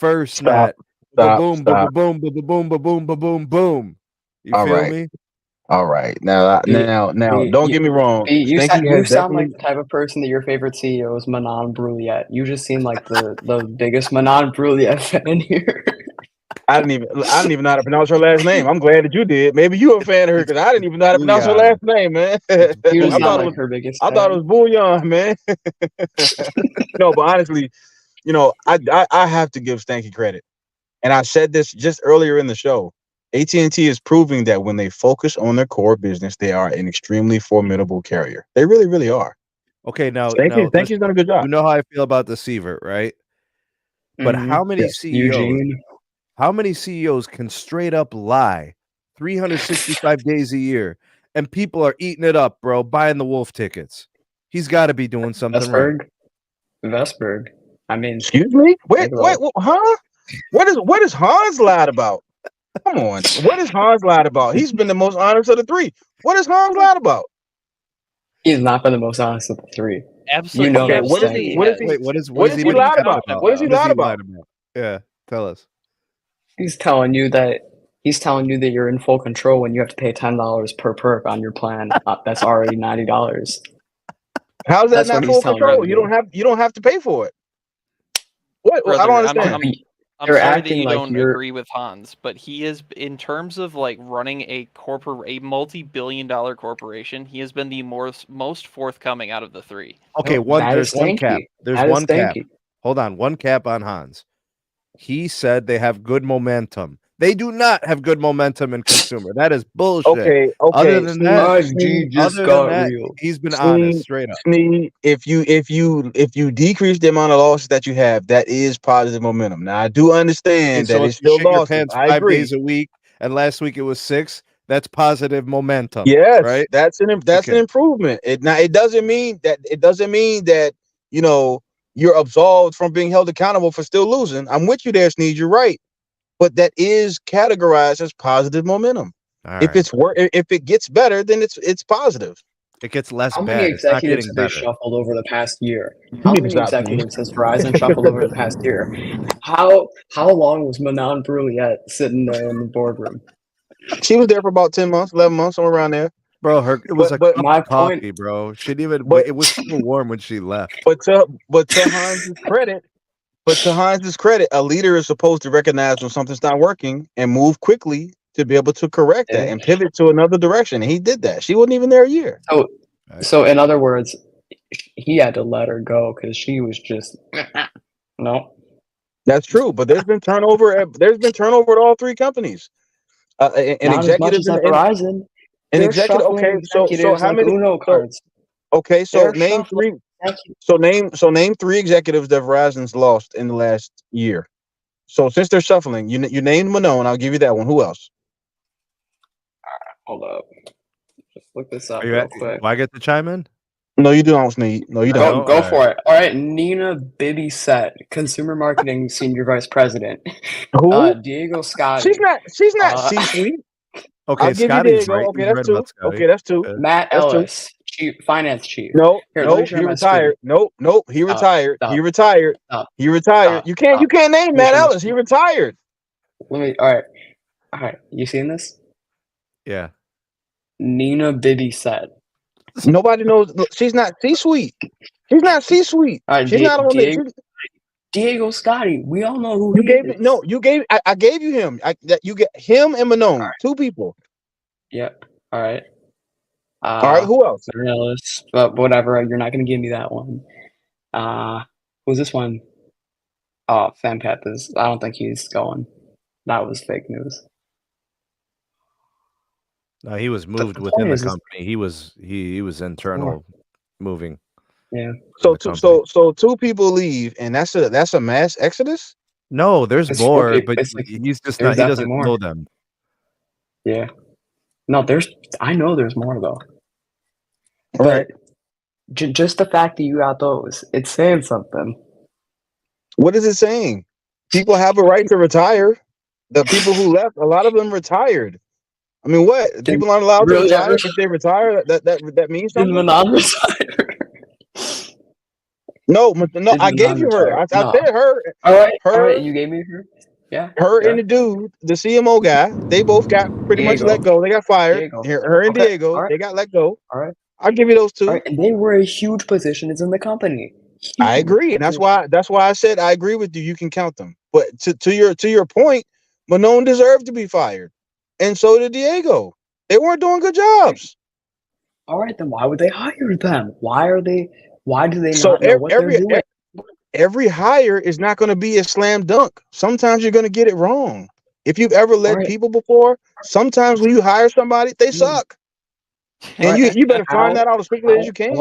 FirstNet. Boom, boom, boom, boom, boom, boom, boom, boom, boom. You feel me? All right. Now, don't get me wrong. You sound like the type of person that your favorite CEO is Manon Brouillette. You just seem like the biggest Manon Brouillette fan here. I didn't even know how to pronounce her last name. I'm glad that you did. Maybe you a fan of her because I didn't even know how to pronounce her last name, man. I thought it was Bouillon, man. No, but honestly, I have to give Stanky credit. And I said this just earlier in the show. AT&T is proving that when they focus on their core business, they are an extremely formidable carrier. They really, really are. Okay, now Stanky's done a good job. You know how I feel about the Sievert, right? But how many CEOs? How many CEOs can straight up lie 365 days a year, and people are eating it up, bro, buying the Wolf tickets. He's got to be doing something right. Vestberg. I mean, Excuse me? Wait, huh? What is Hans lied about? Come on. What is Hans lied about? He's been the most honest of the three. What is Hans lied about? He's not been the most honest of the three. Absolutely. You know Okay, that. what is he? What is he? Wait, What is he what lied he about? What is he lied about? Yeah, tell us. He's telling you that you're in full control when you have to pay $10 per perk on your plan. That's already $90. How's that That's not what he's full telling control? you. You don't have to pay for it. What? I Brother, don't understand. I'm They're sorry that acting you like don't you're- agree with Hans, but he is, in terms of like running a multi-billion-dollar corporation, he has been the most forthcoming out of the three. Okay, No, that there's is one cap. stanky. There's That is one cap. stanky. Hold on, one cap on Hans. He said they have good momentum. They do not have good momentum in consumer. That is bullshit. Okay. Other than Sneed just got real. he's been honest, straight up. Sneed, if you decrease the amount of losses that you have, that is positive momentum. Now I do understand So that if it's you still shit your losses. pants I 5 agree. days a week, and last week it was 6. That's positive momentum. Yes, right? that's an improvement. It doesn't mean that you're absolved from being held accountable for still losing. I'm with you there, Sneed. You're right, but that is categorized as positive momentum. If it gets better, then it's positive. It gets less How bad. many It's not executives getting have they better. shuffled over the past year? You How need to many stop, executives has Verizon shuffled over the past year? How long was Manon Bruyette sitting there in the boardroom? She was there for about 10 months, 11 months, somewhere around there. Bro, it was a cup my of coffee, point- bro. She didn't even. But- It was still warm when she left. But to Hans' credit, a leader is supposed to recognize when something's not working and move quickly to be able to correct that and pivot to another direction. And he did that. She wasn't even there a year. So in other words, he had to let her go because she was just no. That's true, but there's been turnover. There's been turnover at all three companies. An Not as much executive as at Verizon. an They're executive. shuffling Okay, so executives how like many? Uno cards. Okay, so They're name shuffling three. Name 3 executives that Verizon's lost in the last year. So since they're shuffling, you named Manon. I'll give you that one. Who else? Hold up. Just look this up Do real quick. I get to chime in? No, you don't, Sneed. No, you don't. Go for it. All right, Nina Bibby-Set, Consumer Marketing Senior Vice President. Who? Diego Scotti. She's not C-suite. Okay, I'll give you Scotty's Diego. right. Okay, He's that's right 2. about Scotty. Okay, that's 2. Matt That's Ellis, Finance Chief. No, Here, let me share he my retired. screen. Nope, he retired. Stop. He retired. Stop. He retired. Stop. You can't name me Matt share my Ellis. He screen. retired. All right. You seeing this? Yeah. Nina Bibby-Set. Nobody knows. She's not C-suite. She's not C-suite. All right, She's not on it. Diego Scotti. We all know who You he gave is. me no. You gave. I gave you him. You get him and Manon. Right. 2 people. Yep. All right. All right. Who else? Ellis, but whatever. You're not gonna give me that one. Who's this one? Oh, Fan Panthers. I don't think he's going. That was fake news. No, he was moved the within point the is- company. He was internal moving. Yeah. So the company. 2 people leave, and that's a mass exodus. No, there's It's more, like- but it's like- he's just there's not. He doesn't definitely more. know them. Yeah. No, I know there's more though. All right. Just the fact that you got those, it's saying something. What is it saying? People have a right to retire. The people who left, a lot of them retired. I mean, what? People aren't allowed to retire. If they retire, that means Did something. Manon retire? No, I gave you her. I said her. All right, you gave me her. Yeah. Her and the dude, the CMO guy, they both got pretty much let go. They got fired. Her and Diego, they got let go. All right. I'll give you those 2. All right, and they were huge positions in the company. I agree, and that's why I said I agree with you. You can count them, but to your point, Manon deserved to be fired, and so did Diego. They weren't doing good jobs. All right, then why would they hire them? Why do they not know what they're doing? Every hire is not going to be a slam dunk. Sometimes you're going to get it wrong. If you've ever led people before, sometimes when you hire somebody, they suck. And you better find that out as quickly as you can.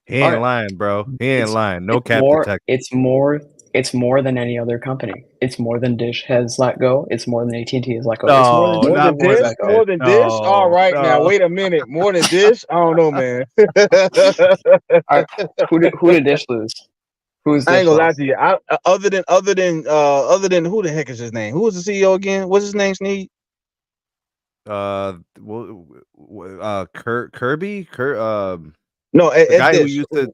He ain't lying, bro. He ain't lying. No cap detector. It's more It's more than any other company. It's more than Dish has let go. It's more than AT&T has let go. It's more than No, More not than T-Mobile more has this? than let go. More this. than this? All No, right, now no. wait a minute. More than this? I don't know, man. All right, who did Dish lose? Who's I ain't Dish gonna lie lost? to you. Other than who the heck is his name? Who was the CEO again? What's his name, Sneed? Kirby, No, the at guy who Dish. used to,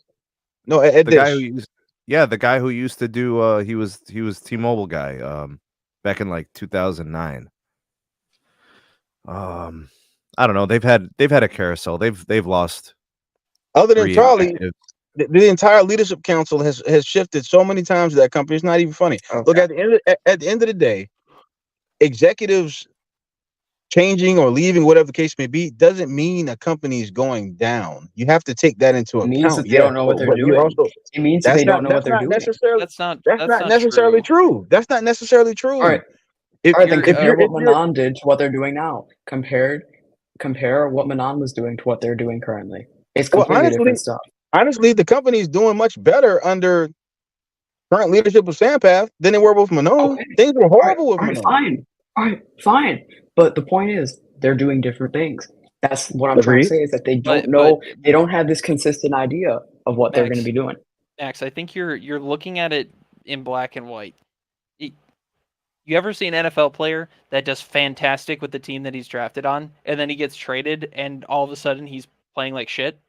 No, at the guy who Dish. used, yeah, the guy who used to do, he was T-Mobile guy, back in like 2009. I don't know. They've had a carousel. They've lost Other than 3 Charlie, executives. the entire leadership council has shifted so many times to that company. It's not even funny. Look, Okay. at the end of the day, executives changing or leaving, whatever the case may be, doesn't mean a company is going down. You have to take that into It means account. that they Yes, don't know what they're but you doing. also It means that they don't know what they're doing. That's not necessarily true. true. That's not necessarily true. All right, If all right. Then You're, compare what if you're Manon did to what they're doing now. Compare what Manon was doing to what they're doing currently. It's well, completely different stuff. honestly, the company's doing much better under current leadership of Sampath than they were with Manon. Okay. Things were All right, horrible with all right, Manon. fine. All right, fine. But the point is, they're doing different things. That's what I'm trying to Agreed. say is that they don't But- know. but- They don't have this consistent idea of what they're going to Max. be doing. Max, I think you're looking at it in black and white. You ever see an NFL player that does fantastic with the team that he's drafted on, and then he gets traded, and all of a sudden he's playing like shit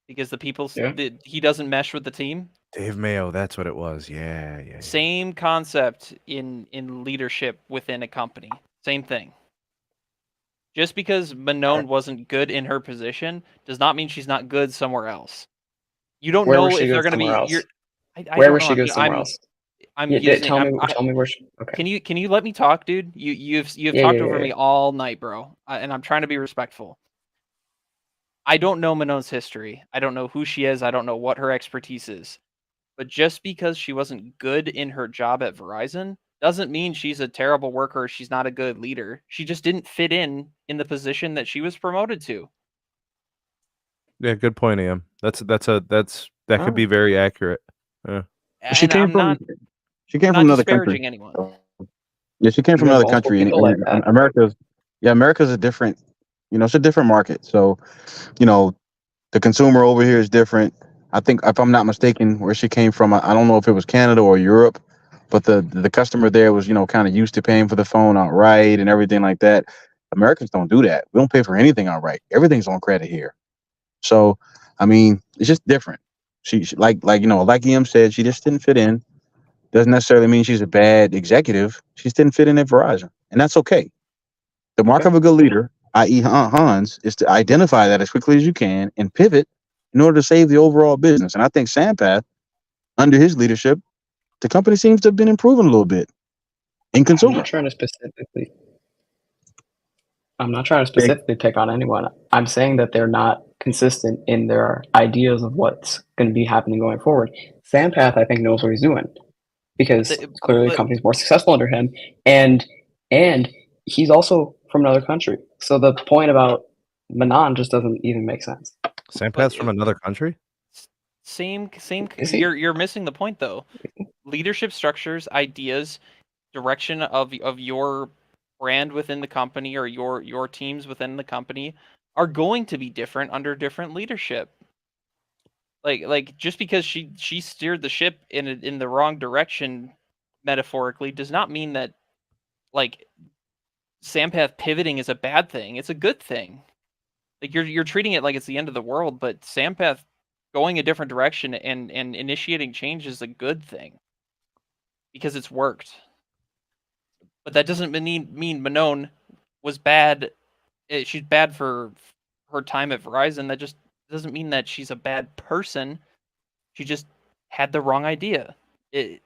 because he doesn't mesh with the team? Dave Mayo, that's what it was. Yeah. Same concept in leadership within a company. Same thing. Just because Manon wasn't good in her position does not mean she's not good somewhere else. You don't Where was know she if they're good going to be. somewhere else? I Where don't was know. she good somewhere else? I'm Yeah, using. tell me where. Okay. Can you let me talk, dude? You've Yeah, talked yeah, over yeah. me all night, bro, and I'm trying to be respectful. I don't know Manon's history. I don't know who she is. I don't know what her expertise is. But just because she wasn't good in her job at Verizon doesn't mean she's a terrible worker or she's not a good leader. She just didn't fit in the position that she was promoted to. Yeah, good point, Ian. That could be very accurate. Yeah. She And came I'm from not another country. disparaging anyone. Yeah, she came You from have another multiple country, and, people like that. America's a different, it's a different market. So, the consumer over here is different. I think, if I'm not mistaken, where she came from, I don't know if it was Canada or Europe, but the customer there was, kind of used to paying for the phone outright and everything like that. Americans don't do that. We don't pay for anything outright. Everything's on credit here. So, I mean, it's just different. She like Em said, she just didn't fit in. Doesn't necessarily mean she's a bad executive. She just didn't fit in at Verizon, and that's okay. The mark of a good leader, i.e., Hans, is to identify that as quickly as you can and pivot in order to save the overall business. And I think Sampath, under his leadership, the company seems to have been improving a little bit in I'm consumer. not trying to specifically pick on anyone. I'm saying that they're not consistent in their ideas of what's going to be happening going forward. Sampath, I think, knows what he's doing because clearly the company's more successful under him, and he's also from another country. So the point about Manon just doesn't even make sense. Sampath's from another country? Same. Is he? You're missing the point though. Leadership structures, ideas, direction of your brand within the company or your teams within the company are going to be different under different leadership. Like just because she steered the ship in the wrong direction metaphorically does not mean that like Sampath pivoting is a bad thing. It's a good thing. Like you're treating it like it's the end of the world, but Sampath going a different direction and initiating change is a good thing because it's worked. But that doesn't mean Manon was bad. She's bad for her time at Verizon. That just doesn't mean that she's a bad person. She just had the wrong idea. It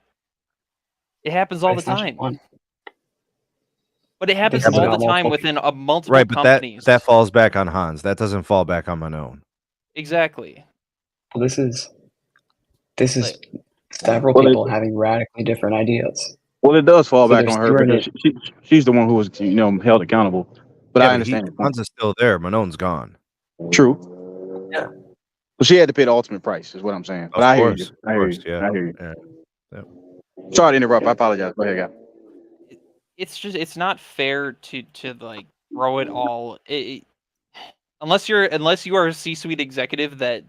happens all the time. But it happens all the time within multiple companies. That falls back on Hans. That doesn't fall back on Manon. Exactly. Well, this is several people having radically different ideas. Well, it does fall back on her because she's the one who was, held accountable. But I understand. Hans is still there. Manon's gone. True. Yeah. Well, she had to pay the ultimate price, is what I'm saying. But I hear you. I hear you. Yeah. Sorry to interrupt. I apologize. Go ahead, guy. It's not fair to like throw it all. Unless you are a C-suite executive that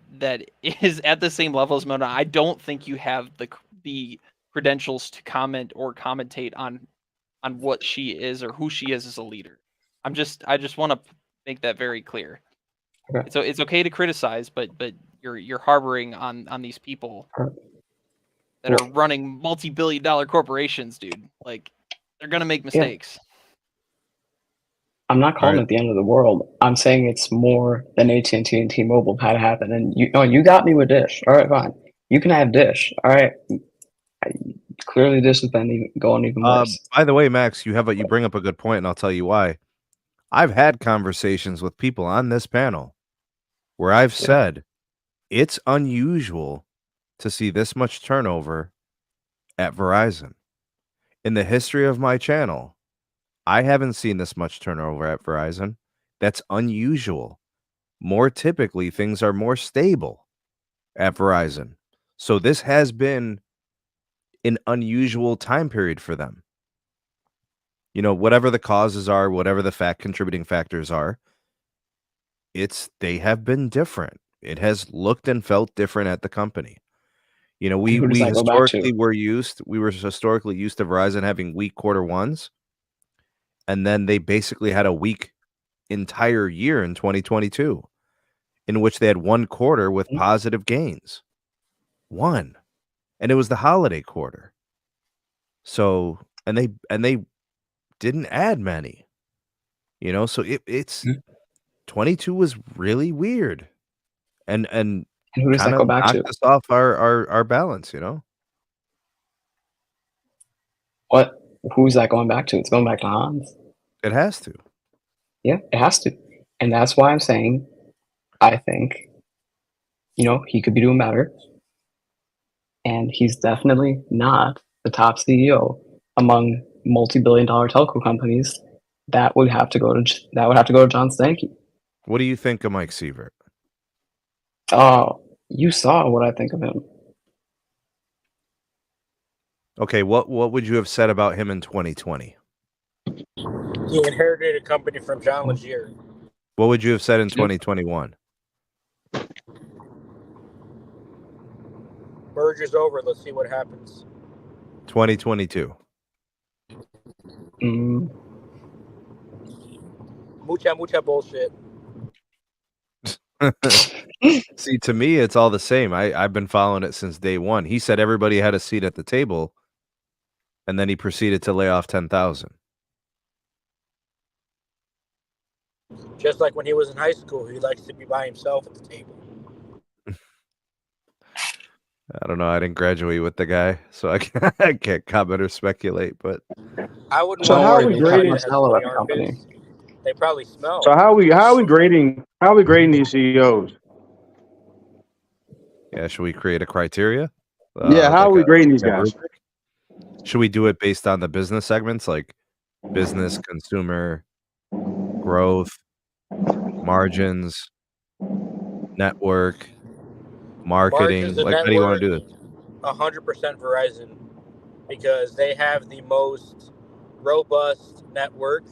is at the same level as Mona, I don't think you have the credentials to comment or commentate on what she is or who she is as a leader. I just want to make that very clear. Okay. So it's okay to criticize, but you're harboring on these people that are running multi-billion-dollar corporations, dude. Like, they're gonna make mistakes. I'm not calling it the end of the world. I'm saying it's more than AT&T and T-Mobile had happen. And you got me with Dish. All right, fine. You can have Dish. All right. Clearly, Dish has been going even worse. By the way, Max, you bring up a good point, and I'll tell you why. I've had conversations with people on this panel where I've said it's unusual to see this much turnover at Verizon. In the history of my channel, I haven't seen this much turnover at Verizon. That's unusual. More typically, things are more stable at Verizon. So this has been an unusual time period for them. You know, whatever the causes are, whatever the contributing factors are, they have been different. It has looked and felt different at the company. You know, we historically were historically used to Verizon having weak quarter ones, and then they basically had a weak entire year in 2022, in which they had one quarter with positive gains. One. And it was the holiday quarter. So, and they didn't add many. You know, so it's 22 was really weird. And who does that go back to? knocked us off our balance, you know? Who's that going back to? It's going back to Hans. It has to. Yeah, it has to. And that's why I'm saying, I think, he could be doing better. And he's definitely not the top CEO among multi-billion-dollar telco companies. That would have to go to John Stankey. What do you think of Mike Sievert? Oh, you saw what I think of him. Okay, what would you have said about him in 2020? He inherited a company from John Legere. What would you have said in 2021? Merger's over. Let's see what happens. 2022. Mucha bullshit. See, to me, it's all the same. I've been following it since day one. He said everybody had a seat at the table, and then he proceeded to lay off 10,000. Just like when he was in high school, he likes to be by himself at the table. I don't know. I didn't graduate with the guy, so I can't comment or speculate. But I wouldn't. So how are we grading Cellular company? They probably smell. So how are we grading these CEOs? Yeah, should we create a criteria? How are we grading these guys? Should we do it based on the business segments, like business, consumer, growth, margins, network, marketing? Like, how do you want to do this? 100% Verizon, because they have the most robust network,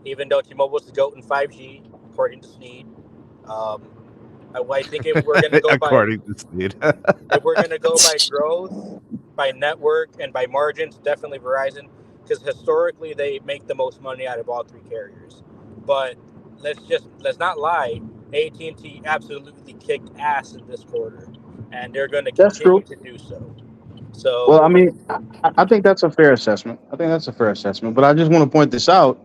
even though T-Mobile is the GOAT in 5G, according to Sneed. I think if we're going to go according to Sneed, if we're going to go by growth, by network, and by margins, definitely Verizon, because historically they make the most money out of all three carriers. But let's not lie. AT&T absolutely kicked ass in this quarter, and they're going to continue to do so. So, well, I mean, I think that's a fair assessment. But I just want to point this out.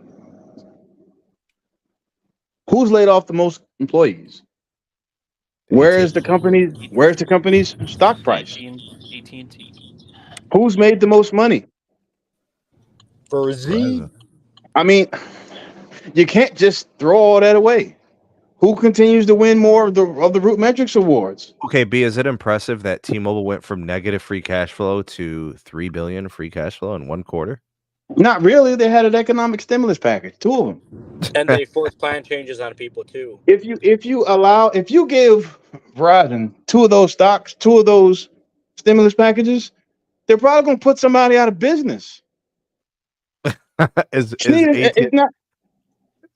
Who's laid off the most employees? Where's the company's stock price? AT&T. Who's made the most money? Verizon. I mean, you can't just throw all that away. Who continues to win more of the Root Metrics awards? Okay, B, is it impressive that T-Mobile went from negative free cash flow to $3 billion free cash flow in one quarter? Not really. They had an economic stimulus package, two of them, and they forced plan changes on people too. If you give Verizon two of those stimulus packages, they're probably going to put somebody out of business. is It's not.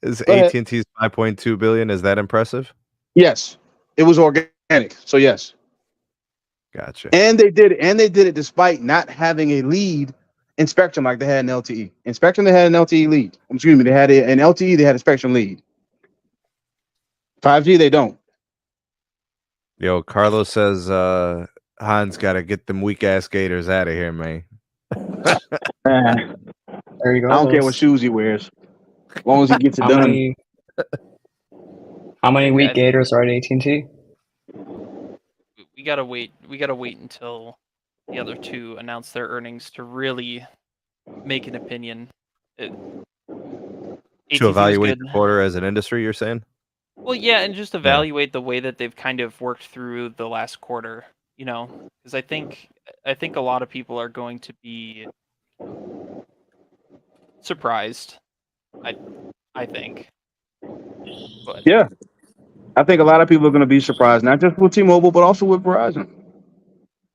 is Go ahead. AT&T's 5.2 billion? Is that impressive? Yes, it was organic. So yes, Gotcha. and they did it despite not having a lead in Spectrum like they had in LTE. In Spectrum, they had an LTE lead. Excuse me, they had an LTE. They had a Spectrum lead. 5G, they don't. Yo, Carlos says Hans got to get them weak ass gators out of here, man. I There you go. don't care what shoes he wears, as long as he gets it How done. many Yeah, weak I- gators are at AT&T? We gotta wait. We gotta wait until the other two announce their earnings to really make an opinion. To AT&T was evaluate good. the quarter as an industry, you're saying? Well, yeah, and just evaluate the way that they've kind of worked through the last quarter. You know, because I think a lot of people are going to be surprised. I think. But Yeah, I think a lot of people are going to be surprised, not just with T-Mobile, but also with Verizon.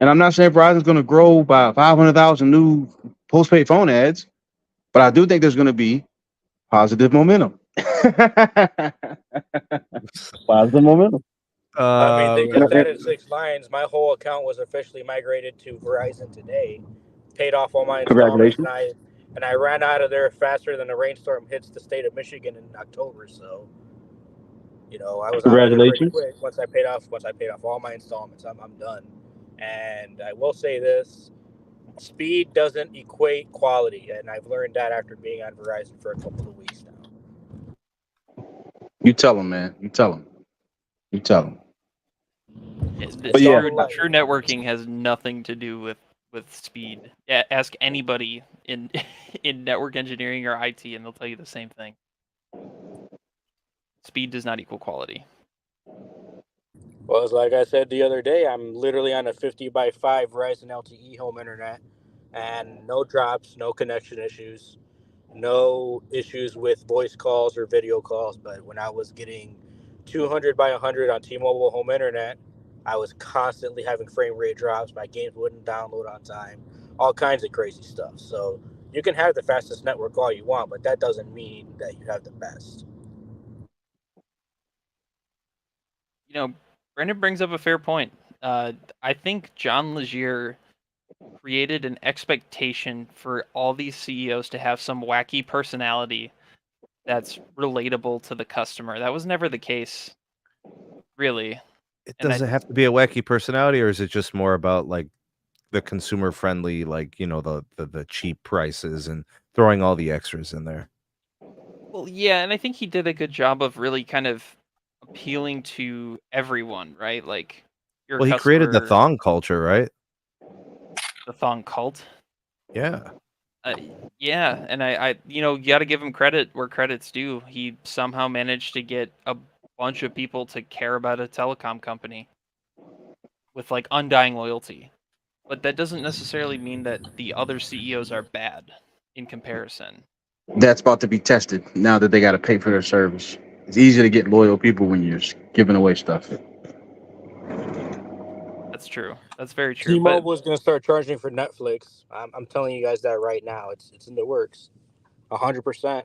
And I'm not saying Verizon's going to grow by 500,000 new postpaid phone ads, but I do think there's going to be positive momentum. Positive momentum. I mean, they just Uh, added 6 lines. My whole account was officially migrated to Verizon today. Paid off all my installments, Congratulations. and I ran out of there faster than a rainstorm hits the state of Michigan in October. So, you know, I was out of there pretty Congratulations. quick once I paid off all my installments. I'm done. And I will say this: speed doesn't equate quality, and I've learned that after being on Verizon for a couple of weeks now. You tell them, man. You tell them. You tell them. But yeah. true networking has nothing to do with speed. Yeah, ask anybody in in network engineering or IT, and they'll tell you the same thing. Speed does not equal quality. Well, it's like I said the other day, I'm literally on a 50x5 Verizon LTE home internet, and no drops, no connection issues, no issues with voice calls or video calls. But when I was getting 200 by 100 on T-Mobile home internet, I was constantly having frame rate drops. My games wouldn't download on time, all kinds of crazy stuff. So you can have the fastest network all you want, but that doesn't mean that you have the best. You know, Brendan brings up a fair point. I think John Legier created an expectation for all these CEOs to have some wacky personality that's relatable to the customer. That was never the case, really. Does it have to be a wacky personality, or is it just more about like the consumer friendly, like, you know, the cheap prices and throwing all the extras in there? Well, yeah, and I think he did a good job of really kind of appealing to everyone, right? Like, Well, he created the thong culture, right? The thong cult. Yeah. Yeah, and I you know, you got to give him credit where credit's due. He somehow managed to get a bunch of people to care about a telecom company with like undying loyalty. But that doesn't necessarily mean that the other CEOs are bad in comparison. That's about to be tested now that they got to pay for their service. It's easy to get loyal people when you're giving away stuff. That's true. That's very true. T-Mobile is going to start charging for Netflix. I'm telling you guys that right now. It's in the works, 100%. They're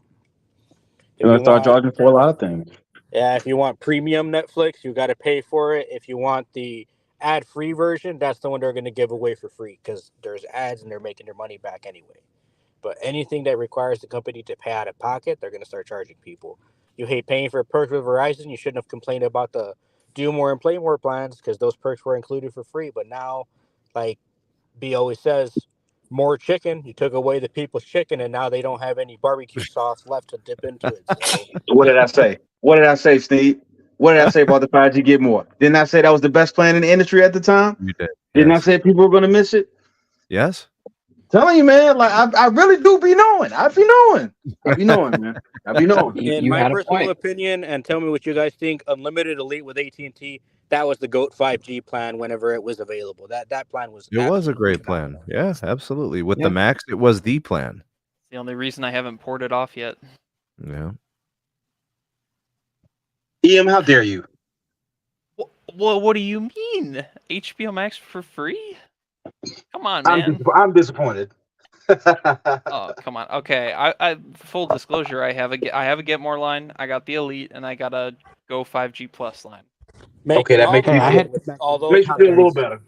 going to start charging for a lot of things. Yeah, if you want premium Netflix, you got to pay for it. If you want the ad-free version, that's the one they're going to give away for free because there's ads and they're making their money back anyway. But anything that requires the company to pay out of pocket, they're going to start charging people. You hate paying for perks with Verizon, you shouldn't have complained about the do more and play more plans because those perks were included for free. But now, like B always says, more chicken. You took away the people's chicken, and now they don't have any barbecue sauce left to dip into it. So, what did I say? What did I say, Steve? What did I say about the 5G Get More? Didn't I say that was the best plan in the industry at the time? You did. Didn't I say people were going to miss it? Yes. Telling you, man, like I really do be knowing. I be knowing, man. I be knowing. In my personal opinion, and tell me what you guys think, Unlimited Elite with AT&T, that was the GOAT 5G plan whenever it was available. That plan was It was a great plan. Yes, absolutely. With the Yeah. Max, it was the plan. It's the only reason I haven't poured it off yet. Yeah. EM, how dare you? Well, what do you mean? HBO Max for free? Come on, man. I'm disappointed. Oh, come on. Okay, I full disclosure, I have a Get More line. I got the Elite, and I got a Go 5G Plus line. Okay, that makes Hey, me I feel, had all those makes me feel a little plans. better.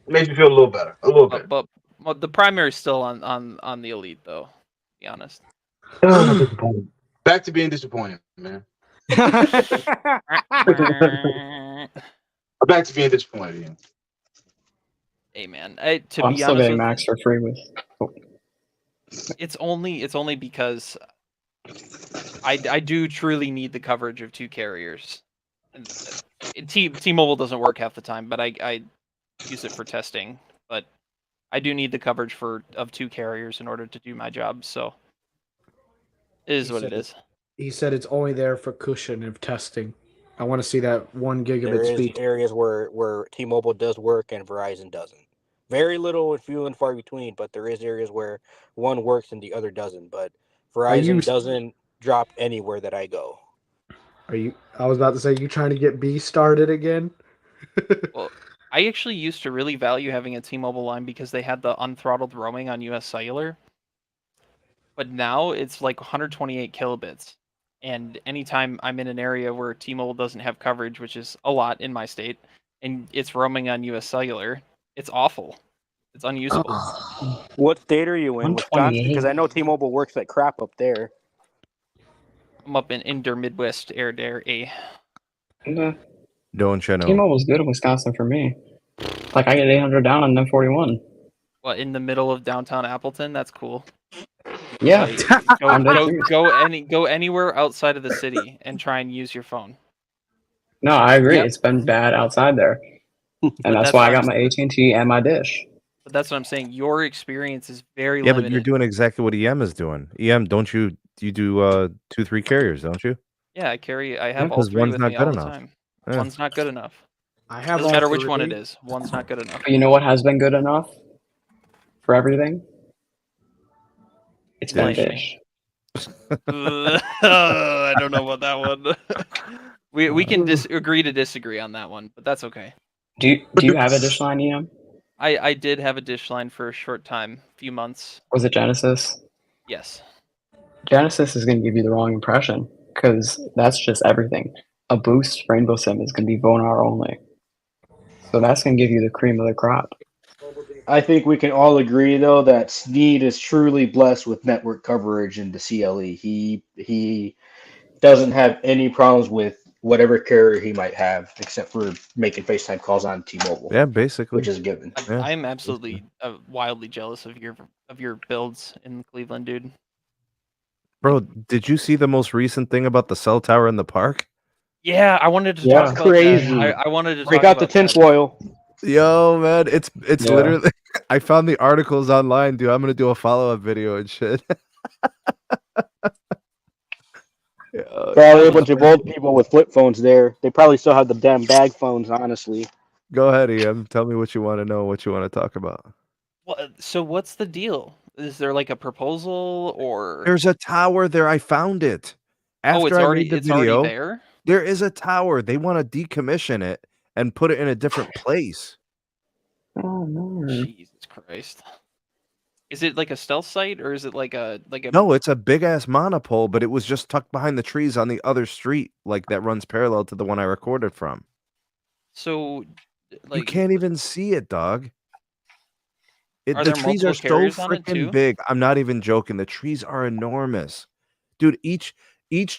Makes me feel a little better. A little bit. But the primary is still on the Elite, though. To be honest. I'm disappointed. Back to being disappointed, man. I'm back to being disappointed again. Hey, man. To I'm be still honest getting with Max for free with. it's only because I do truly need the coverage of two carriers. And T-Mobile doesn't work half the time, but I use it for testing. But I do need the coverage of two carriers in order to do my job. So it is what it is. He said it's only there for cushion of testing. I want to see that 1 There gigabit is speed. areas where T-Mobile does work and Verizon doesn't. Very little and few and far between, but there is areas where one works and the other doesn't. But Verizon doesn't drop anywhere that I go. I was about to say, you trying to get B started again? Well, I actually used to really value having a T-Mobile line because they had the unthrottled roaming on US Cellular. But now it's like 128 kilobits. And anytime I'm in an area where T-Mobile doesn't have coverage, which is a lot in my state, and it's roaming on US Cellular, it's awful. It's unusable. What state are you in, Wisconsin? 128. Because I know T-Mobile works like crap up there. I'm up in der Midwest area. Don't you know? T-Mobile's good in Wisconsin for me. Like I get 800 down on M41. Well, in the middle of downtown Appleton, that's cool. Yeah, Like, I'm dead serious. go anywhere outside of the city and try and use your phone. No, I agree. Yep. It's been bad outside there, and that's that's why I what got I'm my AT&T and my Dish. But that's what I'm saying. Your experience is very Yeah, limited. but you're doing exactly what EM is doing. EM, don't you do 2-3 carriers, don't you? Yeah, I have Yeah, all 'cause three one's with not me good all the enough. time. Yeah. One's not good enough. I have Doesn't all matter which one it three. is. One's not good enough. But you know what has been good enough for everything? It's been Dish. Dish. I don't know about that one. we can agree to disagree on that one, but that's okay. Do you have a Dish line, EM? I did have a Dish line for a short time, few months. Was it Genesis? Yes. Genesis is going to give you the wrong impression because that's just everything. A Boost Rainbow SIM is going to be Vonar only. So that's going to give you the cream of the crop. I think we can all agree, though, that Sneed is truly blessed with network coverage in the CLE. He doesn't have any problems with whatever carrier he might have, except for making FaceTime calls on T-Mobile. Yeah, basically. Which is a given. Yeah, I'm absolutely wildly jealous of your builds in Cleveland, dude. Bro, did you see the most recent thing about the cell tower in the park? Yeah, I wanted to Yeah. talk about Crazy. that. I wanted to Break talk out the about that. tinfoil. Yo, man, it's Yeah. literally. I found the articles online, dude. I'm gonna do a follow-up video and shit. Probably a bunch of old people with flip phones there. They probably still have the damn bag phones, honestly. Go ahead, Ian. Tell me what you want to know, what you want to talk about. Well, so what's the deal? Is there like a proposal or? There's a tower there. I found it. After it's I already made the video, already there. there is a tower. They want to decommission it and put it in a different place. Oh, no. Jesus Christ! Is it like a stealth site or is it like a No, it's a big ass monopole, but it was just tucked behind the trees on the other street, like that runs parallel to the one I recorded from. So, like, you can't even see it, dog. Are The there trees multiple are so carriers on it, too? freaking big. I'm not even joking. The trees are enormous, dude. Each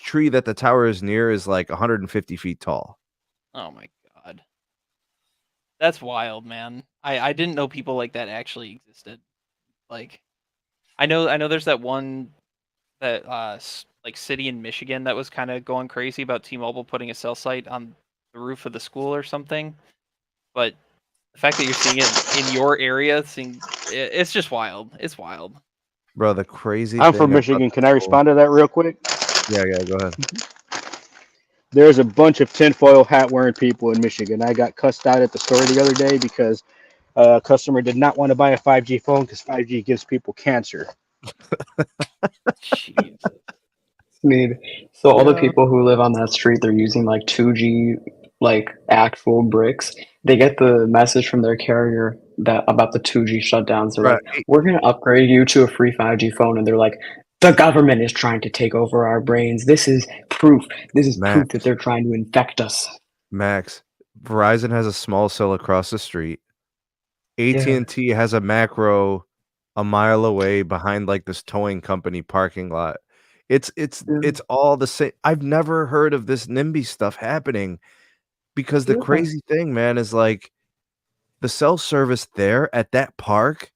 tree that the tower is near is like 150 feet tall. Oh my god, that's wild, man. I didn't know people like that actually existed. Like, I know there's that one that like city in Michigan that was kind of going crazy about T-Mobile putting a cell site on the roof of the school or something. But the fact that you're seeing it in your area, it's just wild. It's wild. Bro, the crazy I'm thing from about Michigan. the Can I whole- respond to that real quick? Yeah, go ahead. There's a bunch of tinfoil hat wearing people in Michigan. I got cussed out at the store the other day because a customer did not want to buy a 5G phone because 5G gives people cancer. Jesus. Sneed. So all the people who live on that street, they're using like 2G, like actual bricks. They get the message from their carrier that about the 2G shutdowns. They're Right. like, we're gonna upgrade you to a free 5G phone, and they're like, the government is trying to take over our brains. This is proof. This is proof that Max, they're trying to infect us. Max, Verizon has a small cell across the street. AT&T has a macro a mile away behind like this towing company parking lot. It's all the same. I've never heard of this NIMBY stuff happening because the Yeah. crazy thing, man, is like the cell service there at that park.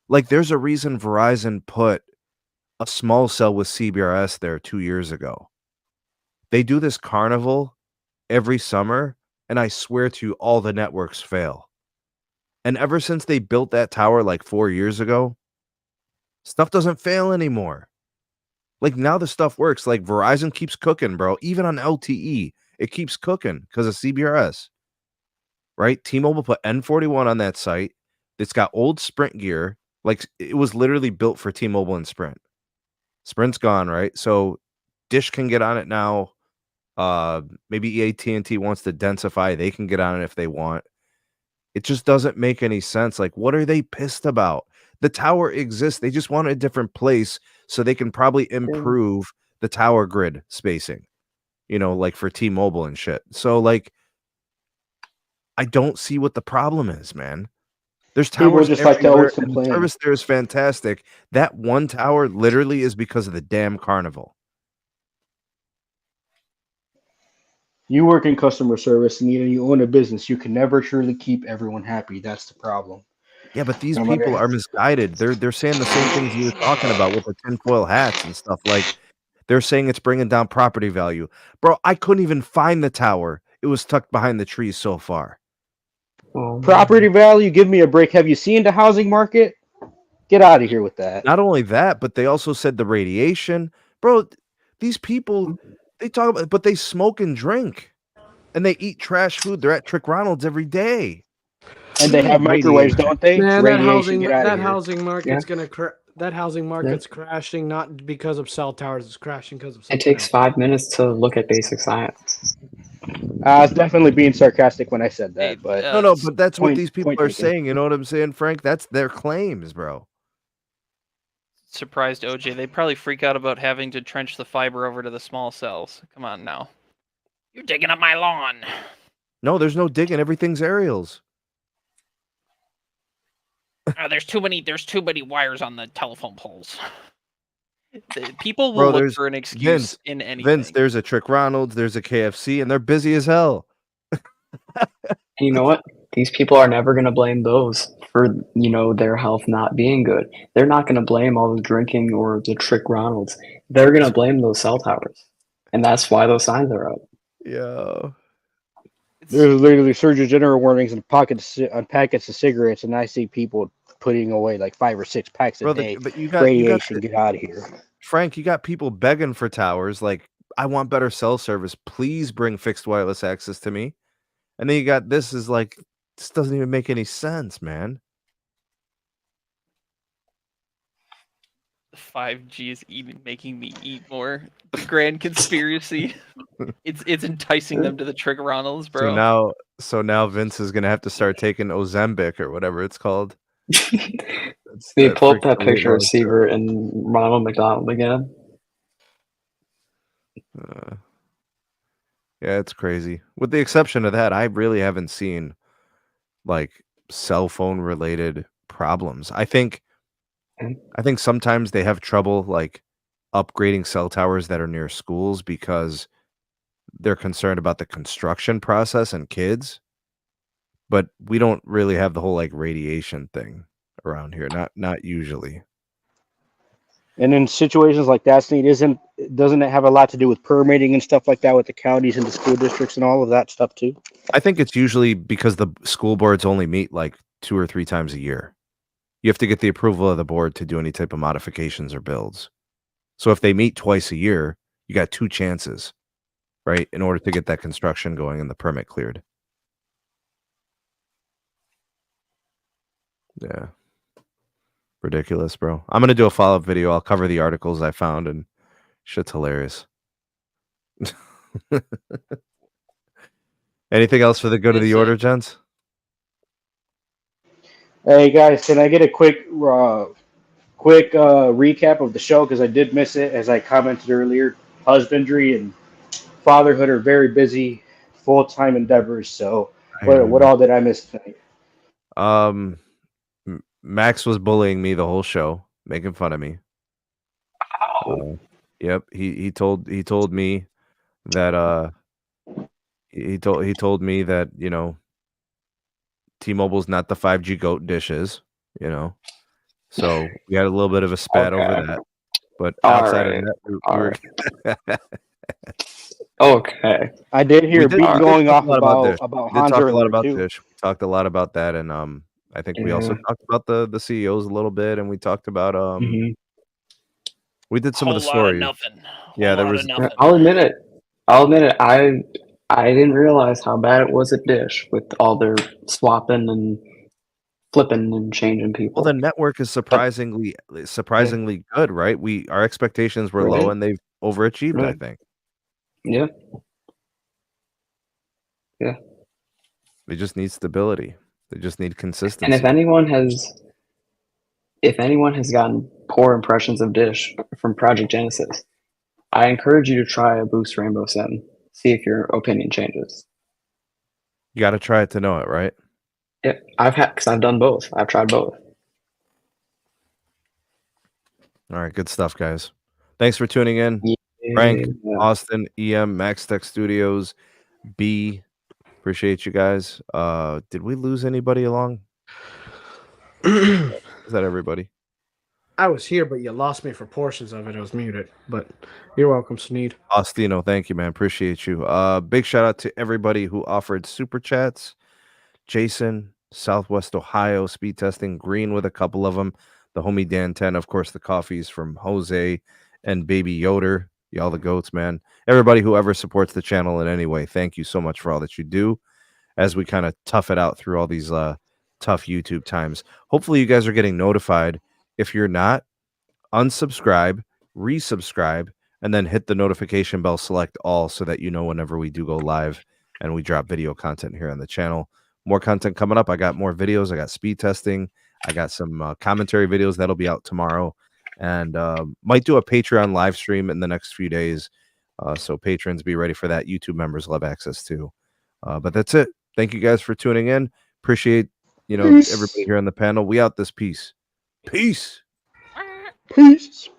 Like, there's a reason Verizon put a small cell with CBRS there 2 years ago. They do this carnival every summer, and I swear to you, all the networks fail. And ever since they built that tower like 4 years ago, stuff doesn't fail anymore. Like, now the stuff works. Like, Verizon keeps cooking, bro. Even on LTE, it keeps cooking because of CBRS. Right? T-Mobile put N41 on that site. It's got old Sprint gear. Like, it was literally built for T-Mobile and Sprint. Sprint's gone, right? So Dish can get on it now. Maybe AT&T wants to densify. They can get on it if they want. It just doesn't make any sense. Like, what are they pissed about? The tower exists. They just want a different place so they can probably improve the tower grid spacing, like for T-Mobile and shit. So, like, I don't see what the problem is, man. There's People towers just like to everywhere, always and the complain. service there is fantastic. That one tower literally is because of the damn carnival. You work in customer service and you own a business. You can never truly keep everyone happy. That's the problem. Yeah, but these No people matter. are misguided. They're saying the same things you were talking about with the tinfoil hats and stuff. Like, they're saying it's bringing down property value. Bro, I couldn't even find the tower. It was tucked behind the trees so far. Property value, give me a break. Have you seen the housing market? Get out of here with that. Not only that, but they also said the radiation. Bro, these people, they talk about, but they smoke and drink. And they eat trash food. They're at Trick Ronald's every day. And they have microwaves, don't they? Man, Radiation, get out of here. housing market's that housing market's crashing not because of cell towers. It's crashing because of It something takes else. 5 minutes to look at basic science. I was definitely being sarcastic when I said that, but No, but that's what point- these people point are taken. saying. You know what I'm saying, Frank? That's their claims, bro. Surprised OJ. They probably freak out about having to trench the fiber over to the small cells. Come on now. You're digging up my lawn. No, there's no digging. Everything's aerials. There's too many wires on the telephone poles. People Bro, will look there's for an excuse in anything. Vince, there's a Trick Ronald's, there's a KFC, and they're busy as hell. And you know what? These people are never going to blame those for, their health not being good. They're not going to blame all the drinking or the Trick Ronalds. They're going to blame those cell towers. And that's why those signs are up. Yeah. There's literally Surgeon General warnings on packets of cigarettes, and I see people putting away like 5 or 6 packs a day. But Radiation, get out of here. Frank, you got people begging for towers. Like, I want better cell service. Please bring fixed wireless access to me. And then you got this is like, this doesn't even make any sense, man. 5G is making me eat more. The grand conspiracy. It's enticing them to the Trick Ronalds, bro. So now Vince is gonna have to start taking Ozempic or whatever it's called. They pull up that picture of Sievert and Ronald McDonald again. Yeah, it's crazy. With the exception of that, I really haven't seen like cell phone related problems. I think sometimes they have trouble like upgrading cell towers that are near schools because they're concerned about the construction process and kids. But we don't really have the whole like radiation thing around here. Not usually. And in situations like that, Sneed, doesn't it have a lot to do with permitting and stuff like that with the counties and the school districts and all of that stuff too? I think it's usually because the school boards only meet like 2 or 3 times a year. You have to get the approval of the board to do any type of modifications or builds. So if they meet twice a year, you got 2 chances, right, in order to get that construction going and the permit cleared. Yeah. Ridiculous, bro. I'm going to do a follow-up video. I'll cover the articles I found, and shit's hilarious. Anything else for the good of the order, gents? Hey guys, can I get a quick recap of the show because I did miss it as I commented earlier. Husbandry and fatherhood are very busy, full-time endeavors. So I hear you, what man. all did I miss tonight? Max was bullying me the whole show, making fun of me. Oh, Yep, he told me that he told me that T-Mobile's not the 5G goat Dish is, you know. So we had a little bit of a spat over okay. that, but All outside of right. that, we All were right. Okay. I did we hear did Beat we All did going talk a off lot about Dish. about We did Hans talk a lot earlier about too. Dish. We talked a lot about that, and I think we also right. talked about the CEOs a little bit, and we talked about Yeah. Mhm. we did some of Whole the lot of stories. nothing. Yeah, Whole there lot was of nothing. I'll admit it. I'll admit it. I didn't realize how bad it was at Dish with all their swapping and flipping and changing well, the people. network is But yeah, surprisingly good, right? Our expectations were low, right, and they've overachieved, I right. think. Yeah, yeah. They just need stability. They just need And consistency. if anyone has gotten poor impressions of Dish from Project Genesis, I encourage you to try a Boost Rainbow Sim. See if your opinion changes. You gotta try it to know it, right? Yeah, because I've done both. I've tried both. All right, good stuff, guys. Thanks for tuning in. Frank, Yeah. Austin, EM, Max Tech Studios, B. Appreciate you guys. Did we lose anybody along? Is that everybody? I was here, but you lost me for portions of it. I was muted, but you're welcome, Sneed. Ostino, thank you, man. Appreciate you. Big shout out to everybody who offered super chats. Jason, Southwest Ohio, speed testing, Green with a couple of them. The homie Dan 10, of course, the coffees from Jose and Baby Yoder. Y'all the goats, man. Everybody who ever supports the channel in any way, thank you so much for all that you do as we kind of tough it out through all these tough YouTube times. Hopefully you guys are getting notified. If you're not, unsubscribe, resubscribe, and then hit the notification bell, select all so that you know whenever we do go live and we drop video content here on the channel. More content coming up. I got more videos. I got speed testing. I got some commentary videos that'll be out tomorrow, and might do a Patreon live stream in the next few days. So patrons, be ready for that. YouTube members will have access to. But that's it. Thank you guys for tuning in. Appreciate Peace. everybody here on the panel. We out this piece. Peace. Peace.